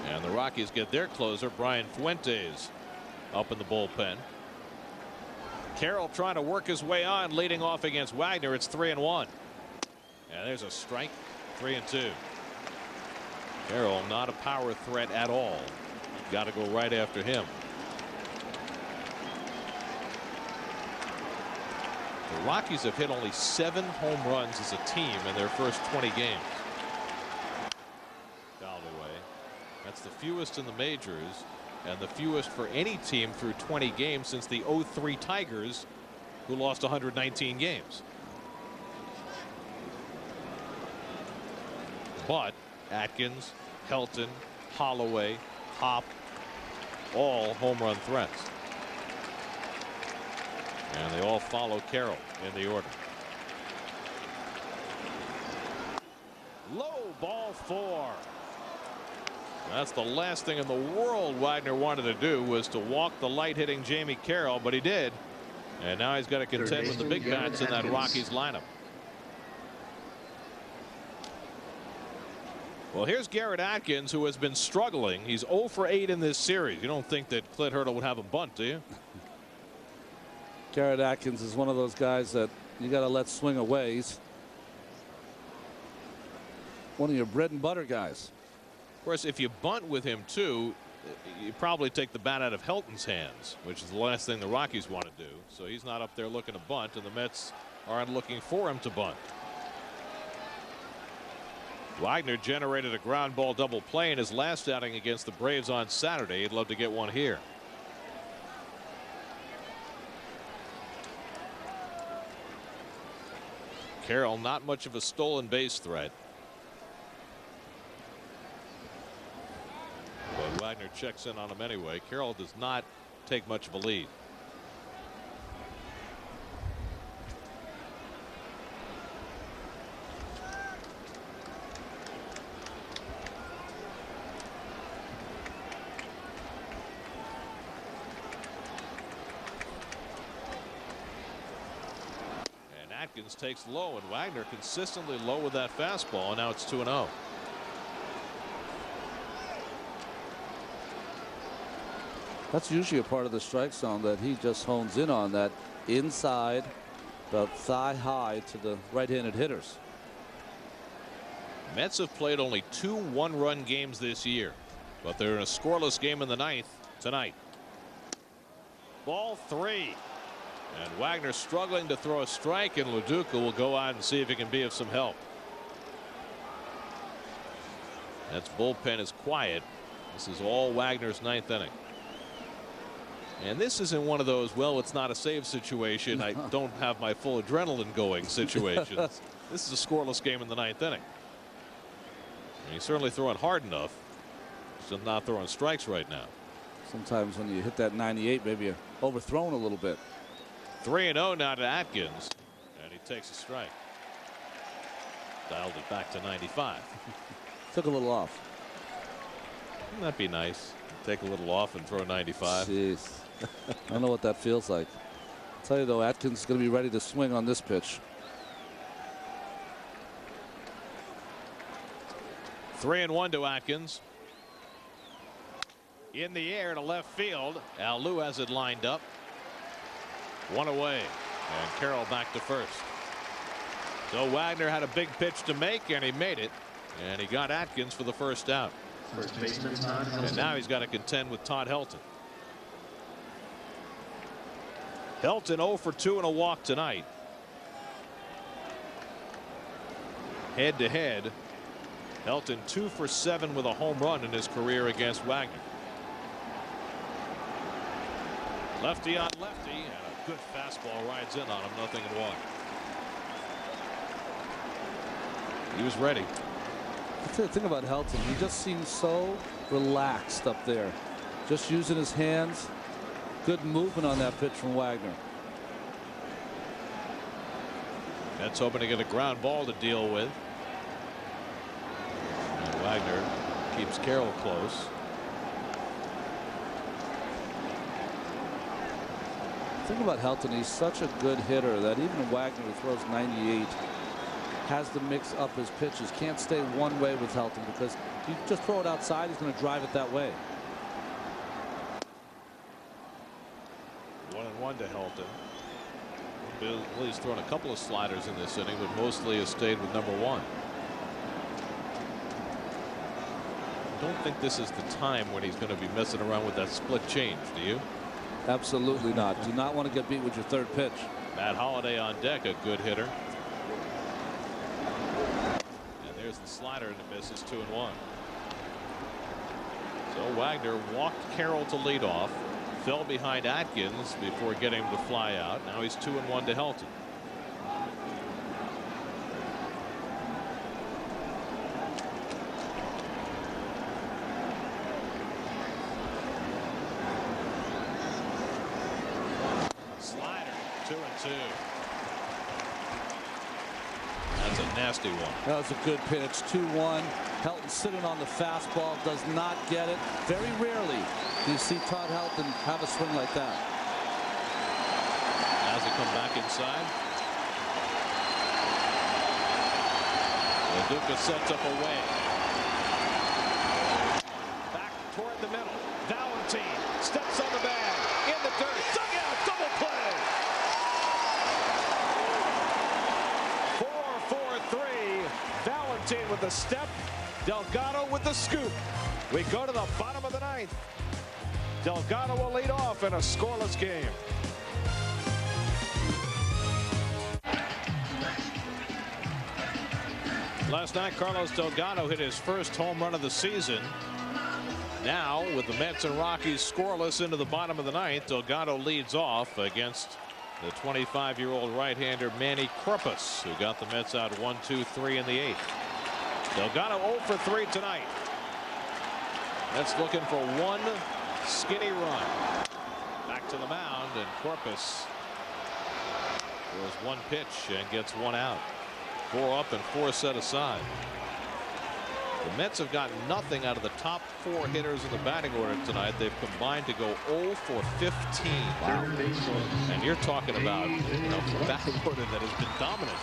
And the Rockies get their closer, Brian Fuentes, up in the bullpen. Carroll trying to work his way on, leading off against Wagner. It's 3-1. And there's a strike. 3-2. Carroll not a power threat at all. Got to go right after him. The Rockies have hit only 7 home runs as a team in their first 20 games. Fouled away. That's the fewest in the majors, and the fewest for any team through 20 games since the 03 Tigers, who lost 119 games. But Atkins, Helton, Holloway, Hop, all home run threats. And they all follow Carroll in the order. Low ball 4. That's the last thing in the world Wagner wanted to do, was to walk the light hitting Jamie Carroll, but he did. And now he's got to contend with the big bats in that Rockies lineup. Well, here's Garrett Atkins, who has been struggling. He's 0 for 8 in this series. You don't think that Clint Hurdle would have him bunt, do you? Garrett Atkins is one of those guys that you got to let swing away. He's one of your bread and butter guys. Of course, if you bunt with him too, you probably take the bat out of Helton's hands, which is the last thing the Rockies want to do. So he's not up there looking to bunt, and the Mets aren't looking for him to bunt. Wagner generated a ground ball double play in his last outing against the Braves on Saturday. He'd love to get one here. Carroll, not much of a stolen base threat. But Wagner checks in on him anyway. Carroll does not take much of a lead. Atkins takes low, and Wagner consistently low with that fastball, and now it's 2-0. That's usually a part of the strike zone that he just hones in on, that inside, about thigh high to the right-handed hitters. Mets have played only 2 one-run games this year, but they're in a scoreless game in the 9th tonight. Ball 3. And Wagner struggling to throw a strike, and Duque will go out and see if he can be of some help. That's bullpen is quiet. This is all Wagner's 9th inning. And this isn't one of those, well, it's not a save situation. I don't have my full adrenaline going situations. This is a scoreless game in the 9th inning. And he's certainly throwing hard enough. He's not throwing strikes right now. Sometimes when you hit that 98, maybe you're overthrown a little bit. 3-0 now to Atkins, and he takes a strike. Dialed it back to 95. Took a little off. Wouldn't that be nice? Take a little off and throw 95. Jeez. I don't know what that feels like. I'll tell you though, Atkins is going to be ready to swing on this pitch. 3-1 to Atkins. In the air to left field. Alou has it lined up. 1 away, and Carroll back to first. So Wagner had a big pitch to make, and he made it, and he got Atkins for the first out. First baseman Todd Helton. And now he's got to contend with Todd Helton. Helton 0 for 2 and a walk tonight. Head to head, Helton 2 for 7 with a home run in his career against Wagner. Lefty on lefty, and a good fastball rides in on him. 0-1. He was ready. The thing about Helton, he just seems so relaxed up there, just using his hands. Good movement on that pitch from Wagner. That's hoping to get a ground ball to deal with. And Wagner keeps Carroll close. The thing about Helton, he's such a good hitter that even Wagner, who throws 98, has to mix up his pitches. Can't stay one way with Helton, because if you just throw it outside, he's going to drive it that way. 1-1 to Helton. Well, he's thrown a couple of sliders in this inning, but mostly has stayed with number 1. I don't think this is the time when he's going to be messing around with that split change, do you? Absolutely not. Do not want to get beat with your third pitch. Matt Holliday on deck, a good hitter. And there's the slider, and it misses. 2-1. So Wagner walked Carroll to lead off, fell behind Atkins before getting him to fly out. Now he's 2-1 to Helton. Slider, 2-2. That's a nasty one. That was a good pitch. 2-1. Helton sitting on the fastball, does not get it. Very rarely do you see Todd Helton have a swing like that. Has it come back inside? The Duque sets up away. Back toward the middle. Valentine steps on the bag. In the dirt. Dugout. Double play. 4-4-3. Valentine with the step. Delgado with the scoop. We go to the bottom of the 9th. Delgado will lead off in a scoreless game. Last night, Carlos Delgado hit his first home run of the season. Now, with the Mets and Rockies scoreless into the bottom of the 9th, Delgado leads off against the 25-year-old right-hander Manny Corpus, who got the Mets out 1-2-3 in the 8th. Delgado 0 for 3 tonight. Mets looking for one skinny run. Back to the mound, and Corpus throws one pitch and gets one out. 4 up and 4 set aside. The Mets have gotten nothing out of the top 4 hitters in the batting order tonight. They've combined to go 0 for 15. Wow. And you're talking about a batting order that has been dominant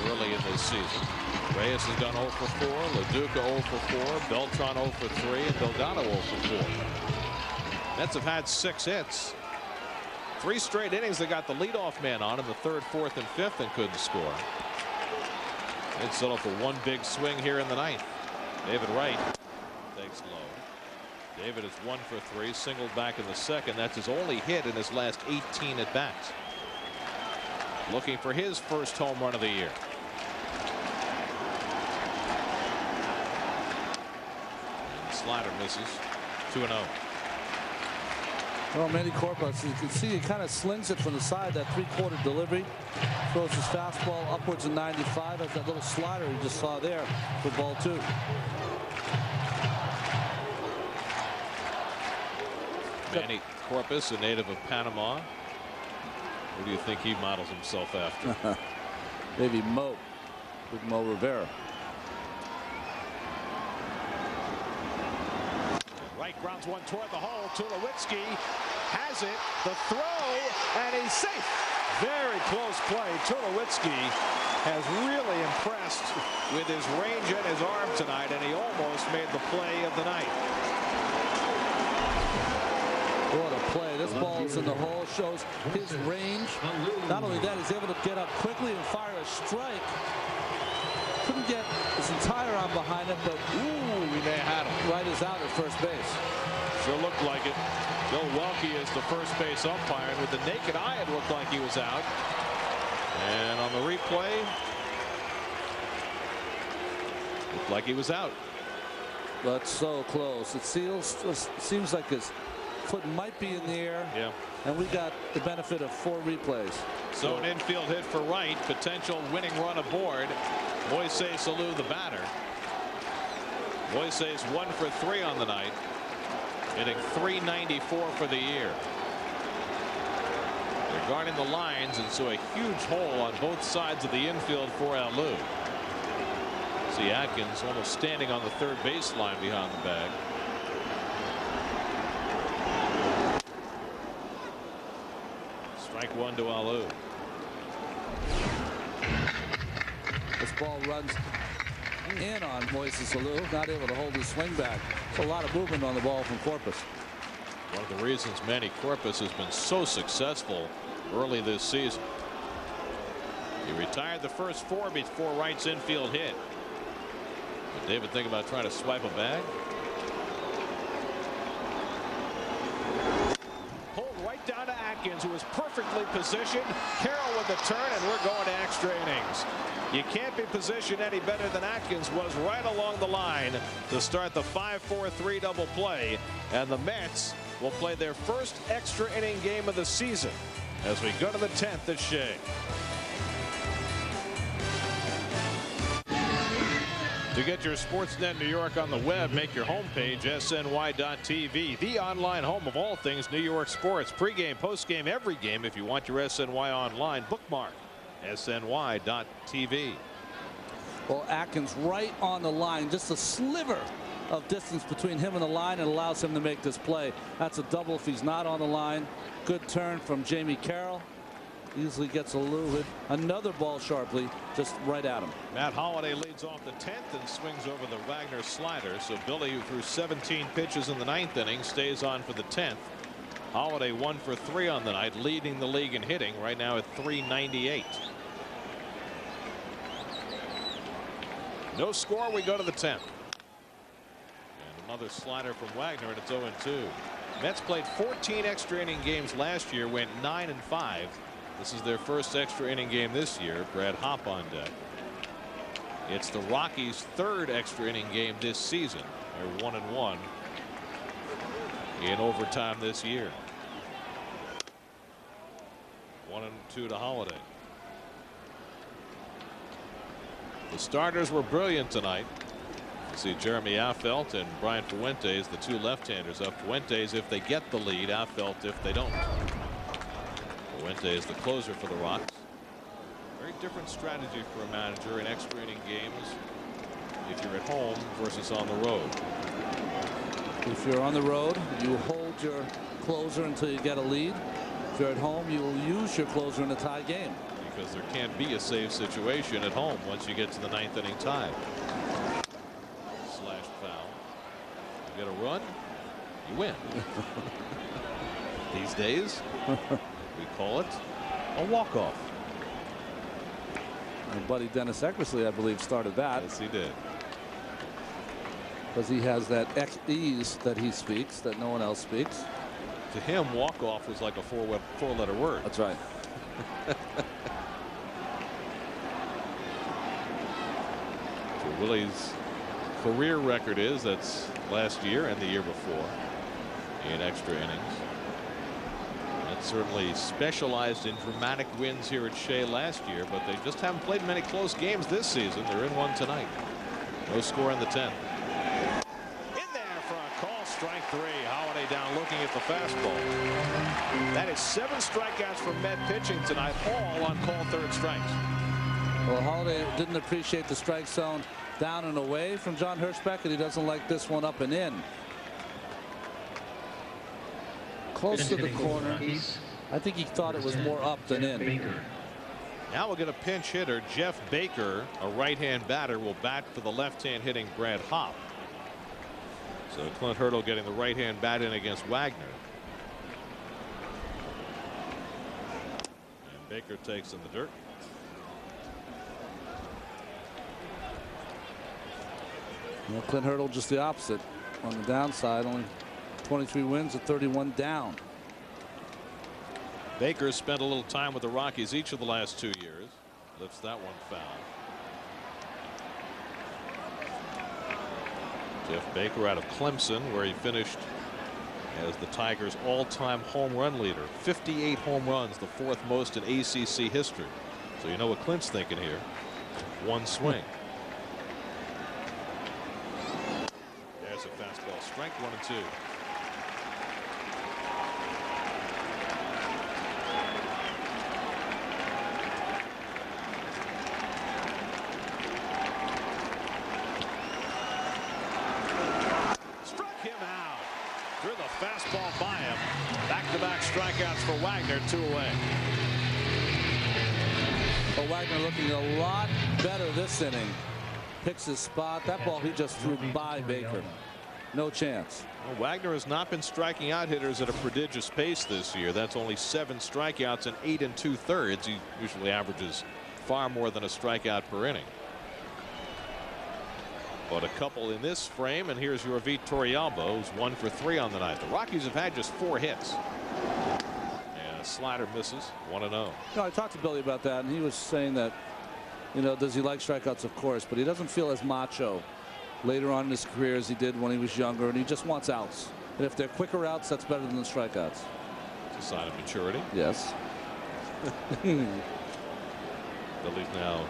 early in this season. Reyes has gone 0 for 4. Duque 0 for 4. Beltran 0 for 3. And Delgado 0 for 4. Mets have had 6 hits. 3 straight innings. They got the leadoff man on in the 3rd, 4th, and 5th and couldn't score. They'd settle for one big swing here in the 9th. David Wright takes low. David is 1 for 3, singled back in the 2nd. That's his only hit in his last 18 at bats. Looking for his first home run of the year. And slider misses. 2-0. Well, Manny Corpus, you can see he kind of slings it from the side, that 3/4 delivery. Throws his fastball upwards of 95. Has that little slider you just saw there for ball 2. Manny Corpus, a native of Panama. Who do you think he models himself after? Maybe Mo. Big Mo Rivera. Wright grounds one toward the hole. Tulowitzki has it. The throw, and he's safe. Very close play. Tulowitzki has really impressed with his range and his arm tonight, and he almost made the play of the night. What a play. This ball is in the hole. Shows his range. Not only that, he's able to get up quickly and fire a strike. Couldn't get his entire arm behind it, but ooh, he may have had him. Wright is out at first base. Sure looked like it. Bill Welke is the first base umpire, and with the naked eye, it looked like he was out. And on the replay, looked like he was out. But so close. It seems like his foot might be in the air. Yeah. And we got the benefit of 4 replays. So an infield hit for Wright. Potential winning run aboard. Moises Alou, the batter. Moises 1 for 3 on the night, hitting .394 for the year. They're guarding the lines, and so a huge hole on both sides of the infield for Alou. See Atkins almost standing on the 3rd baseline behind the bag. Strike 1 to Alou. This ball runs in on Moises Alou, not able to hold his swing back. It's a lot of movement on the ball from Corpus. One of the reasons Manny Corpus has been so successful early this season. He retired the first 4 before Wright's infield hit. Did David think about trying to swipe a bag? Pulled right down to Atkins, who was perfectly positioned. Carroll with the turn, and we're going to extra innings. You can't be positioned any better than Atkins was right along the line to start the 5-4-3 double play. And the Mets will play their first extra inning game of the season as we go to the 10th at Shea. To get your Sportsnet New York on the web, make your homepage SNY.TV, the online home of all things New York sports. Pre-game, post-game, every game. If you want your SNY online, bookmark SNY.TV. Well, Atkins right on the line, just a sliver of distance between him and the line, and allows him to make this play. That's a double if he's not on the line. Good turn from Jamie Carroll. Easily gets a little bit. Another ball sharply just right at him. Matt Holliday leads off the 10th and swings over the Wagner slider. So Billy, who threw 17 pitches in the 9th inning, stays on for the 10th. Holliday 1 for 3 on the night, leading the league in hitting right now at .398. No score. We go to the 10th. And another slider from Wagner, and it's 0-2. Mets played 14 extra inning games last year, went 9-5. This is their first extra inning game this year. Brad Hopp on deck. It's the Rockies' 3rd extra inning game this season. They're 1-1 in overtime this year. 1-2 to Holliday. The starters were brilliant tonight. You see Jeremy Affeldt and Brian Fuentes, the 2 left-handers up. Fuentes if they get the lead, Affeldt if they don't. Fuentes the closer for the Rocks. Very different strategy for a manager in extra inning games. if you're at home versus on the road. If you're on the road, you hold your closer until you get a lead. If you're at home, you will use your closer in a tie game. Because there can't be a save situation at home once you get to the 9th inning tie. Slashed foul. You get a run, you win. These days, we call it a walk-off. My buddy Dennis Eckersley, I believe, started that. Yes, he did. Because he has that ease that he speaks that no one else speaks. To him, walk-off was like a four-letter word. That's right. So Willie's career record is that's last year and the year before in extra innings. That's certainly specialized in dramatic wins here at Shea last year, but they just haven't played many close games this season. They're in one tonight. No score in the 10th. In there for a call, strike 3. Holiday down looking at the fastball. That is 7 strikeouts from Met pitching tonight, all on called third strikes. Well, Holiday didn't appreciate the strike zone down and away from John Hirschbeck, and he doesn't like this one up and in. Close to the corner. I think he thought it was more up than in. Now we'll get a pinch hitter. Jeff Baker, a right-hand batter, will bat for the left-hand hitting Brad Hopp. So Clint Hurdle getting the right-hand bat in against Wagner. And Baker takes in the dirt. Well, Clint Hurdle just the opposite. On the downside, only 23 wins at 31 down. Baker spent a little time with the Rockies each of the last 2 years. Lifts that one foul. Jeff Baker out of Clemson, where he finished as the Tigers' all-time home run leader. 58 home runs, the 4th most in ACC history. So you know what Clint's thinking here. One swing. There's a fastball. Strike 1 and 2. Fastball by him. Back-to-back strikeouts for Wagner. 2 away. Well, Wagner looking a lot better this inning. Picks his spot. That ball he just threw by Baker. No chance. Well, Wagner has not been striking out hitters at a prodigious pace this year. That's only 7 strikeouts and 8 2/3. He usually averages far more than a strikeout per inning. But a couple in this frame, and here's your Torrealba, who's 1 for 3 on the night. The Rockies have had just 4 hits. And a slider misses. 1-0. No, I talked to Billy about that, and he was saying that, you know, does he like strikeouts? Of course, but he doesn't feel as macho later on in his career as he did when he was younger, and he just wants outs. And if they're quicker outs, that's better than the strikeouts. It's a sign of maturity. Yes. Billy's now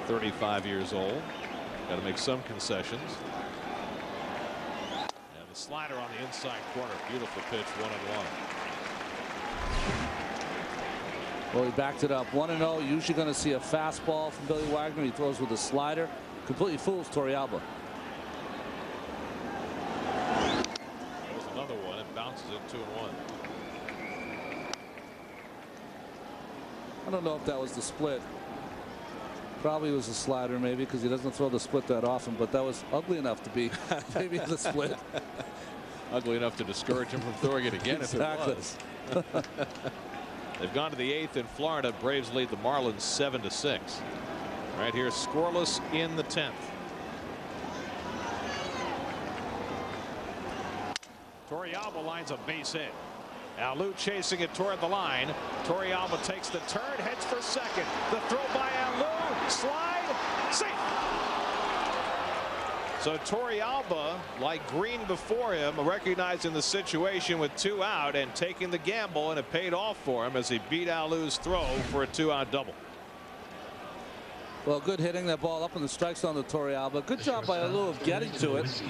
35 years old. Got to make some concessions. And the slider on the inside corner. Beautiful pitch. 1-1. Well, he backed it up. 1-0. Usually going to see a fastball from Billy Wagner. He throws with a slider. Completely fools Torrealba. There's another one. It bounces it 2-1. I don't know if that was the split. Probably was a slider, maybe, because he doesn't throw the split that often, but that was ugly enough to be maybe the split. Ugly enough to discourage him from throwing it again. Exactly. If it was. They've gone to the 8th in Florida. Braves lead the Marlins 7-6. Right here, scoreless in the 10th. Torrealba lines a base hit. Now Lou chasing it toward the line. Torrealba takes the turn, heads for second. The throw by Lou. Slide. Safe. So Torrealba, like Green before him, recognizing the situation with 2 out and taking the gamble, and it paid off for him as he beat Alou's throw for a 2-out double. Well, good hitting that ball up in the strike zone to Torrealba. Good job by Alou of getting to it.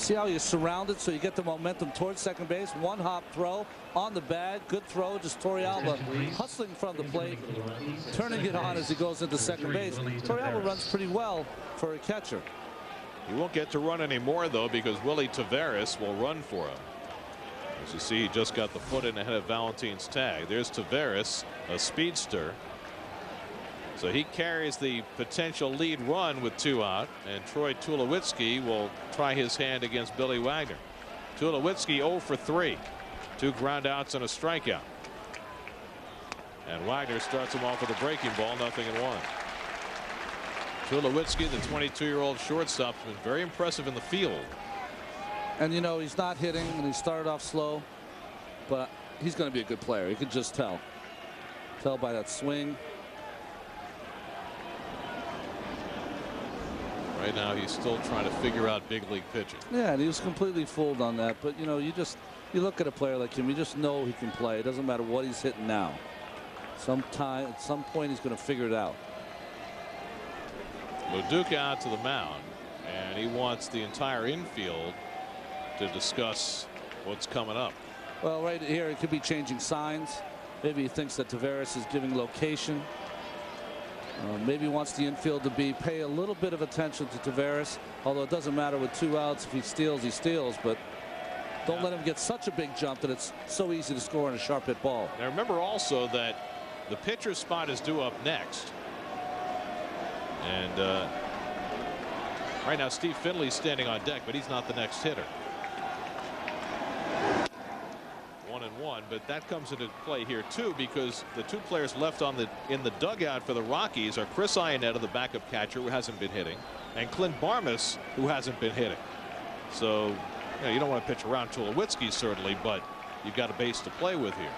See how you're surrounded, so you get the momentum towards second base. One hop throw on the bag. Good throw. Just Torrealba hustling from the plate, turning it on as he goes into second base. Torrealba runs pretty well for a catcher. He won't get to run anymore, though, because Willie Taveras will run for him. As you see, he just got the foot in ahead of Valentine's tag. There's Taveras, a speedster. So he carries the potential lead run with 2 out, and Troy Tulowitzki will try his hand against Billy Wagner. Tulowitzki 0 for 3, 2 ground outs and a strikeout. And Wagner starts him off with a breaking ball, 0-1. Tulowitzki, the 22-year-old shortstop, has been very impressive in the field. And you know, he's not hitting, and he started off slow, but he's going to be a good player. You can just tell by that swing. Right now he's still trying to figure out big league pitching. Yeah, and he was completely fooled on that. But you know, you look at a player like him, you just know he can play. It doesn't matter what he's hitting now. At some point he's going to figure it out. Duque out to the mound, and he wants the entire infield to discuss what's coming up. Well, right here it could be changing signs. Maybe he thinks that Taveras is giving location. Maybe he wants the infield to pay a little bit of attention to Taveras, although it doesn't matter with 2 outs. If he steals, he steals, but don't let him get such a big jump that it's so easy to score on a sharp hit ball. Now remember also that the pitcher's spot is due up next, and right now Steve Finley's standing on deck, but he's not the next hitter. 1-1, but that comes into play here too, because the 2 players left in the dugout for the Rockies are Chris Iannetta, the backup catcher, who hasn't been hitting, and Clint Barmas, who hasn't been hitting. So you don't want to pitch around Tulowitzki, certainly, but you've got a base to play with here.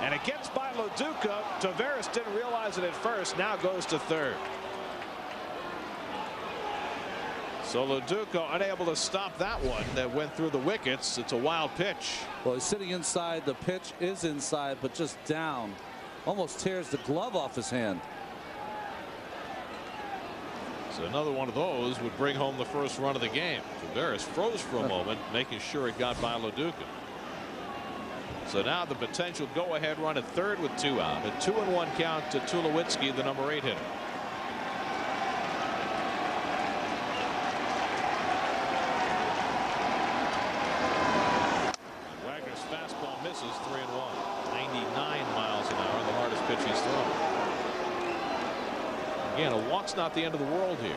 And it gets by Duque. Taveras didn't realize it at first. Now goes to third. So Duque unable to stop that one that went through the wickets. It's a wild pitch. Well, he's sitting inside. The pitch is inside, but just down. Almost tears the glove off his hand. So another one of those would bring home the first run of the game. Taveras froze for a moment, making sure it got by Duque. So now the potential go-ahead run at third with 2 out. A 2-1 count to Tulowitzki, the number 8 hitter. Wagner's fastball misses, 3-1. 99 miles an hour, the hardest pitch he's thrown. Again, a walk's not the end of the world here.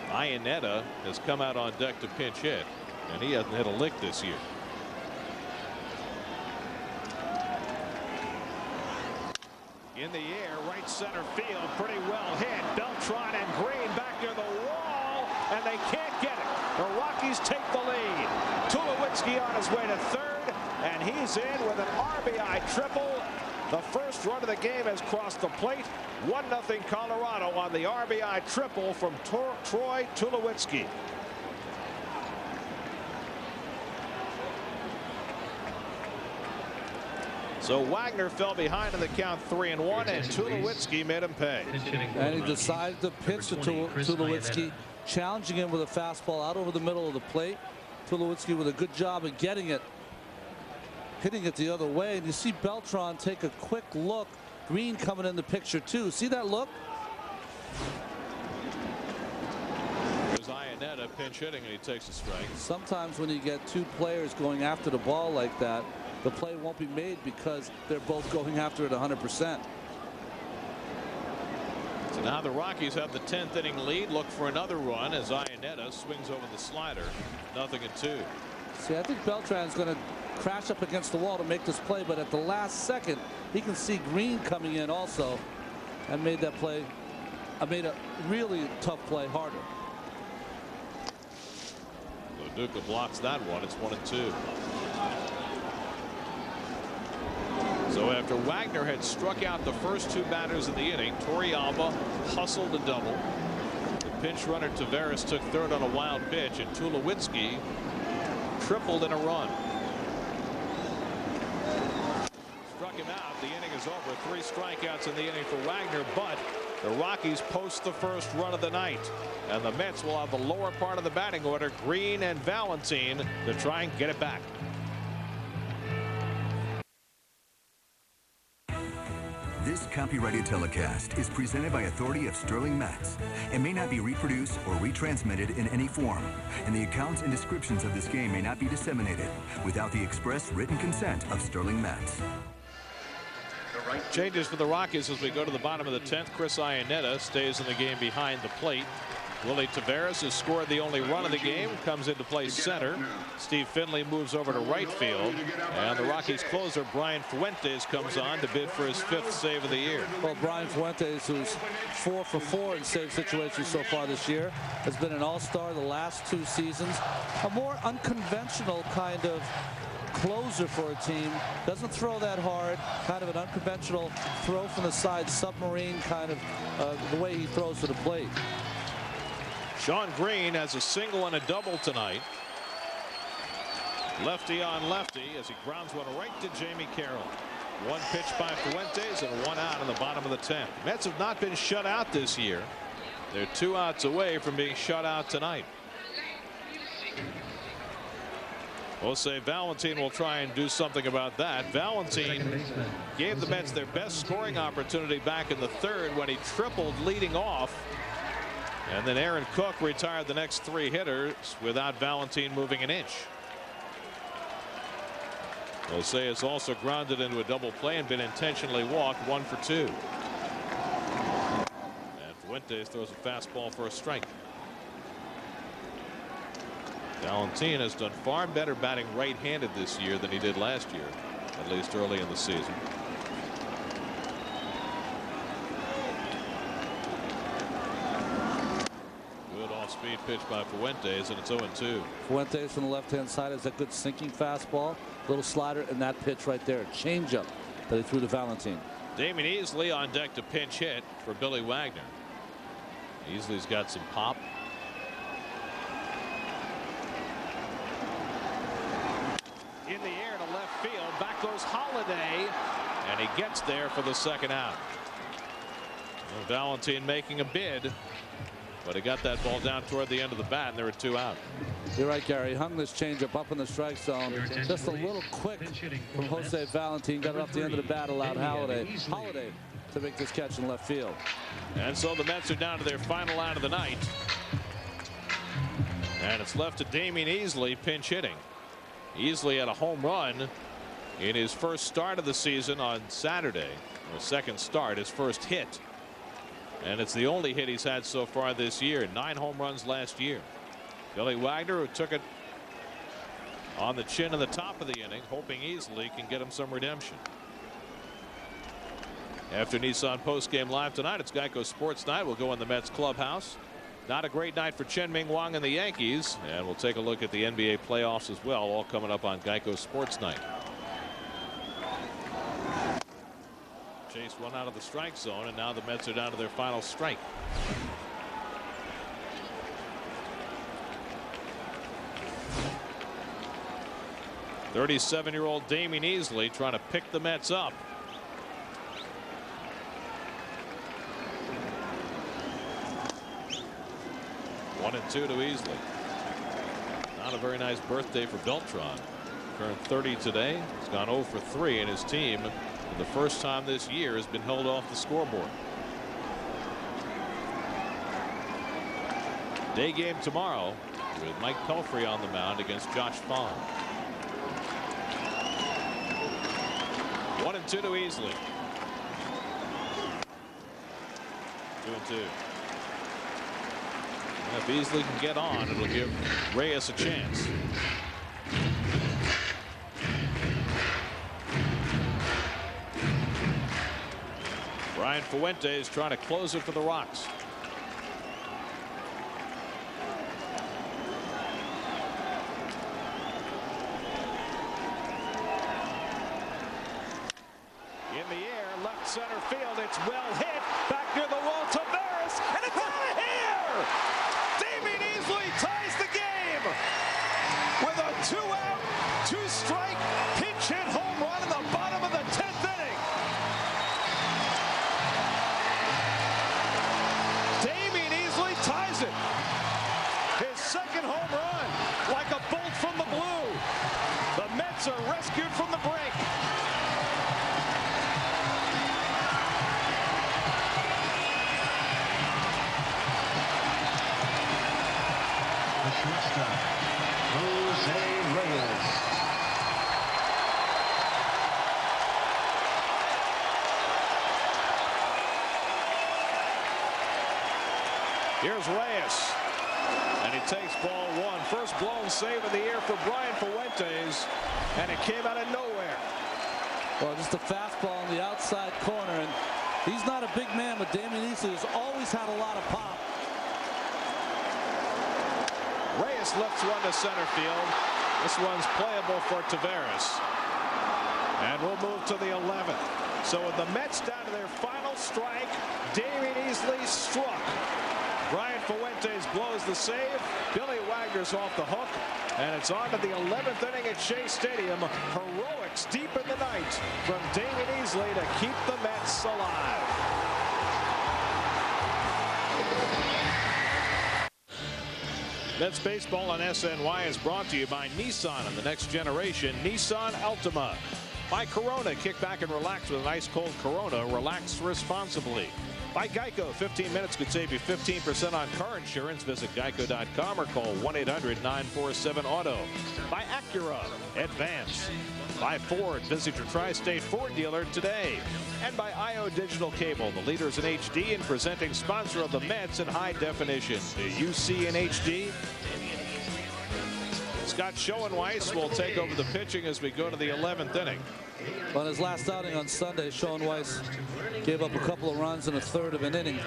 Iannetta has come out on deck to pinch hit, and he hasn't hit a lick this year. In the air, right center field, pretty well hit. Beltran and Green back near the wall, and they can't get it. The Rockies take the lead. Tulowitzki on his way to third, and he's in with an RBI triple. The first run of the game has crossed the plate. 1-0 Colorado on the RBI triple from Troy Tulowitzki. So Wagner fell behind in the count 3-1, and Tulowitzki made him pay. And he decided to pitch to Tulowitzki, challenging him with a fastball out over the middle of the plate. Tulowitzki with a good job of getting it, hitting it the other way. And you see Beltran take a quick look. Green coming in the picture too. See that look? There's Iannetta pinch hitting, and he takes a strike. Sometimes when you get 2 players going after the ball like that, the play won't be made because they're both going after it 100%. So now the Rockies have the 10th inning lead. Look for another run as Iannetta swings over the slider. 0-2. See, I think Beltran's going to crash up against the wall to make this play, but at the last second he can see Green coming in also and made that play. Made a really tough play harder. Duque blocks that one. It's 1-2. So after Wagner had struck out the first 2 batters of the inning, Torrealba hustled a double. The pinch runner Taveras took third on a wild pitch, and Tulowitzki tripled in a run. Struck him out. The inning is over. 3 strikeouts in the inning for Wagner, but The Rockies post the first run of the night, and the Mets will have the lower part of the batting order, Green and Valentine, to try and get it back. This copyrighted telecast is presented by authority of Sterling Mats and may not be reproduced or retransmitted in any form, and the accounts and descriptions of this game may not be disseminated without the express written consent of Sterling Mats. Changes for the Rockies as we go to the bottom of the 10th. Chris Iannetta stays in the game behind the plate. Willie Taveras has scored the only run of the game, comes into play center. Steve Finley moves over to right field, and the Rockies closer Brian Fuentes comes on to bid for his 5th save of the year. Well, Brian Fuentes, who's 4 for 4 in save situations so far this year, has been an all-star the last 2 seasons. A more unconventional kind of closer for a team. Doesn't throw that hard, kind of an unconventional throw from the side, submarine kind of the way he throws to the plate. Shawn Green has a single and a double tonight. Lefty on lefty as he grounds one right to Jamie Carroll. 1 pitch by Fuentes and 1 out in the bottom of the 10th. Mets have not been shut out this year. They're 2 outs away from being shut out tonight. Jose Valentine will try and do something about that. Valentine gave the Mets their best scoring opportunity back in the 3rd when he tripled leading off. And then Aaron Cook retired the next 3 hitters without Valentine moving an inch. Jose has also grounded into a double play and been intentionally walked, 1 for 2. And Fuentes throws a fastball for a strike. Valentine has done far better batting right-handed this year than he did last year, at least early in the season. Speed pitch by Fuentes, and it's 0-2. Fuentes from the left-hand side has a good sinking fastball, little slider, and that pitch right there, changeup that he threw to Valentine. Damion Easley on deck to pinch hit for Billy Wagner. Easley's got some pop. In the air to left field, back goes Holiday, and he gets there for the 2nd out. Well, Valentine making a bid, but he got that ball down toward the end of the bat, and there were 2 out. You're right, Gary. He hung this changeup up in the strike zone. Just a little quick from Jose Valentine. Got it off the end of the bat, allowed Holiday to make this catch in left field. And so the Mets are down to their final out of the night. And it's left to Damion Easley pinch hitting. Easley had a home run in his first start of the season on Saturday. Or 2nd start, his first hit. And it's the only hit he's had so far this year. 9 home runs last year. Billy Wagner, who took it on the chin in the top of the inning, hoping Easley can get him some redemption. After Nissan Postgame Live tonight, it's Geico Sports Night. We'll go in the Mets clubhouse. Not a great night for Chen-Ming Wang and the Yankees. And we'll take a look at the NBA playoffs as well, all coming up on Geico Sports Night. Chase 1 out of the strike zone, and now the Mets are down to their final strike. .37-year-old Damion Easley trying to pick the Mets up. One and 2 to Easley. Not a very nice birthday for Beltran. Turned 30 today. He's gone 0 for 3, and his team, for the first time this year, has been held off the scoreboard. Day game tomorrow with Mike Pelfrey on the mound against Josh Fong. 1 and 2 to Easley. 2 and 2. And if Easley can get on, it'll give Reyes a chance. Brian Fuentes trying to close it for the Rocks. In the air, left center field. It's well hit. Back near the wall. Taveras, and it's out of here. Damion Easley ties the game with a 2-out, 2-strike pinch hit home run in the bottom of the 10th inning. drives it. His second home run, like a bolt from the blue. The Mets are rescued from the brink. The shortstop, Jose Reyes. Here's Reyes. And he takes ball one. First blown save of the year for Brian Fuentes. And it came out of nowhere. Well, just a fastball in the outside corner. And he's not a big man, but Damion Easley has always had a lot of pop. Reyes lifts one to center field. This one's playable for Taveras. And we'll move to the 11th. So with the Mets down to their final strike, Damion Easley struck. Brian Fuentes blows the save. Billy Wagner's off the hook. And it's on to the 11th inning at Shea Stadium. Heroics deep in the night from Damion Easley to keep the Mets alive. Mets baseball on SNY is brought to you by Nissan and the next generation Nissan Altima. By Corona, kick back and relax with an ice cold Corona. Relax responsibly. By Geico, 15 minutes could save you 15% on car insurance. Visit geico.com or call 1-800-947-AUTO. By Acura, advance. By Ford, visit your Tri-State Ford dealer today. And by IO Digital Cable, the leaders in HD and presenting sponsor of the Mets in high definition. Do you see in HD? Scott Schoenweiss will take over the pitching as we go to the 11th inning. On his last outing on Sunday, Schoenweiss gave up a couple of runs in a third of an inning.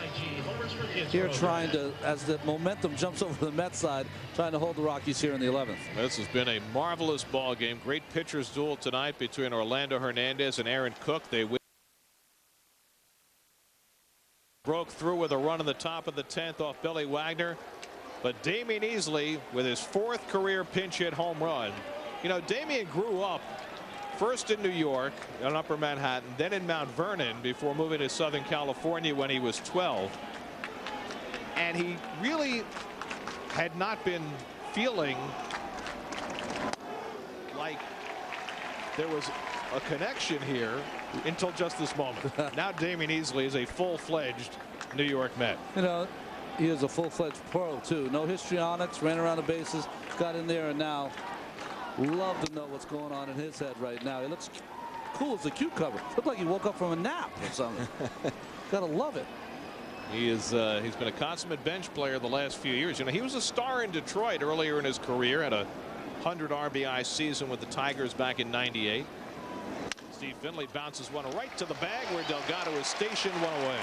Here trying to, as the momentum jumps over the Mets side, trying to hold the Rockies here in the 11th. This has been a marvelous ball game. Great pitchers duel tonight between Orlando Hernandez and Aaron Cook. They broke through with a run in the top of the 10th off Billy Wagner. But Damion Easley with his 4th career pinch hit home run. You know, Damion grew up first in New York, in Upper Manhattan, then in Mount Vernon before moving to Southern California when he was 12. And he really had not been feeling like there was a connection here until just this moment. Now Damion Easley is a full-fledged New York Met. You know, he is a full-fledged pro too. No histrionics, ran around the bases, got in there, and now love to know what's going on in his head right now. He looks cool as a cucumber. Looks like he woke up from a nap or something. Gotta love it. He is he's been a consummate bench player the last few years. You know, he was a star in Detroit earlier in his career, had a 100 RBI season with the Tigers back in '98. Steve Finley bounces one right to the bag where Delgado is stationed, one away.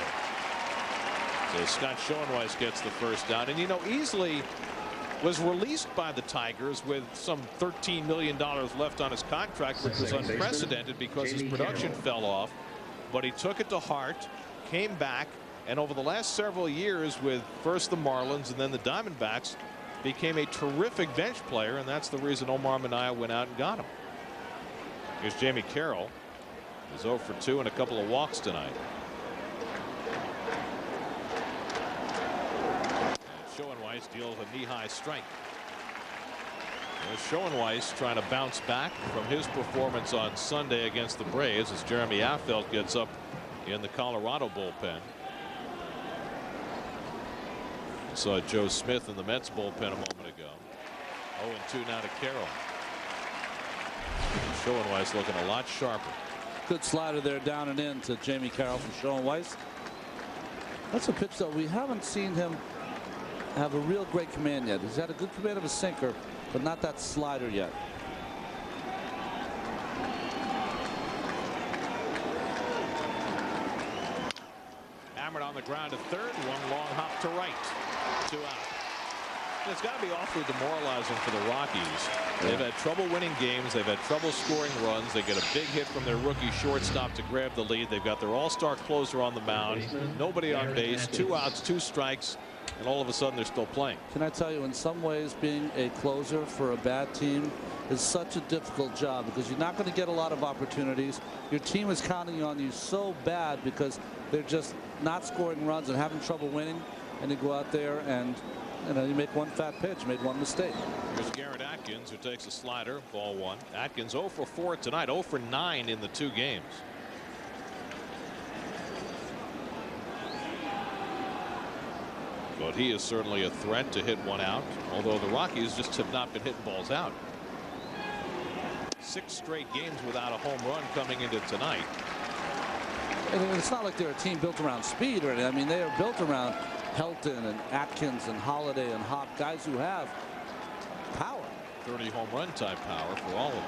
So Scott Schoenweiss gets the first down. And you know, Easley was released by the Tigers with some $13 million left on his contract, which was unprecedented because his production fell off. But he took it to heart, came back, and over the last several years with first the Marlins and then the Diamondbacks became a terrific bench player, and that's the reason Omar Minaya went out and got him. Here's Jamie Carroll. He's 0 for 2 and a couple of walks tonight. Schoenweiss deals a knee-high strike. There's Schoenweiss trying to bounce back from his performance on Sunday against the Braves as Jeremy Affeldt gets up in the Colorado bullpen. Saw Joe Smith in the Mets bullpen a moment ago. 0-2 now to Carroll. Schoenweiss looking a lot sharper. Good slider there down and in to Jamie Carroll from Schoenweiss. That's a pitch that we haven't seen him have a real great command yet. He's had a good command of a sinker, but not that slider yet. Hammered on the ground to third. One long hop to right. 2 out. It's got to be awfully demoralizing for the Rockies. They've had trouble winning games. They've had trouble scoring runs. They get a big hit from their rookie shortstop to grab the lead. They've got their all-star closer on the mound. Nobody on base. 2 outs, 2 strikes. And all of a sudden they're still playing. Can I tell you, in some ways being a closer for a bad team is such a difficult job because you're not going to get a lot of opportunities. Your team is counting on you so bad because they're just not scoring runs and having trouble winning. and you go out there and you make one fat pitch, made one mistake. Here's Garrett Atkins, who takes a slider, ball one. Atkins 0 for 4 tonight, 0 for 9 in the 2 games. But he is certainly a threat to hit one out, although the Rockies just have not been hitting balls out. 6 straight games without a home run coming into tonight. And it's not like they're a team built around speed or anything. I mean, they are built around Helton and Atkins and Holiday and Hop, guys who have power. 30 home run type power for all of them.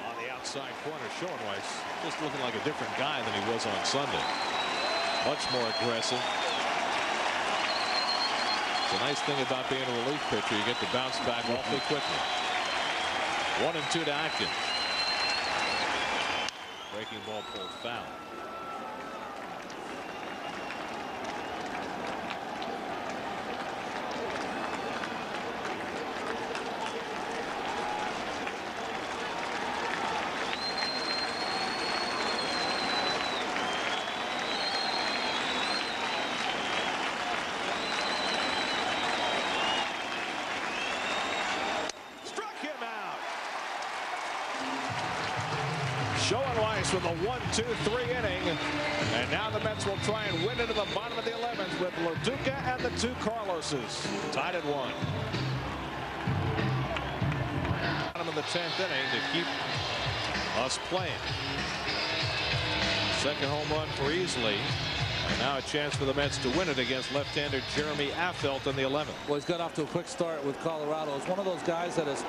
On the outside corner, Schoenweiss just looking like a different guy than he was on Sunday. Much more aggressive. It's a nice thing about being a relief pitcher. You get to bounce back awfully quickly. 1-2 to Atkins. Breaking ball pulled foul. With a 1-2-3 inning, and now the Mets will try and win into the bottom of the 11th with Duque and the 2 Carloses tied at 1. Bottom of the 10th inning to keep us playing. Second home run for Easley, and now a chance for the Mets to win it against left-hander Jeremy Affeldt in the 11th. Well, he's got off to a quick start with Colorado. He's one of those guys that has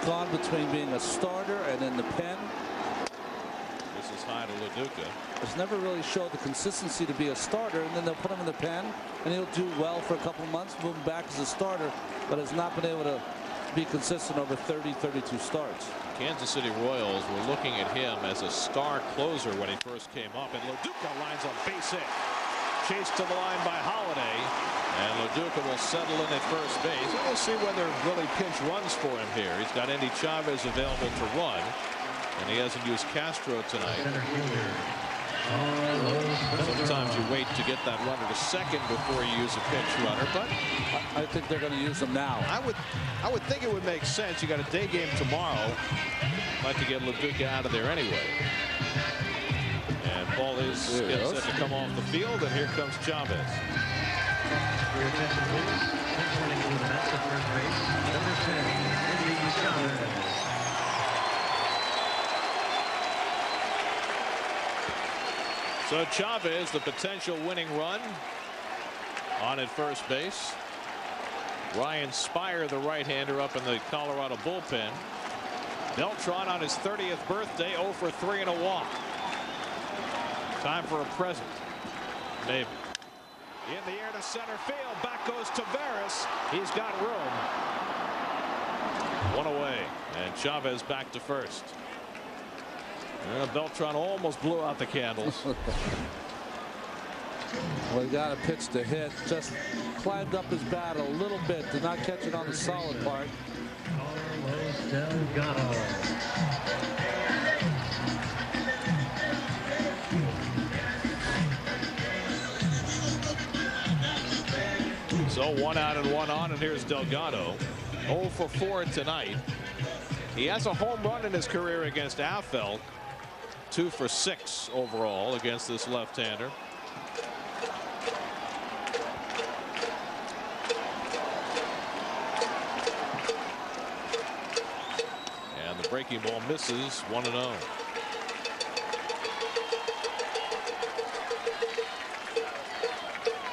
gone between being a starter and in the pen. High to Duque. It's never really showed the consistency to be a starter, and then they'll put him in the pen and he'll do well for a couple months, move him back as a starter, but has not been able to be consistent over 30-32 starts. Kansas City Royals were looking at him as a star closer when he first came up, and Duque lines up base hit. Chased to the line by Holiday, and Duque will settle in at first base. And we'll see whether really pinch runs for him here. He's got Endy Chavez available to run, and he hasn't used Castro tonight. Sometimes you wait to get that runner to second before you use a pinch runner, but I think they're going to use him now. I would think it would make sense. You got a day game tomorrow. Like to get Duque out of there anyway. And ball is set to come off the field, and here comes Chavez. For your attention, please. Returning to the Mets at first base, number 10, Endy Chavez. So Chavez, the potential winning run on at first base. Ryan Spire, the right-hander, up in the Colorado bullpen. Beltran on his 30th birthday, 0 for 3 and a walk. Time for a present. Maybe. In the air to center field. Back goes Tavares. He's got room. One away, and Chavez back to first. Beltran almost blew out the candles. Well, he got a pitch to hit. Just climbed up his bat a little bit. Did not catch it on the solid part. So 1 out and 1 on, and here's Delgado. 0 for 4 tonight. He has a home run in his career against Affeldt. 2 for 6 overall against this left-hander. And the breaking ball misses. 1-0.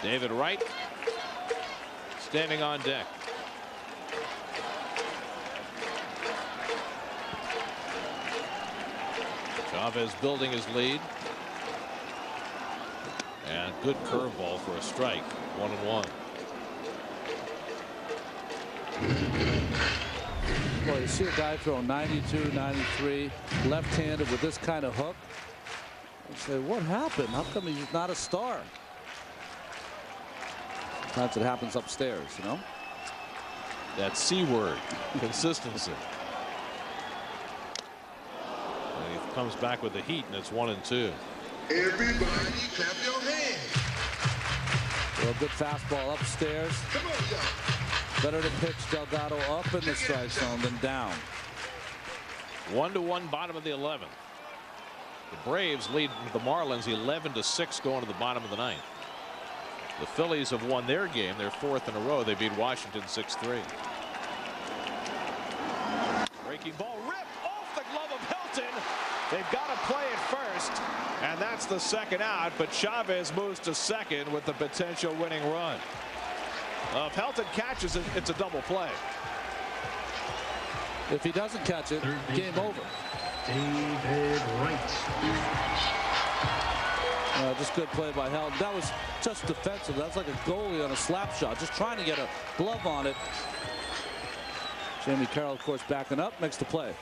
David Wright standing on deck. Chavez building his lead. And good curveball for a strike. 1-1. Well, you see a guy throw 92, 93, left-handed with this kind of hook. You say, what happened? How come he's not a star? Sometimes it happens upstairs, you know. That C word, consistency. And he comes back with the heat, and it's 1-2. Everybody clap your hands. Well, good fastball upstairs. Better to pitch Delgado up in the strike zone than down. 1-1 bottom of the 11th. The Braves lead the Marlins 11-6 going to the bottom of the 9th. The Phillies have won their game, their 4th in a row. They beat Washington 6-3. Breaking ball ripped off the glove of Hilton. They've got to play it first, and that's the second out, but Chavez moves to second with the potential winning run. If Hilton catches it, it's a double play. If he doesn't catch it, game over. David Wright. Just good play by Hilton. That was just defensive. That was like a goalie on a slap shot, just trying to get a glove on it. Jamie Carroll, of course, backing up, makes the play.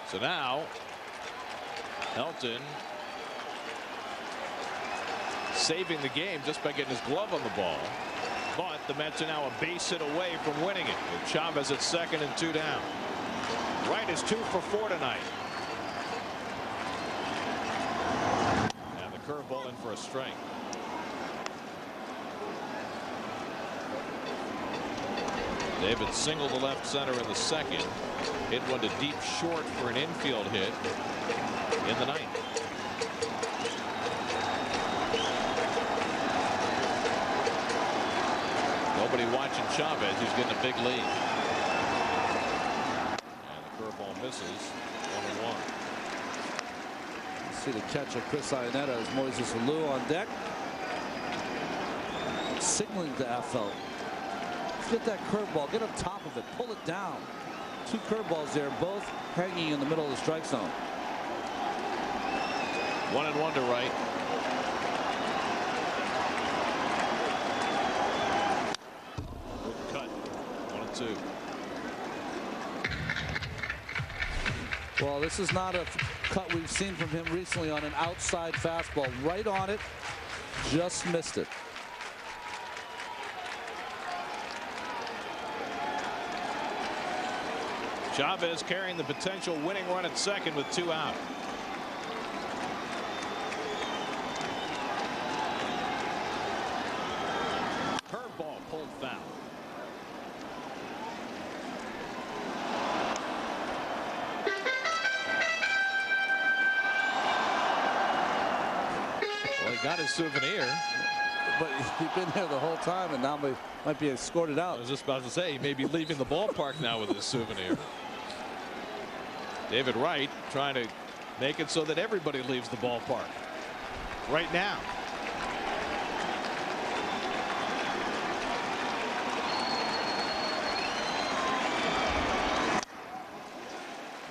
So now Hilton saving the game just by getting his glove on the ball. But the Mets are now a base hit away from winning it with Chavez at second and 2 down. Wright is 2 for 4 tonight. And the curveball in for a strike. David singled to left center in the second. Hit one to deep short for an infield hit in the 9th. Nobody watching Chavez. He's getting a big lead. And the curveball misses. 1-1. See the catcher Chris Iannetta as Moises Alou on deck. Signaling to Affeldt. Get that curveball. Get on top of it. Pull it down. 2 curveballs there, both hanging in the middle of the strike zone. 1-1 to Wright. Good cut. 1-2. Well, this is not a cut we've seen from him recently on an outside fastball. Right on it. Just missed it. Chavez carrying the potential winning run at second with 2 out. Curveball pulled foul. Well, he got his souvenir. But he's been there the whole time, and now might be escorted out. I was just about to say, he may be leaving the ballpark now with his souvenir. David Wright trying to make it so that everybody leaves the ballpark right now.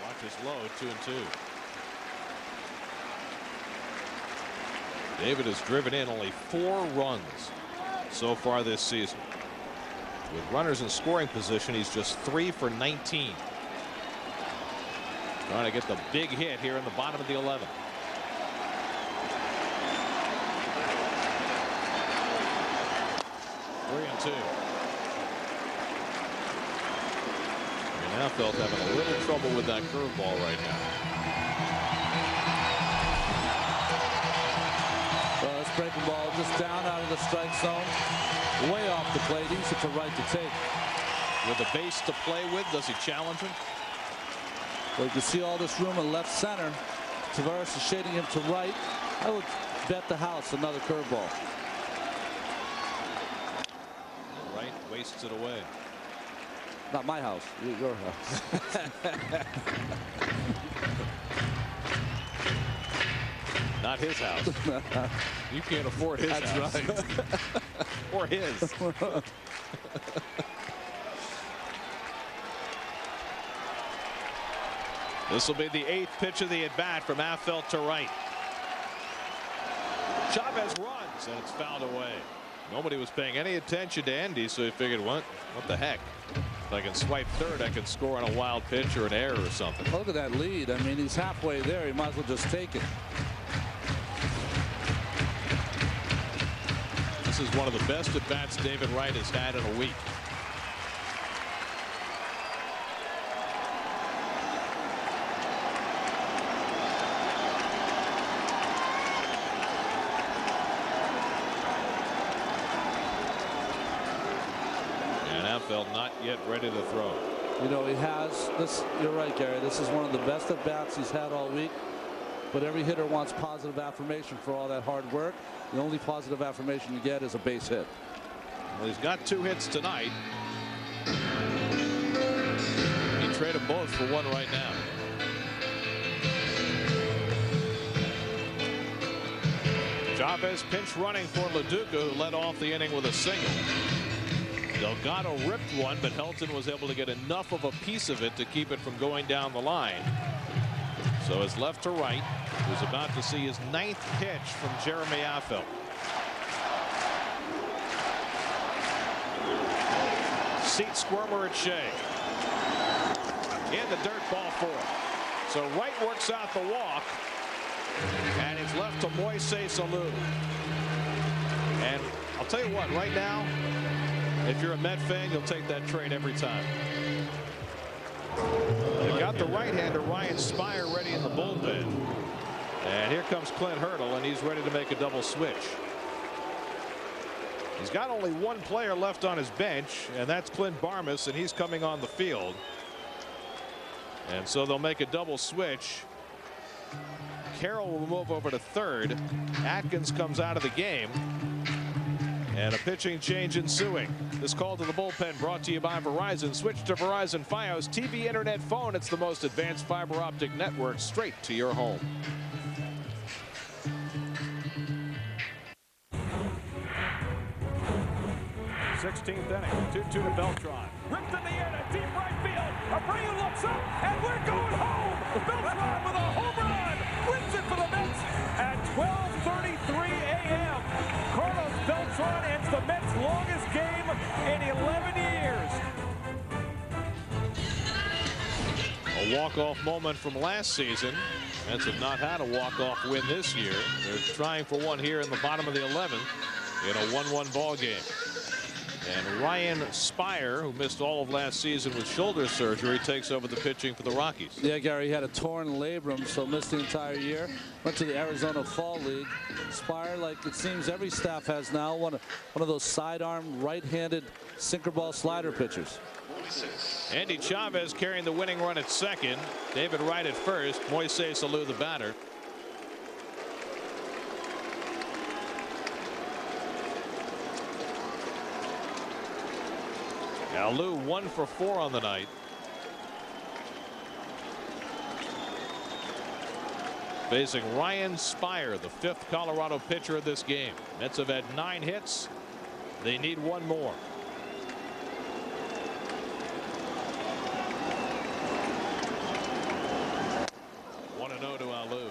Watch is low, 2-2. David has driven in only 4 runs so far this season. With runners in scoring position, he's just 3 for 19. Trying to get the big hit here in the bottom of the 11th. Three and 2. And Affeldt having a little trouble with that curveball right now. Well, this breaking ball just down out of the strike zone. Way off the plate. Easy for Wright to take. With a base to play with, does he challenge him? Well, you can see all this room in left center. Tavares is shading him to right. I would bet the house another curveball. Wright wastes it away. Not my house, your house. Not his house. You can't afford his house. That's right. Or his. This will be the 8th pitch of the at-bat from Affeldt to Wright. Chavez runs, and it's fouled away. Nobody was paying any attention to Endy, so he figured, what the heck? If I can swipe third, I can score on a wild pitch or an error or something. Look at that lead. I mean, he's halfway there. He might as well just take it. This is one of the best at-bats David Wright has had in a week. NFL, not yet ready to throw. You know, he has this. You're right, Gary. This is one of the best at bats he's had all week. But every hitter wants positive affirmation for all that hard work. The only positive affirmation you get is a base hit. Well, he's got 2 hits tonight. He traded both for one right now. Chavez pinch running for Duque, who led off the inning with a single. Delgado ripped one, but Helton was able to get enough of a piece of it to keep it from going down the line. So it's left to right, who's about to see his 9th pitch from Jeremy Affeldt. Seat squirmer at Shea. In the dirt, ball 4. So Wright works out the walk. And it's left to Moises Alou. And I'll tell you what, right now, if you're a Met fan, you'll take that trade every time. They've got the right-hander Ryan Spire ready in the bullpen. And here comes Clint Hurdle, and he's ready to make a double switch. He's got only one player left on his bench, and that's Clint Barmas, and he's coming on the field. And so they'll make a double switch. Carroll will move over to third. Atkins comes out of the game. And a pitching change ensuing. This call to the bullpen brought to you by Verizon. Switch to Verizon Fios TV, internet, phone. It's the most advanced fiber optic network straight to your home. Sixteenth inning, 2-2 to Beltran. Ripped in the air to deep right field. Abreu looks up, and we're going home. Beltran with a home run. Wins it for the Mets at 12:33 a.m. Carlos Beltran ends the Mets' longest game in 11 years. A walk-off moment from last season. Mets have not had a walk-off win this year. They're trying for one here in the bottom of the 11th in a 1-1 ball game. And Ryan Spire, who missed all of last season with shoulder surgery, takes over the pitching for the Rockies. Yeah, Gary, he had a torn labrum, so missed the entire year. Went to the Arizona Fall League. Spire, like it seems every staff has now, one of those sidearm right-handed sinker ball slider pitchers. Endy Chavez carrying the winning run at second. David Wright at first. Moises Alou the batter. Alou 1 for 4 on the night. Facing Ryan Spire, the 5th Colorado pitcher of this game. Mets have had 9 hits. They need 1 more. To Alou.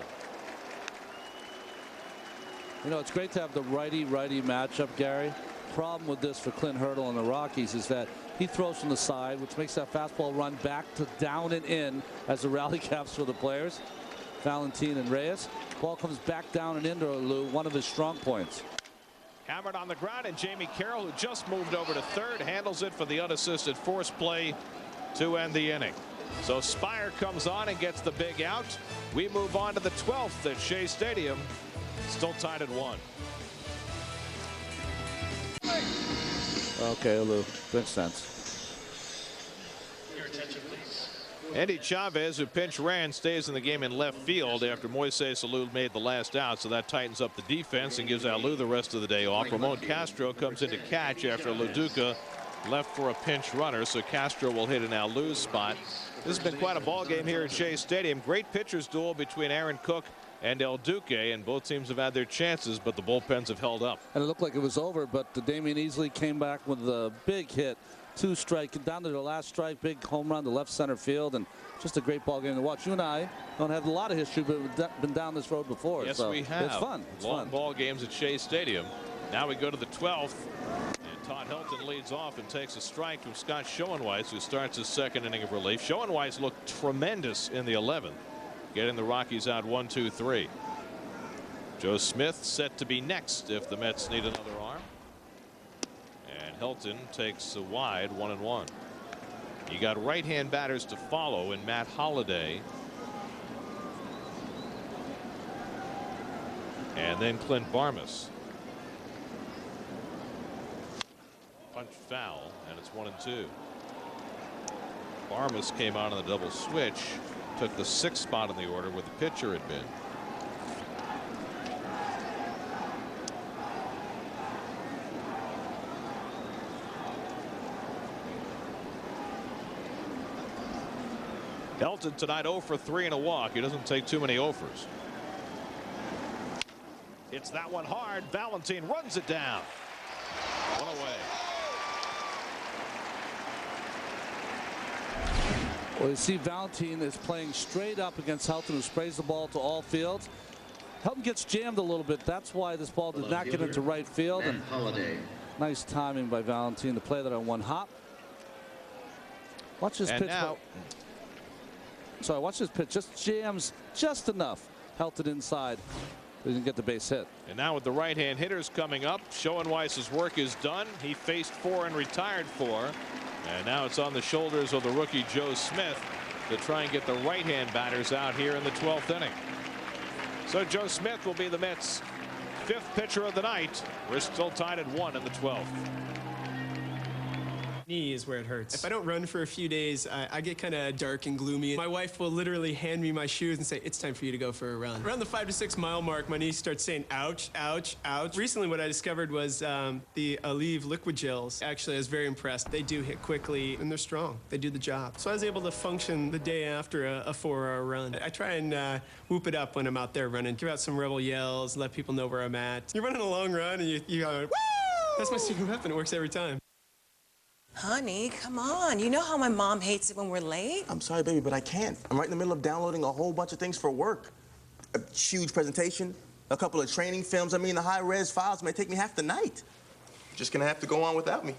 You know, it's great to have the righty-righty matchup, Gary. Problem with this for Clint Hurdle and the Rockies is that he throws from the side, which makes that fastball run back to down and in as the rally caps for the players. Valentine and Reyes. Ball comes back down and into Alou, one of his strong points. Hammered on the ground, and Jamie Carroll, who just moved over to third, handles it for the unassisted force play to end the inning. So Spire comes on and gets the big out. We move on to the 12th at Shea Stadium. Still tied at 1. Okay, Alou, makes sense. Your attention, please. Endy Chavez, who pinch ran, stays in the game in left field after Moises Alou made the last out, so that tightens up the defense and gives Alou the rest of the day off. Ramon Castro comes in to catch after Duque left for a pinch runner, so Castro will hit an Alou's spot. This has been quite a ball game here at Shea Stadium. Great pitchers duel between Aaron Cook and Duque, and both teams have had their chances, but the bullpens have held up. And it looked like it was over, but Damion Easley came back with a big hit. 2 strike down to the last strike, big home run to left center field, and just a great ball game to watch. You and I don't have a lot of history, but we've been down this road before. Yes, so we have. It's fun. It's long fun. ball games at Shea Stadium. Now we go to the 12th. Todd Helton leads off and takes a strike from Scott Schoenweiss, who starts his 2nd inning of relief. Schoenweiss looked tremendous in the 11th, getting the Rockies out 1-2-3. Joe Smith set to be next if the Mets need another arm. And Helton takes a wide 1-1. You got right-hand batters to follow in Matt Holliday and then Clint Barmas. Punch foul, and it's 1-2. Barmas came on the double switch, took the 6th spot in the order where the pitcher had been. Belton tonight 0 for 3 and a walk. He doesn't take too many offers. It's that one hard. Valentine runs it down. One away. Well, you see Valentine is playing straight up against Helton, who sprays the ball to all fields. Helton gets jammed a little bit. That's why this ball did not get into right field. And nice timing by Valentine to play that on one hop. Watch this pitch. Sorry, watch this pitch. Just jams just enough. Helton inside. He didn't get the base hit. And now with the right-hand hitters coming up, Schoenweiss's work is done. He faced 4 and retired 4. And now it's on the shoulders of the rookie Joe Smith to try and get the right-hand batters out here in the 12th inning. So Joe Smith will be the Mets' 5th pitcher of the night. We're still tied at 1 in the 12th. Knee is where it hurts. If I don't run for a few days, I get kind of dark and gloomy. My wife will literally hand me my shoes and say, it's time for you to go for a run. Around the 5 to 6 mile mark, my knee starts saying, ouch, ouch, ouch. Recently, what I discovered was the Aleve liquid gels. Actually, I was very impressed. They do hit quickly, and they're strong. They do the job. So I was able to function the day after a 4-hour run. I try and whoop it up when I'm out there running. Give out some rebel yells, let people know where I'm at. You're running a long run, and you go, woo! That's my secret weapon. It works every time. Honey, come on. You know how my mom hates it when we're late? I'm sorry, baby, but I can't. I'm right in the middle of downloading a whole bunch of things for work. A huge presentation, a couple of training films. I mean, the high-res files may take me half the night. You're just gonna have to go on without me.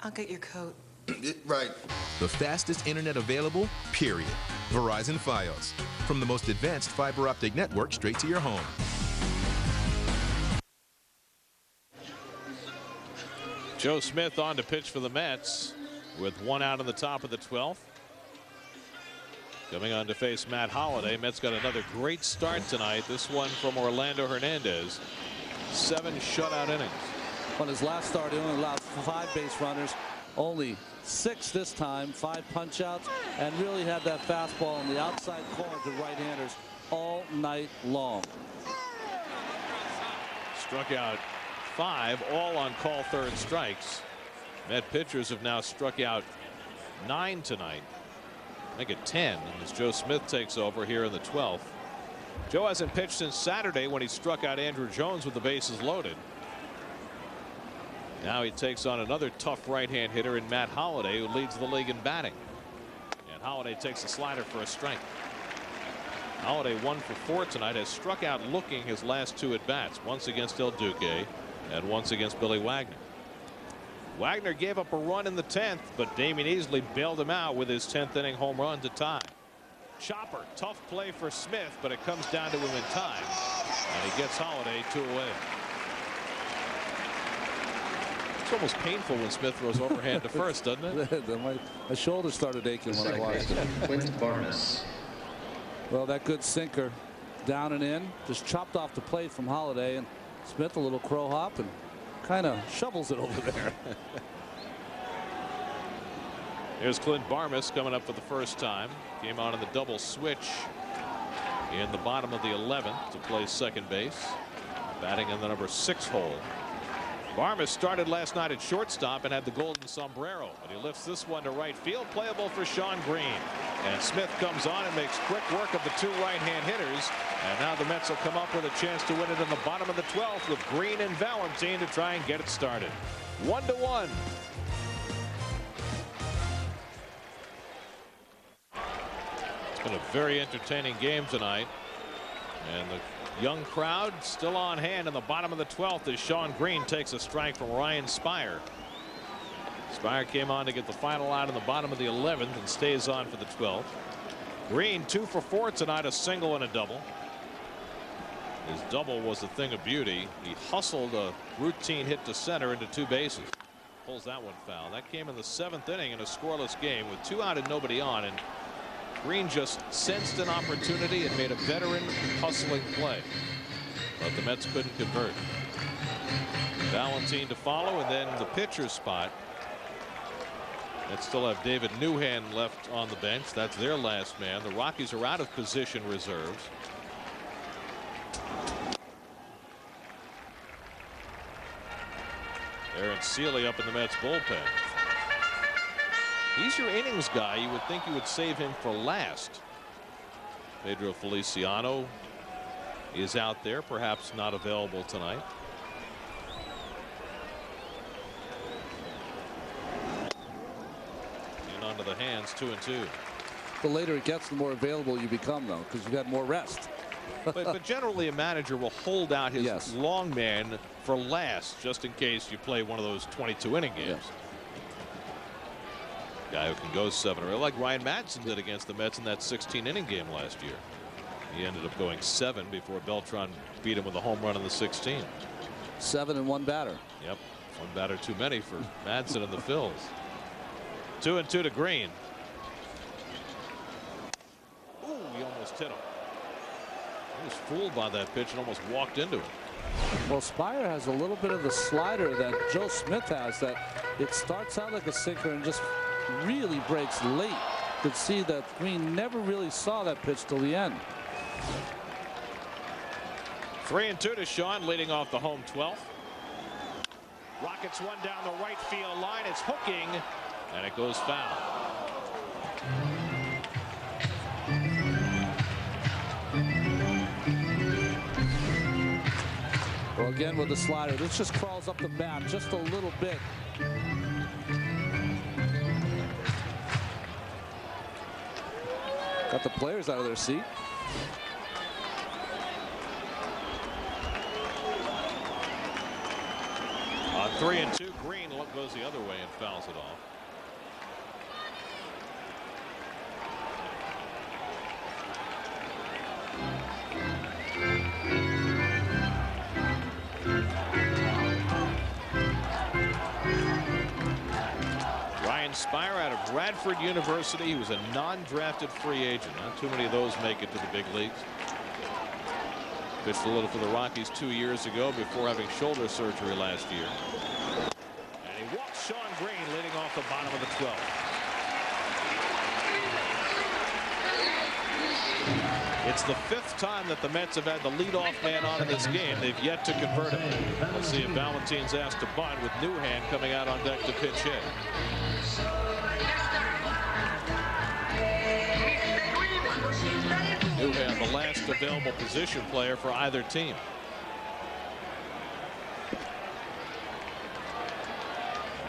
I'll get your coat. Right. The fastest internet available, period. Verizon Fios. From the most advanced fiber optic network straight to your home. Joe Smith on to pitch for the Mets with 1 out in the top of the 12th. Coming on to face Matt Holliday. Mets got another great start tonight. This one from Orlando Hernandez. 7 shutout innings. On his last start, he only allowed 5 base runners. Only 6 this time. 5 punch outs. And really had that fastball in the outside corner to right-handers all night long. Struck out 5, all on call third strikes. Met pitchers have now struck out 9 tonight. Make it 10 as Joe Smith takes over here in the 12th. Joe hasn't pitched since Saturday when he struck out Andrew Jones with the bases loaded. Now he takes on another tough right-hand hitter in Matt Holliday, who leads the league in batting. And Holliday takes a slider for a strike. Holliday 1 for 4 tonight, has struck out looking his last 2 at bats, once against Duque and once against Billy Wagner. Wagner gave up a run in the 10th, but Damion Easley bailed him out with his 10th inning home run to tie. Chopper, tough play for Smith, but it comes down to him in time, and he gets Holliday 2 away. It's almost painful when Smith throws overhand to first, doesn't it? My shoulder started aching when I watched it. Well, that good sinker down and in, just chopped off the plate from Holliday, and Smith a little crow hop and kind of shovels it over there. Here's Clint Barmas coming up for the first time. Came on in the double switch in the bottom of the 11th to play second base, batting in the number 6 hole. Barmas started last night at shortstop and had the golden sombrero, but he lifts this one to right field, playable for Shawn Green. And Smith comes on and makes quick work of the 2 right-hand hitters. And now the Mets will come up with a chance to win it in the bottom of the 12th with Green and Valentine to try and get it started. 1-1. It's been a very entertaining game tonight. And the young crowd still on hand in the bottom of the 12th as Shawn Green takes a strike from Ryan Spire. Spire came on to get the final out in the bottom of the 11th and stays on for the 12th. Green 2 for 4 tonight, a single and a double. His double was a thing of beauty. He hustled a routine hit to center into 2 bases. Pulls that one foul. That came in the 7th inning in a scoreless game with 2 out and nobody on, and Green just sensed an opportunity and made a veteran hustling play, but the Mets couldn't convert. Valentine to follow, and then the pitcher's spot. They still have David Newhan left on the bench. That's their last man. The Rockies are out of position reserves. Aaron Seeley up in the Mets bullpen. He's your innings guy. You would think you would save him for last. Pedro Feliciano is out there, perhaps not available tonight. And onto the hands, 2-2. The later it gets, the more available you become, though, because you've had more rest. but generally a manager will hold out his long man for last, just in case you play one of those 22 inning games. Yes. Guy who can go 7 or 8, like Ryan Madsen did against the Mets in that 16 inning game last year. He ended up going 7 before Beltran beat him with a home run in the 16. 7 and 1 batter. Yep, 1 batter too many for Madsen and the Phils. 2-2 to Green. Ooh, he almost hit him. He was fooled by that pitch and almost walked into it. Well, Spire has a little bit of the slider that Joe Smith has, that it starts out like a sinker and just really breaks late. You could see that Green never really saw that pitch till the end. 3-2 to Sean, leading off the home 12th. Rockets one down the right field line. It's hooking, and it goes foul. Well, again with the slider, this just crawls up the bat just a little bit. Got the players out of their seat. On 3-2, Green goes the other way and fouls it off. Spire out of Radford University. He was a non-drafted free agent. Not too many of those make it to the big leagues. Pitched a little for the Rockies 2 years ago before having shoulder surgery last year. And he walks Sean Green, leading off the bottom of the 12th. It's the 5th time that the Mets have had the leadoff man on in this game. They've yet to convert him. We'll see if Valentine's asked to bunt, with Newhan coming out on deck to pinch hit. Newhan, the last available position player for either team.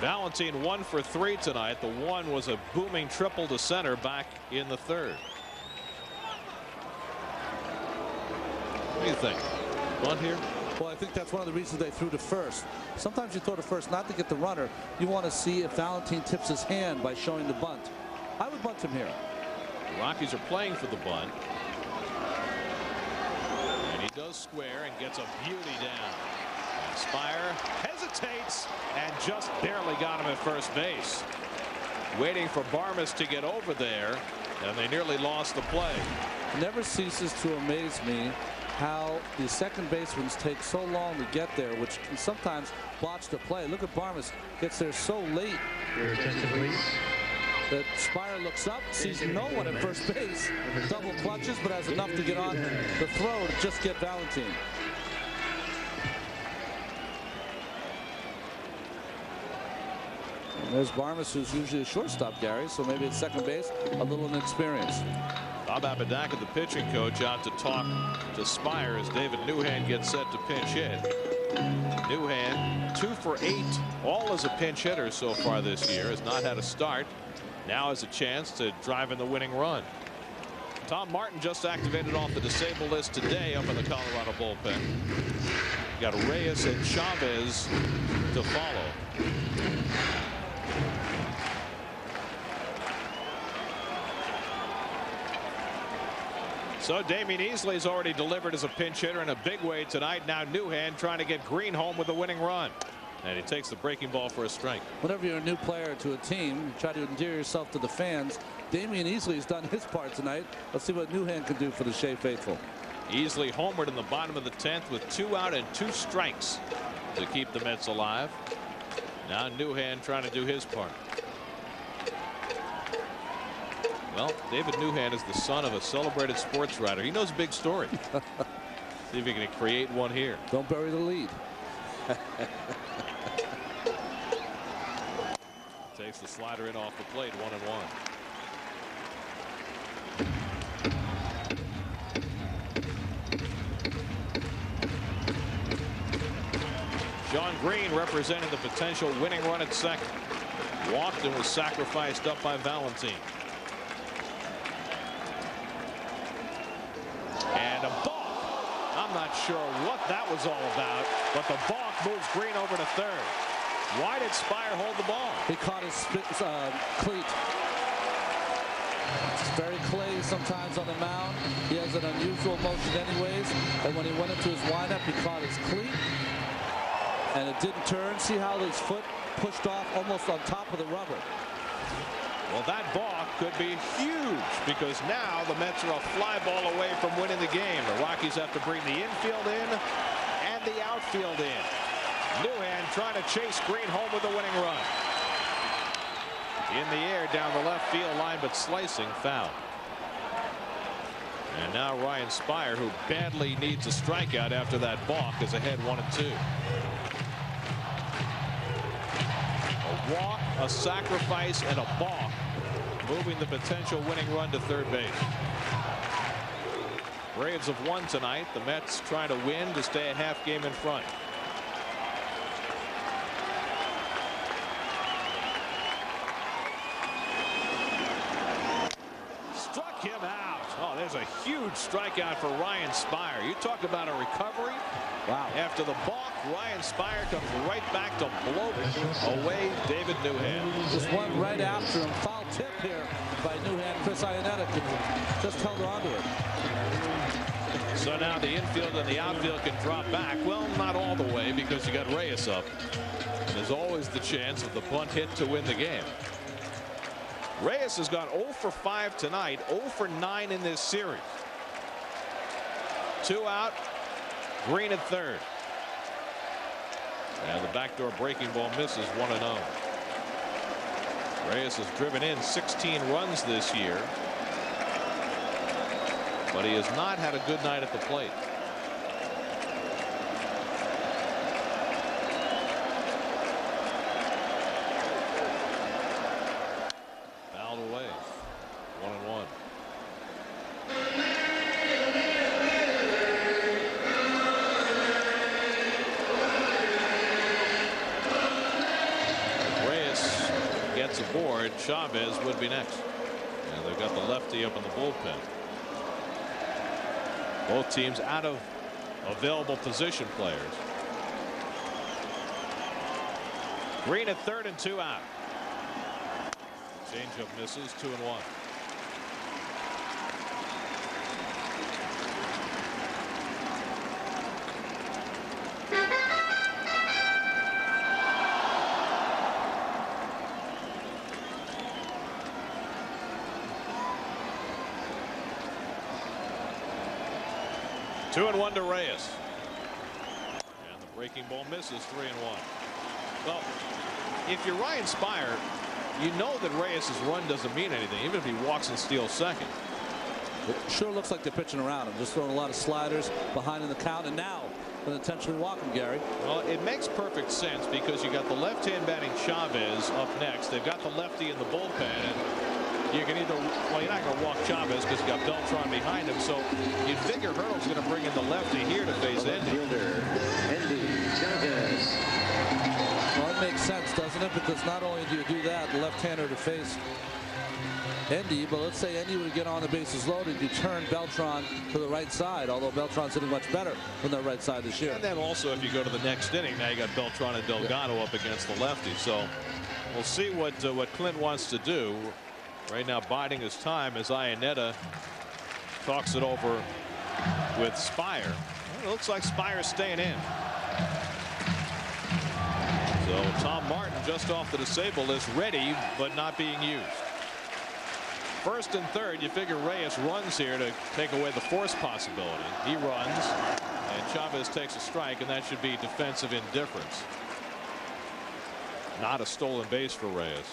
Valentine 1 for 3 tonight. The one was a booming triple to center back in the 3rd. What do you think? Bunt here? Well, I think that's one of the reasons they threw to first. Sometimes you throw to first not to get the runner. You want to see if Valentine tips his hand by showing the bunt. I would bunt him here. The Rockies are playing for the bunt. And he does square and gets a beauty down. And Spire hesitates and just barely got him at first base. Waiting for Barmes to get over there, and they nearly lost the play. It never ceases to amaze me how the second basemen take so long to get there, which can sometimes botch the play. Look at Barmes, gets there so late. Your attention, please. That Spire looks up, sees no one at first base, double clutches, but has enough to get on the throw to just get Valentine. And there's Barmes, who's usually a shortstop, Gary, so maybe at second base, a little inexperienced. Bob Apodaca, the pitching coach, out to talk to Spire as David Newhan gets set to pinch hit. Newhan 2 for 8, all as a pinch hitter so far this year, has not had a start. Now has a chance to drive in the winning run. Tom Martin just activated off the disabled list today up in the Colorado bullpen. Got Reyes and Chavez to follow. So Damion Easley's already delivered as a pinch hitter in a big way tonight. Now Newhan trying to get Green home with the winning run. And he takes the breaking ball for a strike. Whenever you're a new player to a team, you try to endear yourself to the fans. Damion Easley's done his part tonight. Let's see what Newhan can do for the Shea faithful. Easley homered in the bottom of the 10th with 2 out and 2 strikes to keep the Mets alive. Now Newhand trying to do his part. Well, David Newhand is the son of a celebrated sports writer. He knows a big story. See if he can create one here. Don't bury the lead. Takes the slider in off the plate, 1-1. Sean Green represented the potential winning run at second. Walked and was sacrificed up by Valentine. And a balk. I'm not sure what that was all about, but the balk moves Green over to third. Why did Spire hold the ball? He caught his cleat. It's very clay sometimes on the mound. He has an unusual motion anyways. And when he went into his windup, he caught his cleat. And it didn't turn. See how his foot pushed off almost on top of the rubber. Well, that balk could be huge because now the Mets are a fly ball away from winning the game. The Rockies have to bring the infield in and the outfield in. Newhand trying to chase Green home with the winning run. In the air down the left field line, but slicing foul. And now Ryan Spire, who badly needs a strikeout after that balk, is ahead 1-2. A walk, a sacrifice, and a balk, moving the potential winning run to third base. Braves have won tonight. The Mets trying to win to stay a half game in front. Struck him out. Oh, there's a huge strikeout for Ryan Spire. You talk about a recovery. Wow. After the balk, Ryan Spire comes right back to blow away David Newhand. Just went right after him. Foul tip here by Newhand. Chris Iannetta just held on to it. So now the infield and the outfield can drop back. Well, not all the way because you got Reyes up. And there's always the chance of the bunt hit to win the game. Reyes has gone 0 for 5 tonight, 0 for 9 in this series. 2 out. Green at third. And the backdoor breaking ball misses 1-0. Reyes has driven in 16 runs this year, but he has not had a good night at the plate. Fouled away. 1-1. Aboard, Chavez would be next. And they've got the lefty up in the bullpen. Both teams out of available position players. Green at third and 2 out. Changeup misses, 2-1. Two and 1 to Reyes. And the breaking ball misses, 3-1. Well, if you're Ryan Spire, you know that Reyes' run doesn't mean anything, even if he walks and steals second. It sure looks like they're pitching around him, just throwing a lot of sliders behind in the count, and now with intentionally walking Gary. Well, it makes perfect sense because you got the left-hand batting Chavez up next. They've got the lefty in the bullpen, and you can either, well, you're not going to walk Chavez because you got Beltran behind him, so you'd figure Hurdle's going to bring in the lefty here to face Endy. Endy Chavez. Well, it makes sense, doesn't it? Because not only do you do that, the left-hander to face Endy, but let's say Endy would get on the bases loaded, you turn Beltran to the right side, although Beltran's hitting much better from the right side this year. And then also if you go to the next inning, now you got Beltran and Delgado up against the lefty, so we'll see what Clint wants to do. Right now biding his time as Iannetta talks it over with Spire. Well, it looks like Spire's staying in. So Tom Martin just off the disabled list, ready but not being used. First and third, you figure Reyes runs here to take away the force possibility. He runs, and Chavez takes a strike, and that should be defensive indifference. Not a stolen base for Reyes.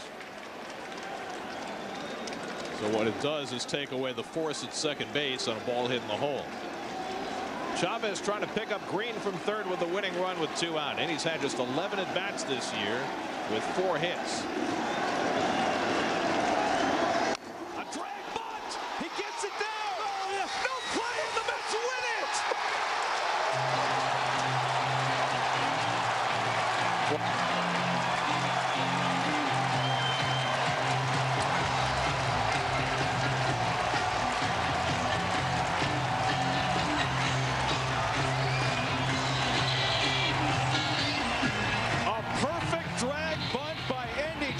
So what it does is take away the force at second base on a ball hit in the hole. Chavez trying to pick up Green from third with the winning run with 2 out. And he's had just 11 at bats this year with 4 hits. A drag bunt. He gets it down. No play, and the Mets win it.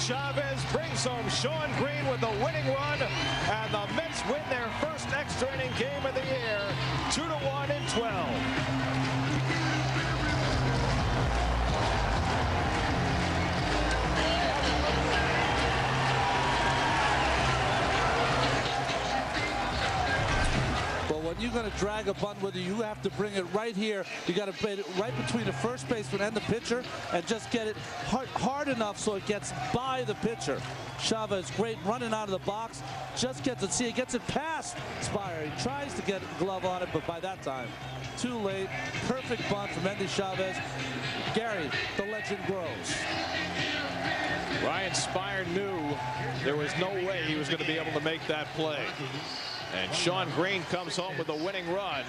Chavez brings home Sean Green with the winning run, and the Mets win their first extra inning game of the year, 2-1 in 12. When you're going to drag a bunt with you have to bring it right here. You got to put it right between the first baseman and the pitcher, and just get it hard enough so it gets by the pitcher. Chavez great running out of the box, just gets it. See, he gets it past Spire. He tries to get a glove on it, but by that time, too late. Perfect bunt from Endy Chavez. Gary, the legend grows. Ryan Spire knew there was no way he was going to be able to make that play. And Sean Green comes home with the winning run.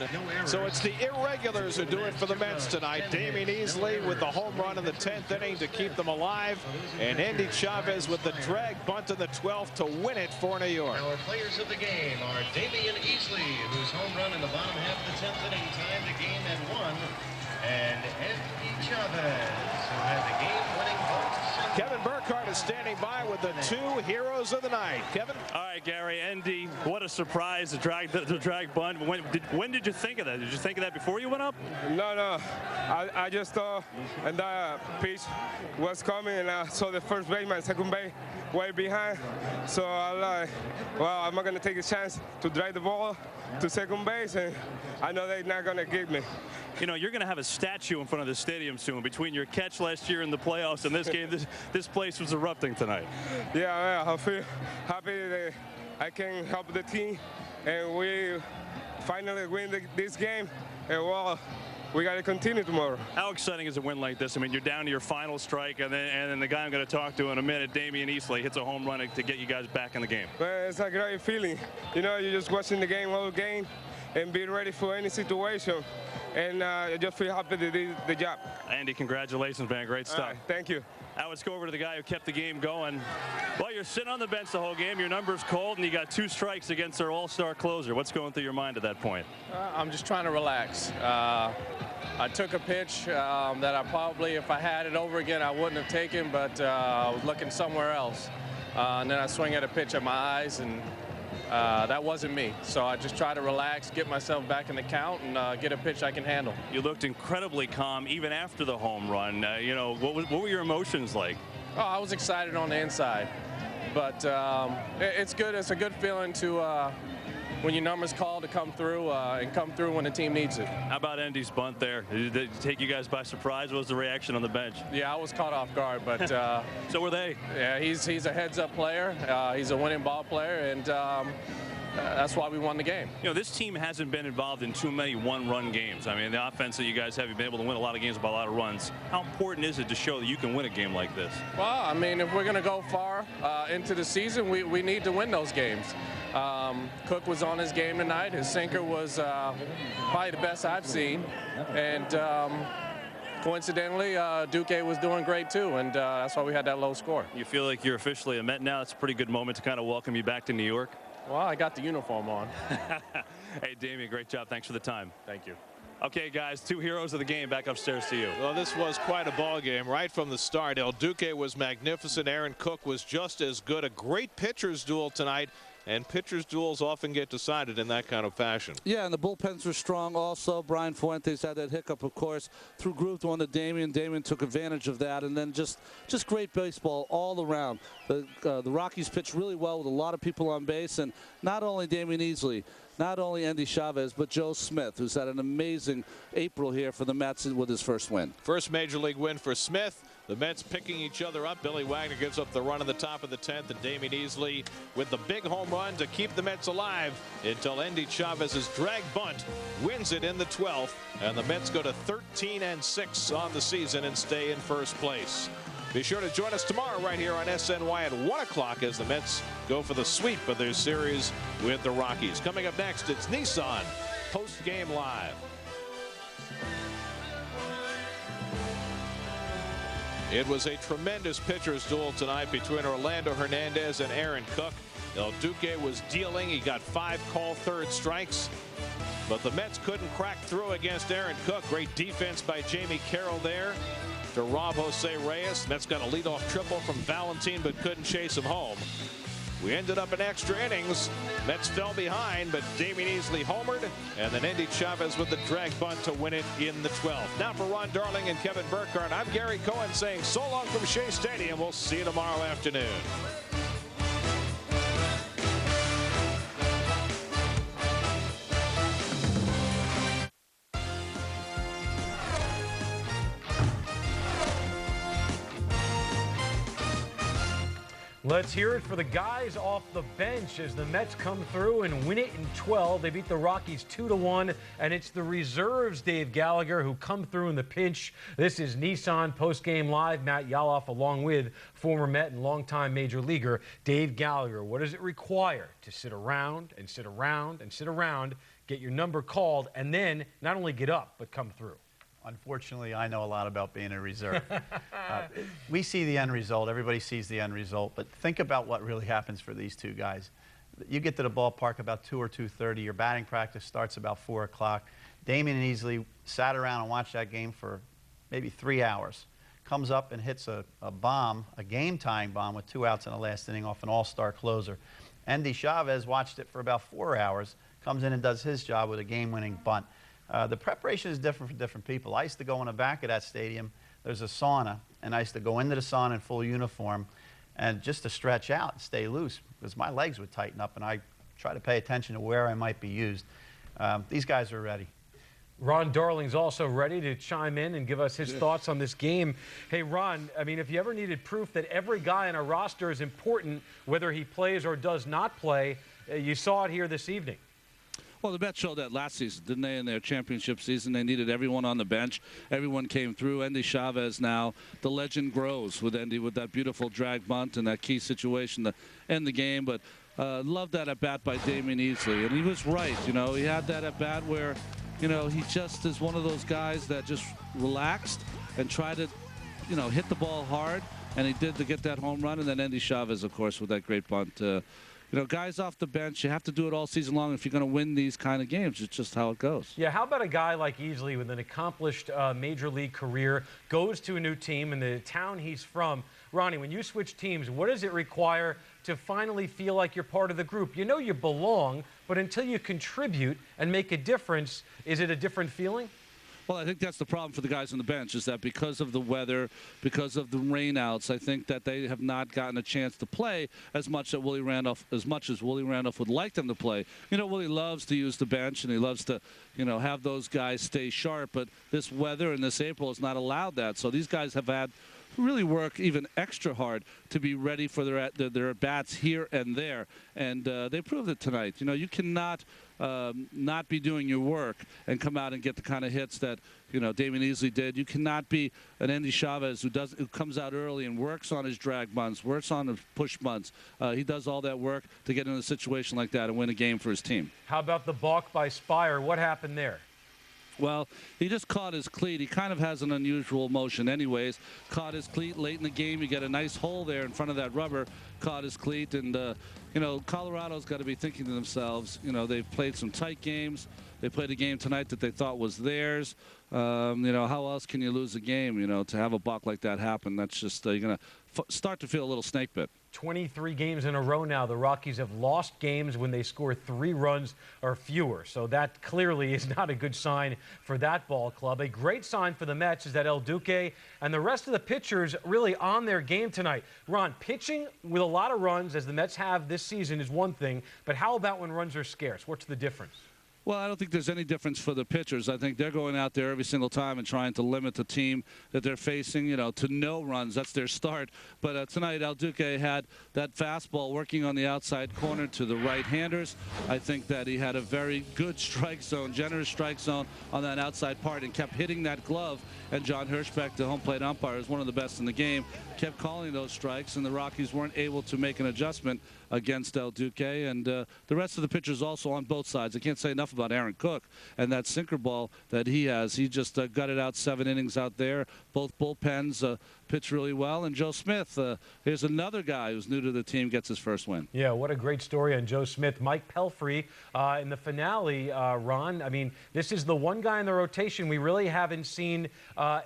So it's the irregulars who do it for the Mets tonight. Damion Easley with the home run in the 10th inning to keep them alive. And Endy Chavez with the drag bunt in the 12th to win it for New York. Our players of the game are Damion Easley, whose home run in the bottom half of the 10th inning tied the game at 1. And Endy Chavez, who had the game-winning bunt. Kevin Burkhardt is standing by with the 2 heroes of the night. Kevin? All right, Gary, Endy, what a surprise to drag bunt. When did you think of that? Did you think of that before you went up? No. I just thought and that pitch was coming, and I saw the first baseman, second base, way behind. So I like, well, I'm not going to take a chance to drive the ball to second base, and I know they're not going to get me. You know, you're going to have a statue in front of the stadium soon. Between your catch last year in the playoffs and this game, this place was erupting tonight. Yeah, I feel happy that I can help the team, and we finally win this game. And well, we got to continue tomorrow. How exciting is a win like this? I mean, you're down to your final strike, and then the guy I'm going to talk to in a minute, Damion Easley, hits a home run to get you guys back in the game. Well, it's a great feeling. You know, you're just watching the game all game and being ready for any situation. And I just feel happy to do the job. Andy, congratulations, man. Great stuff. Right, thank you. Now let's go over to the guy who kept the game going. Well, you're sitting on the bench the whole game. Your number's cold, and you got 2 strikes against their all-star closer. What's going through your mind at that point? I'm just trying to relax. I took a pitch that I probably, if I had it over again, I wouldn't have taken, but I was looking somewhere else. And then I swing at a pitch at my eyes, and that wasn't me. So I just try to relax, get myself back in the count, and get a pitch I can handle. You looked incredibly calm even after the home run. You know, what were your emotions like? Oh, I was excited on the inside, but it's good. It's a good feeling to when your number's called to come through and come through when the team needs it. How about Endy's bunt there? Did it take you guys by surprise? What was the reaction on the bench? Yeah, I was caught off guard, but so were they. Yeah, he's a heads-up player. He's a winning ball player, and that's why we won the game. You know, this team hasn't been involved in too many one-run games. I mean, the offense that you guys have, you've been able to win a lot of games by a lot of runs. How important is it to show that you can win a game like this? Well, I mean, if we're going to go far into the season, we need to win those games. Cook was on his game tonight. His sinker was probably the best I've seen. And coincidentally, Duque was doing great too, and that's why we had that low score. You feel like you're officially a Met now? It's a pretty good moment to kind of welcome you back to New York. Well, I got the uniform on. Hey, Damion, great job. Thanks for the time. Thank you. Okay, guys, 2 heroes of the game back upstairs to you. Well, this was quite a ball game right from the start. El Duque was magnificent. Aaron Cook was just as good. A great pitcher's duel tonight. And pitchers' duels often get decided in that kind of fashion. Yeah, and the bullpens were strong also. Brian Fuentes had that hiccup, of course, threw groove one to Damion. Damion took advantage of that, and then just great baseball all around. The Rockies pitched really well with a lot of people on base, and not only Damion Easley, not only Endy Chavez, but Joe Smith, who's had an amazing April here for the Mets with his first win. First major league win for Smith. The Mets picking each other up. Billy Wagner gives up the run in the top of the 10th, and Damion Easley with the big home run to keep the Mets alive until Endy Chavez's drag bunt wins it in the 12th, and the Mets go to 13-6 on the season and stay in first place. Be sure to join us tomorrow right here on SNY at 1 o'clock as the Mets go for the sweep of their series with the Rockies. Coming up next, it's Nissan Postgame Live. It was a tremendous pitcher's duel tonight between Orlando Hernandez and Aaron Cook. Duque was dealing. He got 5 call third strikes. But the Mets couldn't crack through against Aaron Cook. Great defense by Jamie Carroll there to rob Jose Reyes. Mets got a leadoff triple from Valentine, but couldn't chase him home. We ended up in extra innings. Mets fell behind, but Damion Easley homered, and then Endy Chavez with the drag bunt to win it in the 12th. Now for Ron Darling and Kevin Burkhardt, I'm Gary Cohen saying so long from Shea Stadium. We'll see you tomorrow afternoon. Let's hear it for the guys off the bench as the Mets come through and win it in 12. They beat the Rockies 2-1, and it's the reserves, Dave Gallagher, who come through in the pinch. This is Nissan Postgame Live. Matt Yaloff along with former Met and longtime Major Leaguer Dave Gallagher. What does it require to sit around and sit around and sit around, get your number called, and then not only get up, but come through? Unfortunately, I know a lot about being a reserve. We see the end result. Everybody sees the end result. But think about what really happens for these two guys. You get to the ballpark about 2 or 2:30. Your batting practice starts about 4 o'clock. Damion Easley sat around and watched that game for maybe 3 hours. Comes up and hits a bomb, a game-tying bomb with 2 outs in the last inning off an all-star closer. Endy Chavez watched it for about 4 hours. Comes in and does his job with a game-winning bunt. The preparation is different for different people. I used to go in the back of that stadium. There's a sauna, and I used to go into the sauna in full uniform and just to stretch out and stay loose because my legs would tighten up, and I try to pay attention to where I might be used. These guys are ready. Ron Darling's also ready to chime in and give us his thoughts on this game. Hey, Ron, I mean, if you ever needed proof that every guy on a roster is important, whether he plays or does not play, you saw it here this evening. Well, the Mets showed that last season, didn't they, in their championship season? They needed everyone on the bench. Everyone came through. Endy Chavez now, the legend grows with Endy with that beautiful drag bunt and that key situation to end the game. But loved that at-bat by Damion Easley. And he was right, you know. He had that at-bat where, you know, he just is one of those guys that just relaxed and tried to, you know, hit the ball hard. And he did to get that home run. And then Endy Chavez, of course, with that great bunt. You know, guys off the bench, you have to do it all season long if you're going to win these kind of games. It's just how it goes. Yeah, how about a guy like Easley with an accomplished major league career, goes to a new team in the town he's from? Ronnie, when you switch teams, what does it require to finally feel like you're part of the group? You know you belong, but until you contribute and make a difference, is it a different feeling? Well, I think that's the problem for the guys on the bench is that because of the weather, because of the rainouts, I think that they have not gotten a chance to play as much as Willie Randolph would like them to play. You know, Willie loves to use the bench and he loves to, you know, have those guys stay sharp, but this weather and this April has not allowed that. So these guys have had really work even extra hard to be ready for their bats here and there, and they proved it tonight. You know, you cannot not be doing your work and come out and get the kind of hits that, you know, Damion Easley did. You cannot be an Endy Chavez who comes out early and works on his drag bunts, works on his push bunts. He does all that work to get in a situation like that and win a game for his team. How about the balk by Spire? What happened there? Well, he just caught his cleat. He kind of has an unusual motion anyways. Caught his cleat late in the game. You get a nice hole there in front of that rubber. Caught his cleat. And, you know, Colorado's got to be thinking to themselves, you know, they've played some tight games. They played a game tonight that they thought was theirs. You know, how else can you lose a game? You know, to have a balk like that happen, that's just you're going to start to feel a little snake bit. 23 games in a row now. The Rockies have lost games when they score 3 runs or fewer. So that clearly is not a good sign for that ball club. A great sign for the Mets is that El Duque and the rest of the pitchers really on their game tonight. Ron, pitching with a lot of runs, as the Mets have this season, is one thing. But how about when runs are scarce? What's the difference? Well, I don't think there's any difference for the pitchers. I think they're going out there every single time and trying to limit the team that they're facing, you know, to no runs. That's their start. But tonight, El Duque had that fastball working on the outside corner to the right-handers. I think that he had a very good strike zone, generous strike zone on that outside part and kept hitting that glove. And John Hirschbeck, the home plate umpire, is one of the best in the game, kept calling those strikes, and the Rockies weren't able to make an adjustment against El Duque. And the rest of the pitchers also on both sides. I can't say enough about Aaron Cook and that sinker ball that he has. He just gutted out 7 innings out there. Both bullpens pitched really well. And Joe Smith, here's another guy who's new to the team, gets his first win. Yeah, what a great story on Joe Smith. Mike Pelfrey in the finale, Ron. I mean, this is the one guy in the rotation we really haven't seen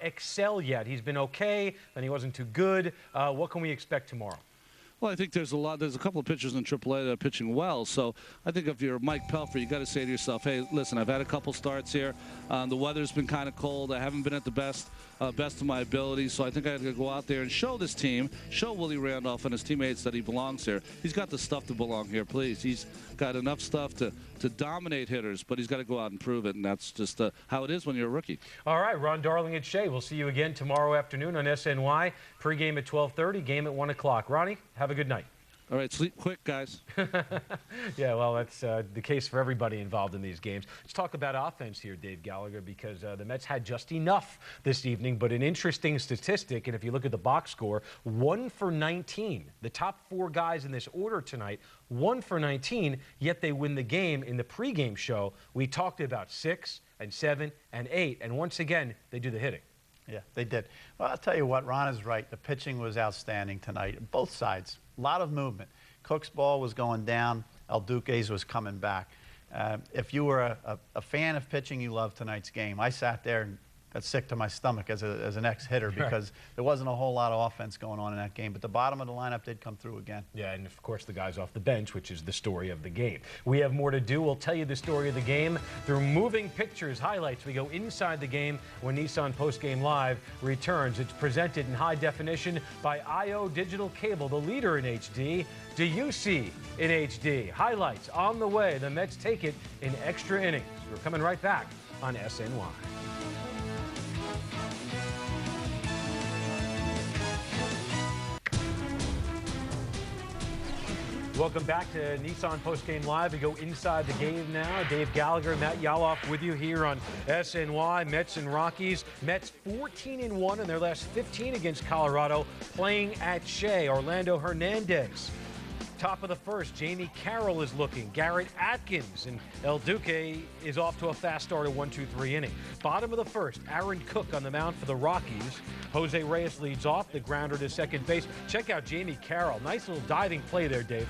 excel yet. He's been okay, then he wasn't too good. What can we expect tomorrow? Well, I think there's a couple of pitchers in AAA that are pitching well. So I think if you're Mike Pelfrey, you got to say to yourself, hey, listen, I've had a couple starts here. The weather's been kind of cold. I haven't been at the best of my ability. So I think I got to go out there and show this team, show Willie Randolph and his teammates that he belongs here. He's got the stuff to belong here, please. He's got enough stuff to dominate hitters, but he's got to go out and prove it, and that's just how it is when you're a rookie. All right, Ron Darling and Shea. We'll see you again tomorrow afternoon on SNY. Pre-game at 12:30, game at 1 o'clock. Ronnie, have a good night. All right, sleep quick, guys. Yeah, well, that's the case for everybody involved in these games. Let's talk about offense here, Dave Gallagher, because the Mets had just enough this evening, but an interesting statistic, and if you look at the box score, 1 for 19. The top 4 guys in this order tonight, 1 for 19, yet they win the game. In the pregame show, we talked about 6 and 7 and 8, and once again, they do the hitting. Yeah, they did. Well, I'll tell you what, Ron is right. The pitching was outstanding tonight, both sides. A lot of movement. Cook's ball was going down. El Duque's was coming back. If you were a fan of pitching, you loved tonight's game. I sat there and got sick to my stomach as an ex-hitter because there wasn't a whole lot of offense going on in that game. But the bottom of the lineup did come through again. Yeah, and of course the guys off the bench, which is the story of the game. We have more to do. We'll tell you the story of the game through moving pictures, highlights. We go inside the game when Nissan Postgame Live returns. It's presented in high definition by IO Digital Cable, the leader in HD. Do you see in HD? Highlights on the way. The Mets take it in extra innings. We're coming right back on SNY. Welcome back to Nissan Postgame Live. We go inside the game now. Dave Gallagher, Matt Yaloff with you here on SNY. Mets and Rockies. Mets 14-1 in their last 15 against Colorado, playing at Shea. Orlando Hernandez. Top of the first, Jamie Carroll is looking. Garrett Atkins and El Duque is off to a fast start, a 1-2-3 inning. Bottom of the first, Aaron Cook on the mound for the Rockies. Jose Reyes leads off, the grounder to second base. Check out Jamie Carroll. Nice little diving play there, Dave.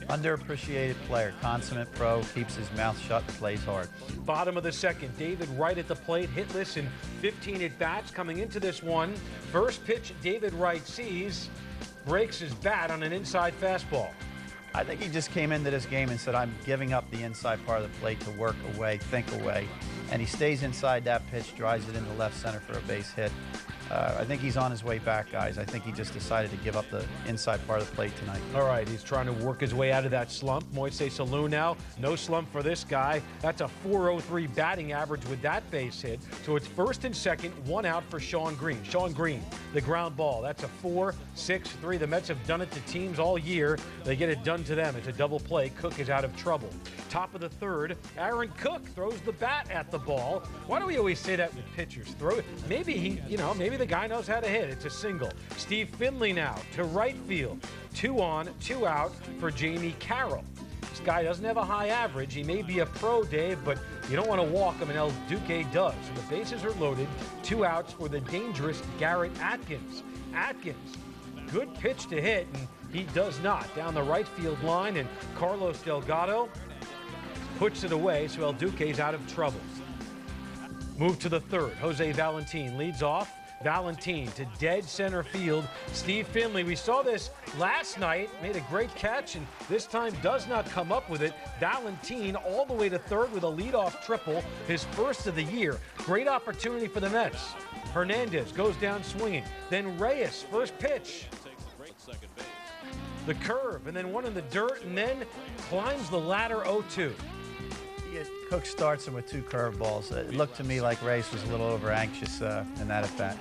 Underappreciated player, consummate pro, keeps his mouth shut, plays hard. Bottom of the second, David Wright at the plate, hitless in 15 at-bats coming into this one. First pitch, David Wright sees, breaks his bat on an inside fastball. I think he just came into this game and said, I'm giving up the inside part of the plate to work away, think away. And he stays inside that pitch, drives it into left center for a base hit. I think he's on his way back, guys. I think he just decided to give up the inside part of the plate tonight. All right, he's trying to work his way out of that slump. Moise Salou now, no slump for this guy. That's a .403 batting average with that base hit. So it's first and second, 1 out for Shawn Green. Shawn Green, the ground ball. That's a 4-6-3. The Mets have done it to teams all year. They get it done to them. It's a double play. Cook is out of trouble. Top of the third, Aaron Cook throws the bat at the ball. Why do we always say that with pitchers? Throw it. Maybe he, maybe the guy knows how to hit. It's a single. Steve Finley now to right field. 2 on, 2 out for Jamie Carroll. This guy doesn't have a high average. He may be a pro, Dave, but you don't want to walk him, and El Duque does. So the bases are loaded. 2 outs for the dangerous Garrett Atkins. Atkins, good pitch to hit, and he does not. Down the right field line, and Carlos Delgado puts it away, so El Duque's out of trouble. Move to the third. Jose Valentine leads off. Valentine to dead center field. Steve Finley, we saw this last night, made a great catch, and this time does not come up with it. Valentine all the way to third with a leadoff triple, his first of the year. Great opportunity for the Mets. Hernandez goes down swinging. Then Reyes, first pitch. The curve, and then one in the dirt, and then climbs the ladder 0-2. Cook starts him with 2 curveballs. It looked to me like Reyes was a little over anxious in that at bat.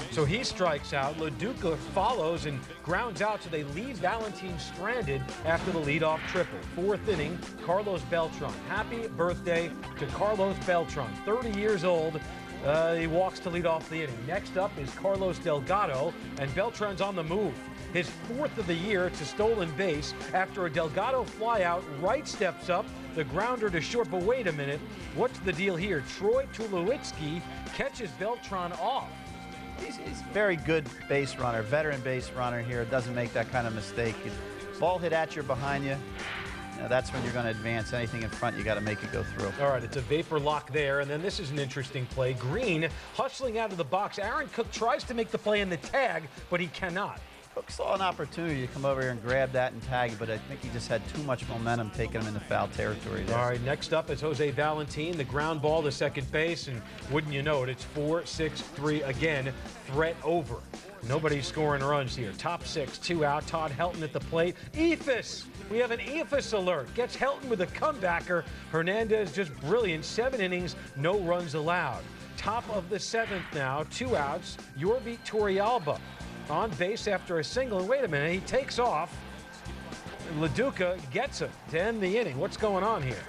So he strikes out. Duque follows and grounds out, so they leave Valentine stranded after the leadoff triple. 4th inning, Carlos Beltran. Happy birthday to Carlos Beltran, 30 years old. He walks to lead off the inning. Next up is Carlos Delgado, and Beltran's on the move. His 4th of the year to stolen base. After a Delgado flyout, Wright steps up, the grounder to short. But wait a minute, what's the deal here? Troy Tulowitzki catches Beltran off. He's a very good base runner, veteran base runner here. Doesn't make that kind of mistake. Ball hit at you or behind you. That's when you're going to advance. Anything in front, you got to make it go through. All right, it's a vapor lock there, and then this is an interesting play. Green hustling out of the box. Aaron Cook tries to make the play in the tag, but he cannot. Cook saw an opportunity to come over here and grab that and tag it, but I think he just had too much momentum taking him into foul territory there. All right, next up is Jose Valentine, the ground ball to second base, and wouldn't you know it, it's 4-6-3 again, threat over. Nobody's scoring runs here. Top 6, 2 out. Todd Helton at the plate. Ephus! We have an Ephus alert. Gets Helton with a comebacker. Hernandez just brilliant. 7 innings, no runs allowed. Top of the 7th now, 2 outs. Yorvit Torrealba on base after a single. And wait a minute, he takes off. Duque gets him to end the inning. What's going on here?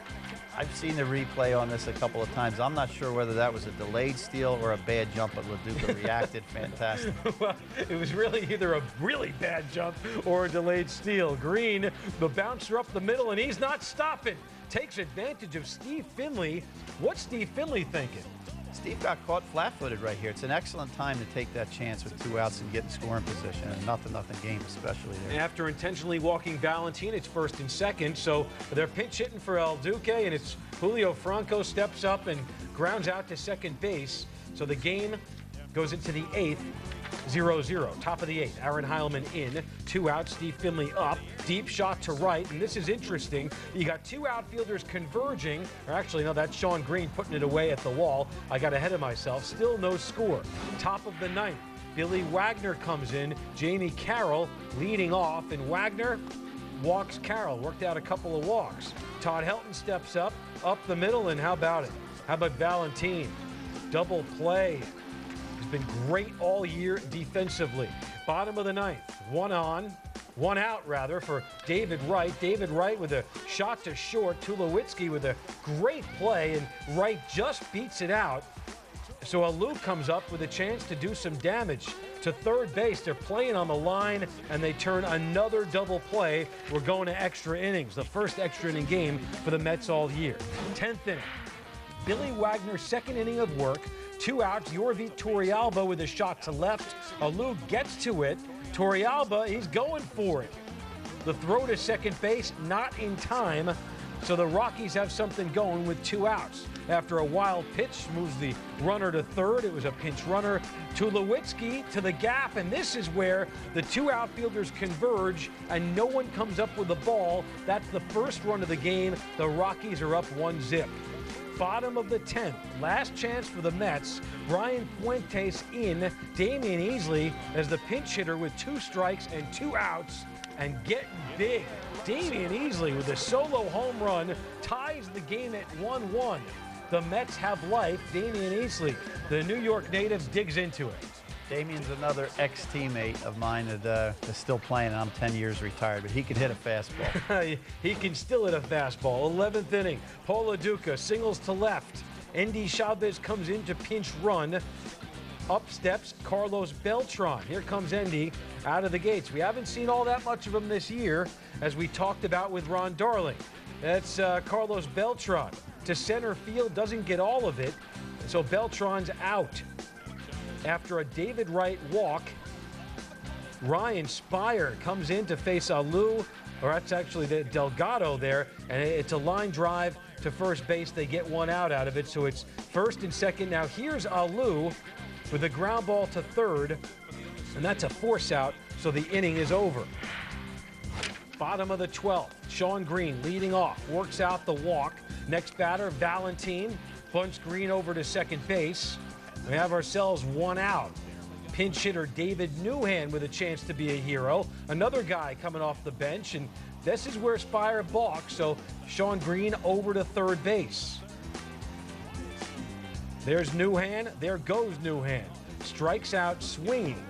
I've seen the replay on this a couple of times. I'm not sure whether that was a delayed steal or a bad jump, but Duque reacted fantastic. Well, it was really either a really bad jump or a delayed steal. Green, the bouncer up the middle, and he's not stopping. Takes advantage of Steve Finley. What's Steve Finley thinking? Steve got caught flat-footed right here. It's an excellent time to take that chance with 2 outs and get in scoring position. And nothing game, especially there. After intentionally walking Valentine, it's 1st and 2nd. So they're pinch hitting for El Duque, and it's Julio Franco steps up and grounds out to second base. So the game goes into the 8th, 0-0. Top of the 8th, Aaron Heilman in. 2 outs, Steve Finley up. Deep shot to right, and this is interesting. You got 2 outfielders converging. Or actually, no, that's Sean Green putting it away at the wall. I got ahead of myself. Still no score. Top of the 9th, Billy Wagner comes in. Jamie Carroll leading off, and Wagner walks Carroll. Worked out a couple of walks. Todd Helton steps up the middle, and how about it? How about Valentine? Double play. He's been great all year defensively. Bottom of the 9th, 1 on, 1 out rather for David Wright. David Wright with a shot to short. Tulowitzki with a great play, and Wright just beats it out. So Alou comes up with a chance to do some damage to third base. They're playing on the line, and they turn another double play. We're going to extra innings, the first extra inning game for the Mets all year. 10th inning, Billy Wagner, 2nd inning of work. 2 outs, Yorvit Torrealba with a shot to left. Alou gets to it. Torrealba, he's going for it. The throw to second base, not in time. So the Rockies have something going with 2 outs. After a wild pitch, moves the runner to third. It was a pinch runner. Tulowitzki to the gap, and this is where the 2 outfielders converge, and no one comes up with the ball. That's the first run of the game. The Rockies are up 1-0. Bottom of the 10th, last chance for the Mets. Brian Fuentes in. Damion Easley as the pinch hitter with 2 strikes and 2 outs, and getting big. Damion Easley with a solo home run ties the game at 1-1. The Mets have life. Damion Easley, the New York native, digs into it. Damien's another ex-teammate of mine that is still playing, and I'm 10 years retired, but he can hit a fastball. He can still hit a fastball. 11th inning, Paul Duque singles to left. Endy Chavez comes in to pinch run. Up steps Carlos Beltran. Here comes Endy out of the gates. We haven't seen all that much of him this year, as we talked about with Ron Darling. That's Carlos Beltran to center field, doesn't get all of it, so Beltran's out. After a David Wright walk, Ryan Spire comes in to face Alou. or that's actually the Delgado there, and it's a line drive to first base. They get one out of it, so it's first and second. Now here's Alou with a ground ball to third, and that's a force out, so the inning is over. Bottom of the 12th, Shawn Green leading off, works out the walk. Next batter, Valentine, bunts Green over to second base. We have ourselves one out. Pinch hitter David Newhan with a chance to be a hero. Another guy coming off the bench, and this is where Spire balks, so Shawn Green over to third base. There's Newhan, there goes Newhan. Strikes out swinging.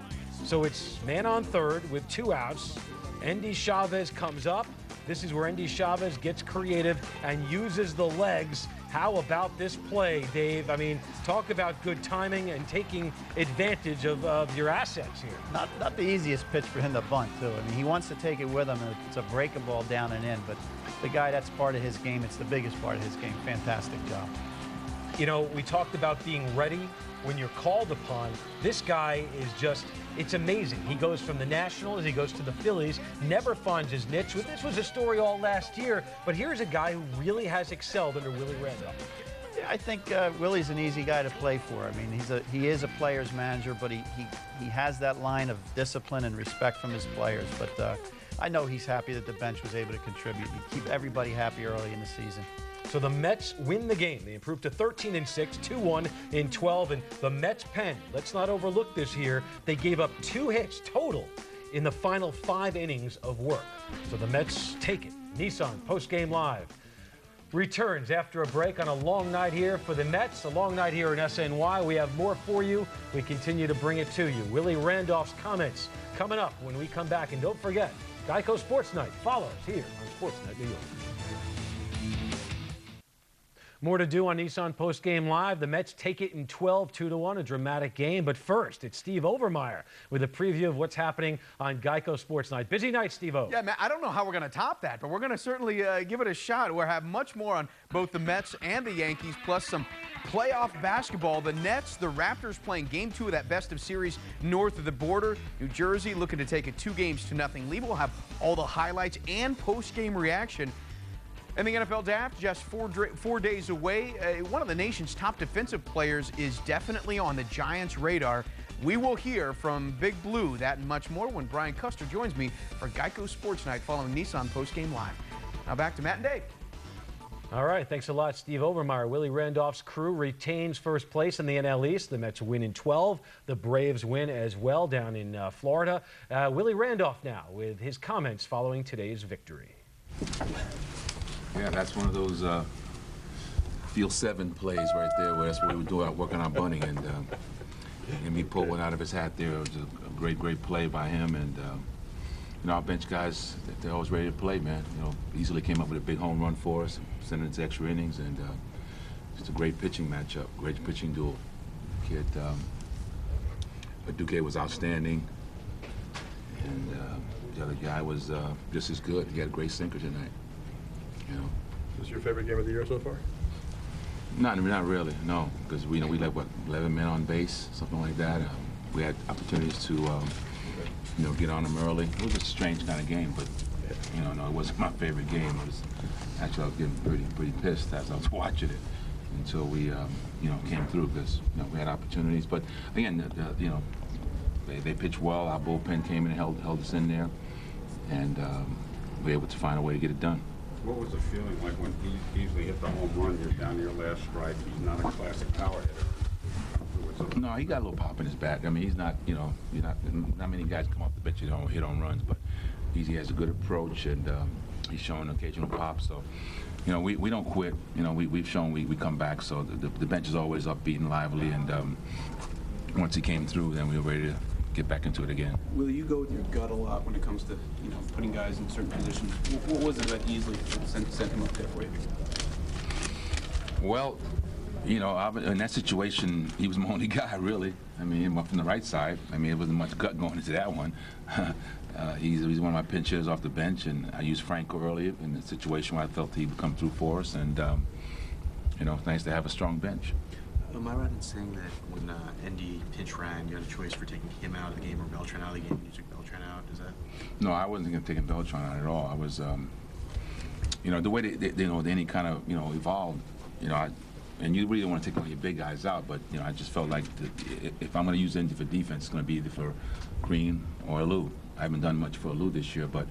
So it's man on third with 2 outs. Endy Chavez comes up. This is where Endy Chavez gets creative and uses the legs. How about this play, Dave? I mean, talk about good timing and taking advantage of your assets here. Not the easiest pitch for him to bunt, too. I mean, he wants to take it with him. It's a breaking ball down and in, but the guy, that's part of his game. It's the biggest part of his game. Fantastic job. You know, we talked about being ready when you're called upon. This guy is just, it's amazing. He goes from the Nationals, he goes to the Phillies, never finds his niche. This was a story all last year, but here's a guy who really has excelled under Willie Randolph. Yeah, I think Willie's an easy guy to play for. I mean, he is a player's manager, but he has that line of discipline and respect from his players. But I know he's happy that the bench was able to contribute and keep everybody happy early in the season. So the Mets win the game. They improved to 13-6, 2-1 in 12. And the Mets pen, let's not overlook this here, they gave up 2 hits total in the final 5 innings of work. So the Mets take it. Nissan Postgame Live returns after a break on a long night here for the Mets, a long night here in SNY. We have more for you. We continue to bring it to you. Willie Randolph's comments coming up when we come back. And don't forget, Geico Sports Night. Follow us here on Sports Night New York. More to do on Nissan Postgame Live. The Mets take it in 12, 2-1, a dramatic game. But first, it's Steve Overmeyer with a preview of what's happening on Geico Sports Night. Busy night, Steve-O. Yeah, man, I don't know how we're going to top that, but we're going to certainly give it a shot. We'll have much more on both the Mets and the Yankees, plus some playoff basketball. The Nets, the Raptors playing Game 2 of that best-of-series north of the border. New Jersey looking to take a 2-0 lead. We'll have all the highlights and post-game reaction. And the NFL draft just 4 days away. One of the nation's top defensive players is definitely on the Giants' radar. We will hear from Big Blue, that and much more when Brian Custer joins me for Geico Sports Night following Nissan Postgame Live. Now back to Matt and Dave. All right, thanks a lot, Steve Overmeyer. Willie Randolph's crew retains first place in the NL East. The Mets win in 12. The Braves win as well down in Florida. Willie Randolph now with his comments following today's victory. Yeah, that's one of those Field 7 plays right there, where that's what we were doing, working on bunting, and he pulled one out of his hat there. It was a great play by him, and you know, our bench guys, they're always ready to play, man. You know, easily came up with a big home run for us, sent it into extra innings, and just a great pitching matchup, great pitching duel. Kid, Duque was outstanding, and the other guy was just as good. He had a great sinker tonight. You know, is this your favorite game of the year so far? Not really, no, because we let 11 men on base, something like that. We had opportunities to, you know, get on them early. It was a strange kind of game, but you know, no, it wasn't my favorite game. It was actually, I was getting pretty pissed as I was watching it until we, you know, came through, because you know, we had opportunities. But again, you know, they pitched well. Our bullpen came in and held us in there, and we were able to find a way to get it done. What was the feeling like when he easily hit the home run? You're down your last strike. He's not a classic power hitter. No, he got a little pop in his bat. I mean, he's not, you know, not many guys come off the bench that don't hit home runs, but he has a good approach, and he's showing occasional pop. So, you know, we don't quit. You know, we've shown we come back. So the bench is always upbeat and lively, and once he came through, then we were ready to get back into it again. Will you go with your gut a lot when it comes to, you know, putting guys in certain positions? What was it that Easley sent him up there for you? Well, you know, in that situation, he was my only guy, really. I mean, he went from the right side. I mean, it wasn't much gut going into that one. He's one of my pinch hitters off the bench, and I used Franco earlier in a situation where I felt he would come through for us, and, you know, it's nice to have a strong bench. Am I right in saying that when Endy pinch ran, you had a choice for taking him out of the game or Beltran out of the game, and you took Beltran out? Is that? No, I wasn't going to take Beltran out at all. I was, you know, the way they any kind of, you know, evolved, you know, and you really don't want to take one of your big guys out, but, you know, I just felt like if I'm going to use Endy for defense, it's going to be either for Green or Lou. I haven't done much for Lou this year, but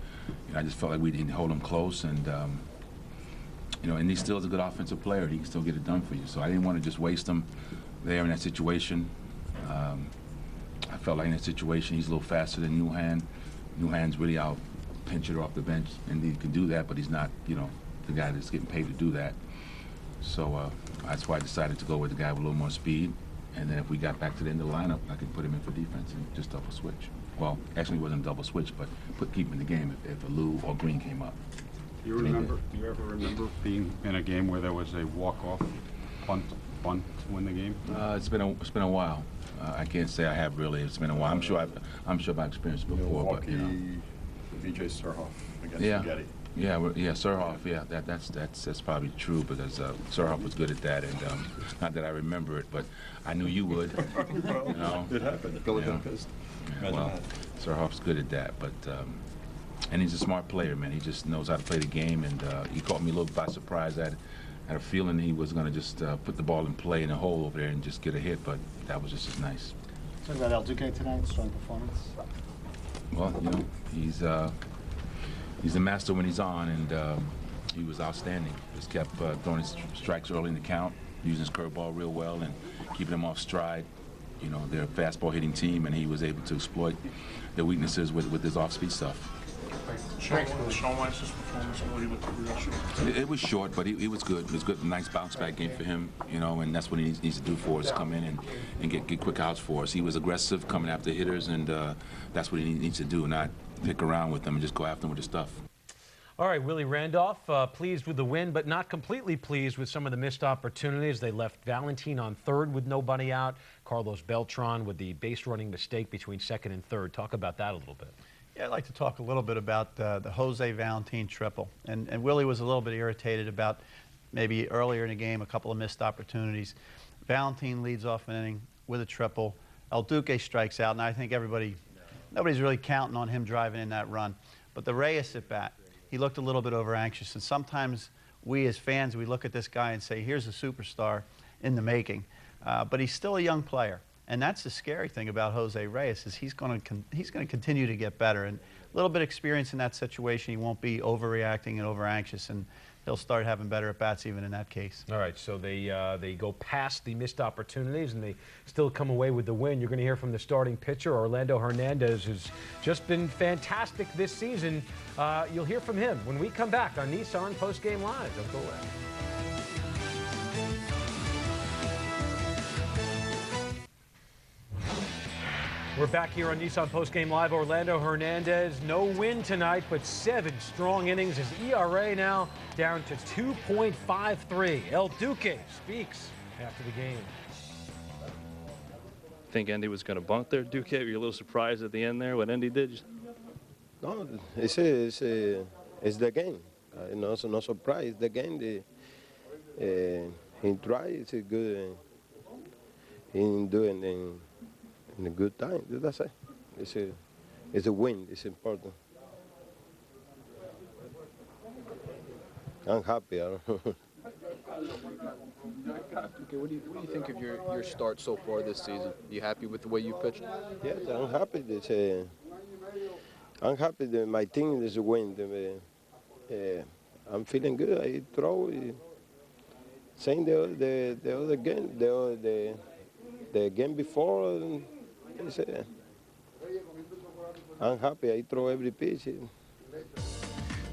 you know, I just felt like we didn't hold him close, and you know, and he still is a good offensive player. He can still get it done for you. So I didn't want to just waste him there in that situation. I felt like in that situation, he's a little faster than Newhan. Newhan's really out pincher off the bench, and he can do that, but he's not, you know, the guy that's getting paid to do that. So that's why I decided to go with the guy with a little more speed. And then if we got back to the end of the lineup, I could put him in for defense and just double switch. Well, actually, it wasn't a double switch, but keep him in the game if Lou or Green came up. Do you ever remember being in a game where there was a walk-off bunt to win the game? It's been a while. I can't say I have really. It's been a while. I'm sure I've experienced it before, but you know. VJ Surhoff against Spaghetti. Yeah, Surhoff. Yeah, that's probably true because Surhoff was good at that, and not that I remember it, but I knew you would. You know, it happened. Go with them, pissed. Yeah, well, Surhoff's good at that, but and he's a smart player, man. He just knows how to play the game, and he caught me a little by surprise. I had a feeling he was going to just put the ball in play in a hole over there and just get a hit, but that was just as nice. Talk about Duque tonight, strong performance. Well, you know, he's a master when he's on, and he was outstanding. Just kept throwing his strikes early in the count, using his curveball real well, and keeping them off stride. You know, they're a fastball hitting team, and he was able to exploit their weaknesses with his off-speed stuff. It was short, but he was good. It was good. A nice bounce-back game for him, you know, and that's what he needs to do for us, come in and get quick outs for us. He was aggressive coming after hitters, and that's what he needs to do, not pick around with them and just go after them with his stuff. All right, Willie Randolph, pleased with the win, but not completely pleased with some of the missed opportunities. They left Valentine on third with nobody out. Carlos Beltran with the base running mistake between second and third. Talk about that a little bit. Yeah, I'd like to talk a little bit about the Jose Valentine triple. And Willie was a little bit irritated about maybe earlier in the game, a couple of missed opportunities. Valentine leads off an inning with a triple. El Duque strikes out, and I think nobody's really counting on him driving in that run. But the Reyes at bat, he looked a little bit over anxious, and sometimes we as fans, we look at this guy and say, here's a superstar in the making. But he's still a young player, and that's the scary thing about Jose Reyes is he's going to continue to get better, and a little bit of experience in that situation, he won't be overreacting and over anxious, and he'll start having better at bats even in that case. All right, so they go past the missed opportunities and they still come away with the win. You're going to hear from the starting pitcher, Orlando Hernandez, who's just been fantastic this season. You'll hear from him when we come back on Nissan Postgame Live. Don't go away. We're back here on Nissan Postgame Live. Orlando Hernandez, no win tonight, but 7 strong innings. His ERA now down to 2.53. El Duque speaks after the game. Think Endy was going to bunt there, Duque? Were you a little surprised at the end there, what Endy did? No, it's the game. No surprise. The game, he tried. It's good. He doing in a good time. That's it. It's a win. It's important. I'm happy. I don't know. Okay, what do you think of your start so far this season? You happy with the way you pitched? Yes, I'm happy. I'm happy that my team is a win. I'm feeling good. I throw. Same the other game, the game before. I'm happy. I throw every pitch.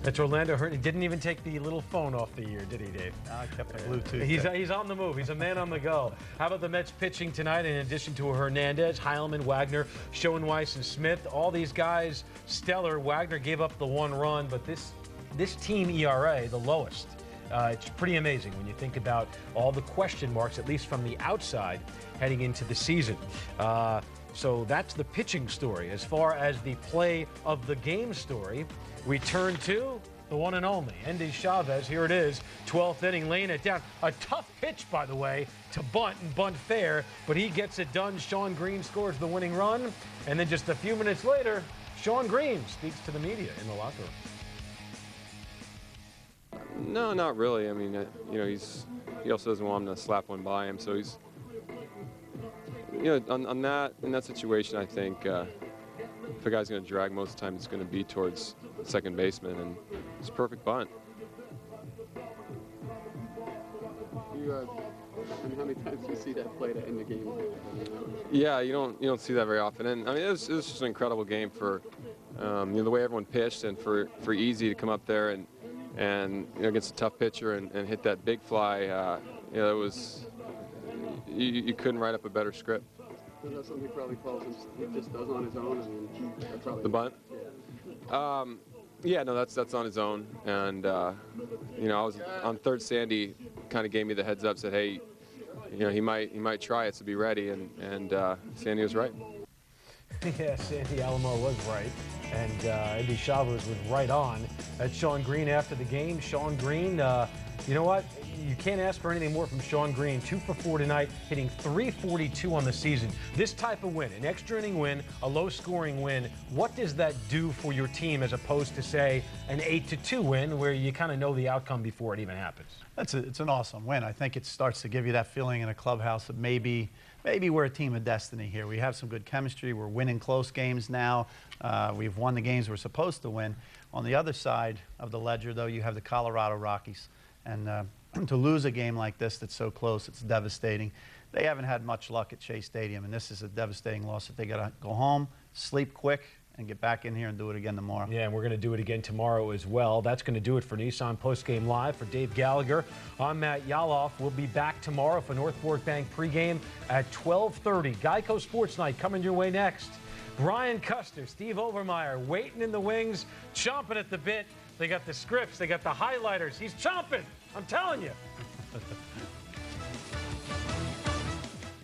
That's Orlando Hernandez. Didn't even take the little phone off the ear, did he, Dave? No, I kept the Bluetooth. He's on the move. He's a man on the go. How about the Mets pitching tonight? In addition to Hernandez, Heilman, Wagner, Schoenweiss, and Smith, all these guys stellar. Wagner gave up the 1 run, but this team ERA, the lowest. It's pretty amazing when you think about all the question marks, at least from the outside, heading into the season. So that's the pitching story. As far as the play of the game story, we turn to the one and only, Endy Chavez. Here it is, 12th inning, laying it down. A tough pitch, by the way, to Bunt, and Bunt fair, but he gets it done. Shawn Green scores the winning run, and then just a few minutes later, Shawn Green speaks to the media in the locker room. No, not really. I mean, you know, he also doesn't want him to slap one by him, so he's, you know, in that situation, I think if a guy's going to drag, most of the time it's going to be towards second baseman, and it's a perfect bunt. And how many times do you see that play to end the game? Yeah, you don't see that very often, and I mean it was just an incredible game for you know, the way everyone pitched, and for Easy to come up there and you know, against a tough pitcher and hit that big fly. You know, it was you couldn't write up a better script. Is that something he probably calls him, he just does on his own? I mean, probably The bunt? Yeah. Yeah, no, that's on his own, and you know, I was on third. Sandy kind of gave me the heads up, said, hey, you know, he might try it, so be ready, and Sandy was right. Yeah, Sandy Alomar was right, and Endy Chavez was right on. That's Shawn Green after the game. Shawn Green, you know what? You can't ask for anything more from Shawn Green. 2 for 4 tonight, hitting .342 on the season. This type of win, an extra inning win, a low-scoring win, what does that do for your team as opposed to, say, an 8-2 win where you kind of know the outcome before it even happens? It's an awesome win. I think it starts to give you that feeling in a clubhouse that maybe we're a team of destiny here. We have some good chemistry. We're winning close games now. We've won the games we're supposed to win. On the other side of the ledger, though, you have the Colorado Rockies. And to lose a game like this that's so close, it's devastating. They haven't had much luck at Shea Stadium, and this is a devastating loss that they got to go home, sleep quick, and get back in here and do it again tomorrow. Yeah, and we're going to do it again tomorrow as well. That's going to do it for Nissan Postgame Live. For Dave Gallagher, I'm Matt Yaloff. We'll be back tomorrow for North Fork Bank pregame at 12:30. Geico Sports Night coming your way next. Brian Custer, Steve Overmeyer waiting in the wings, chomping at the bit. They got the scripts, they got the highlighters. He's chomping, I'm telling you.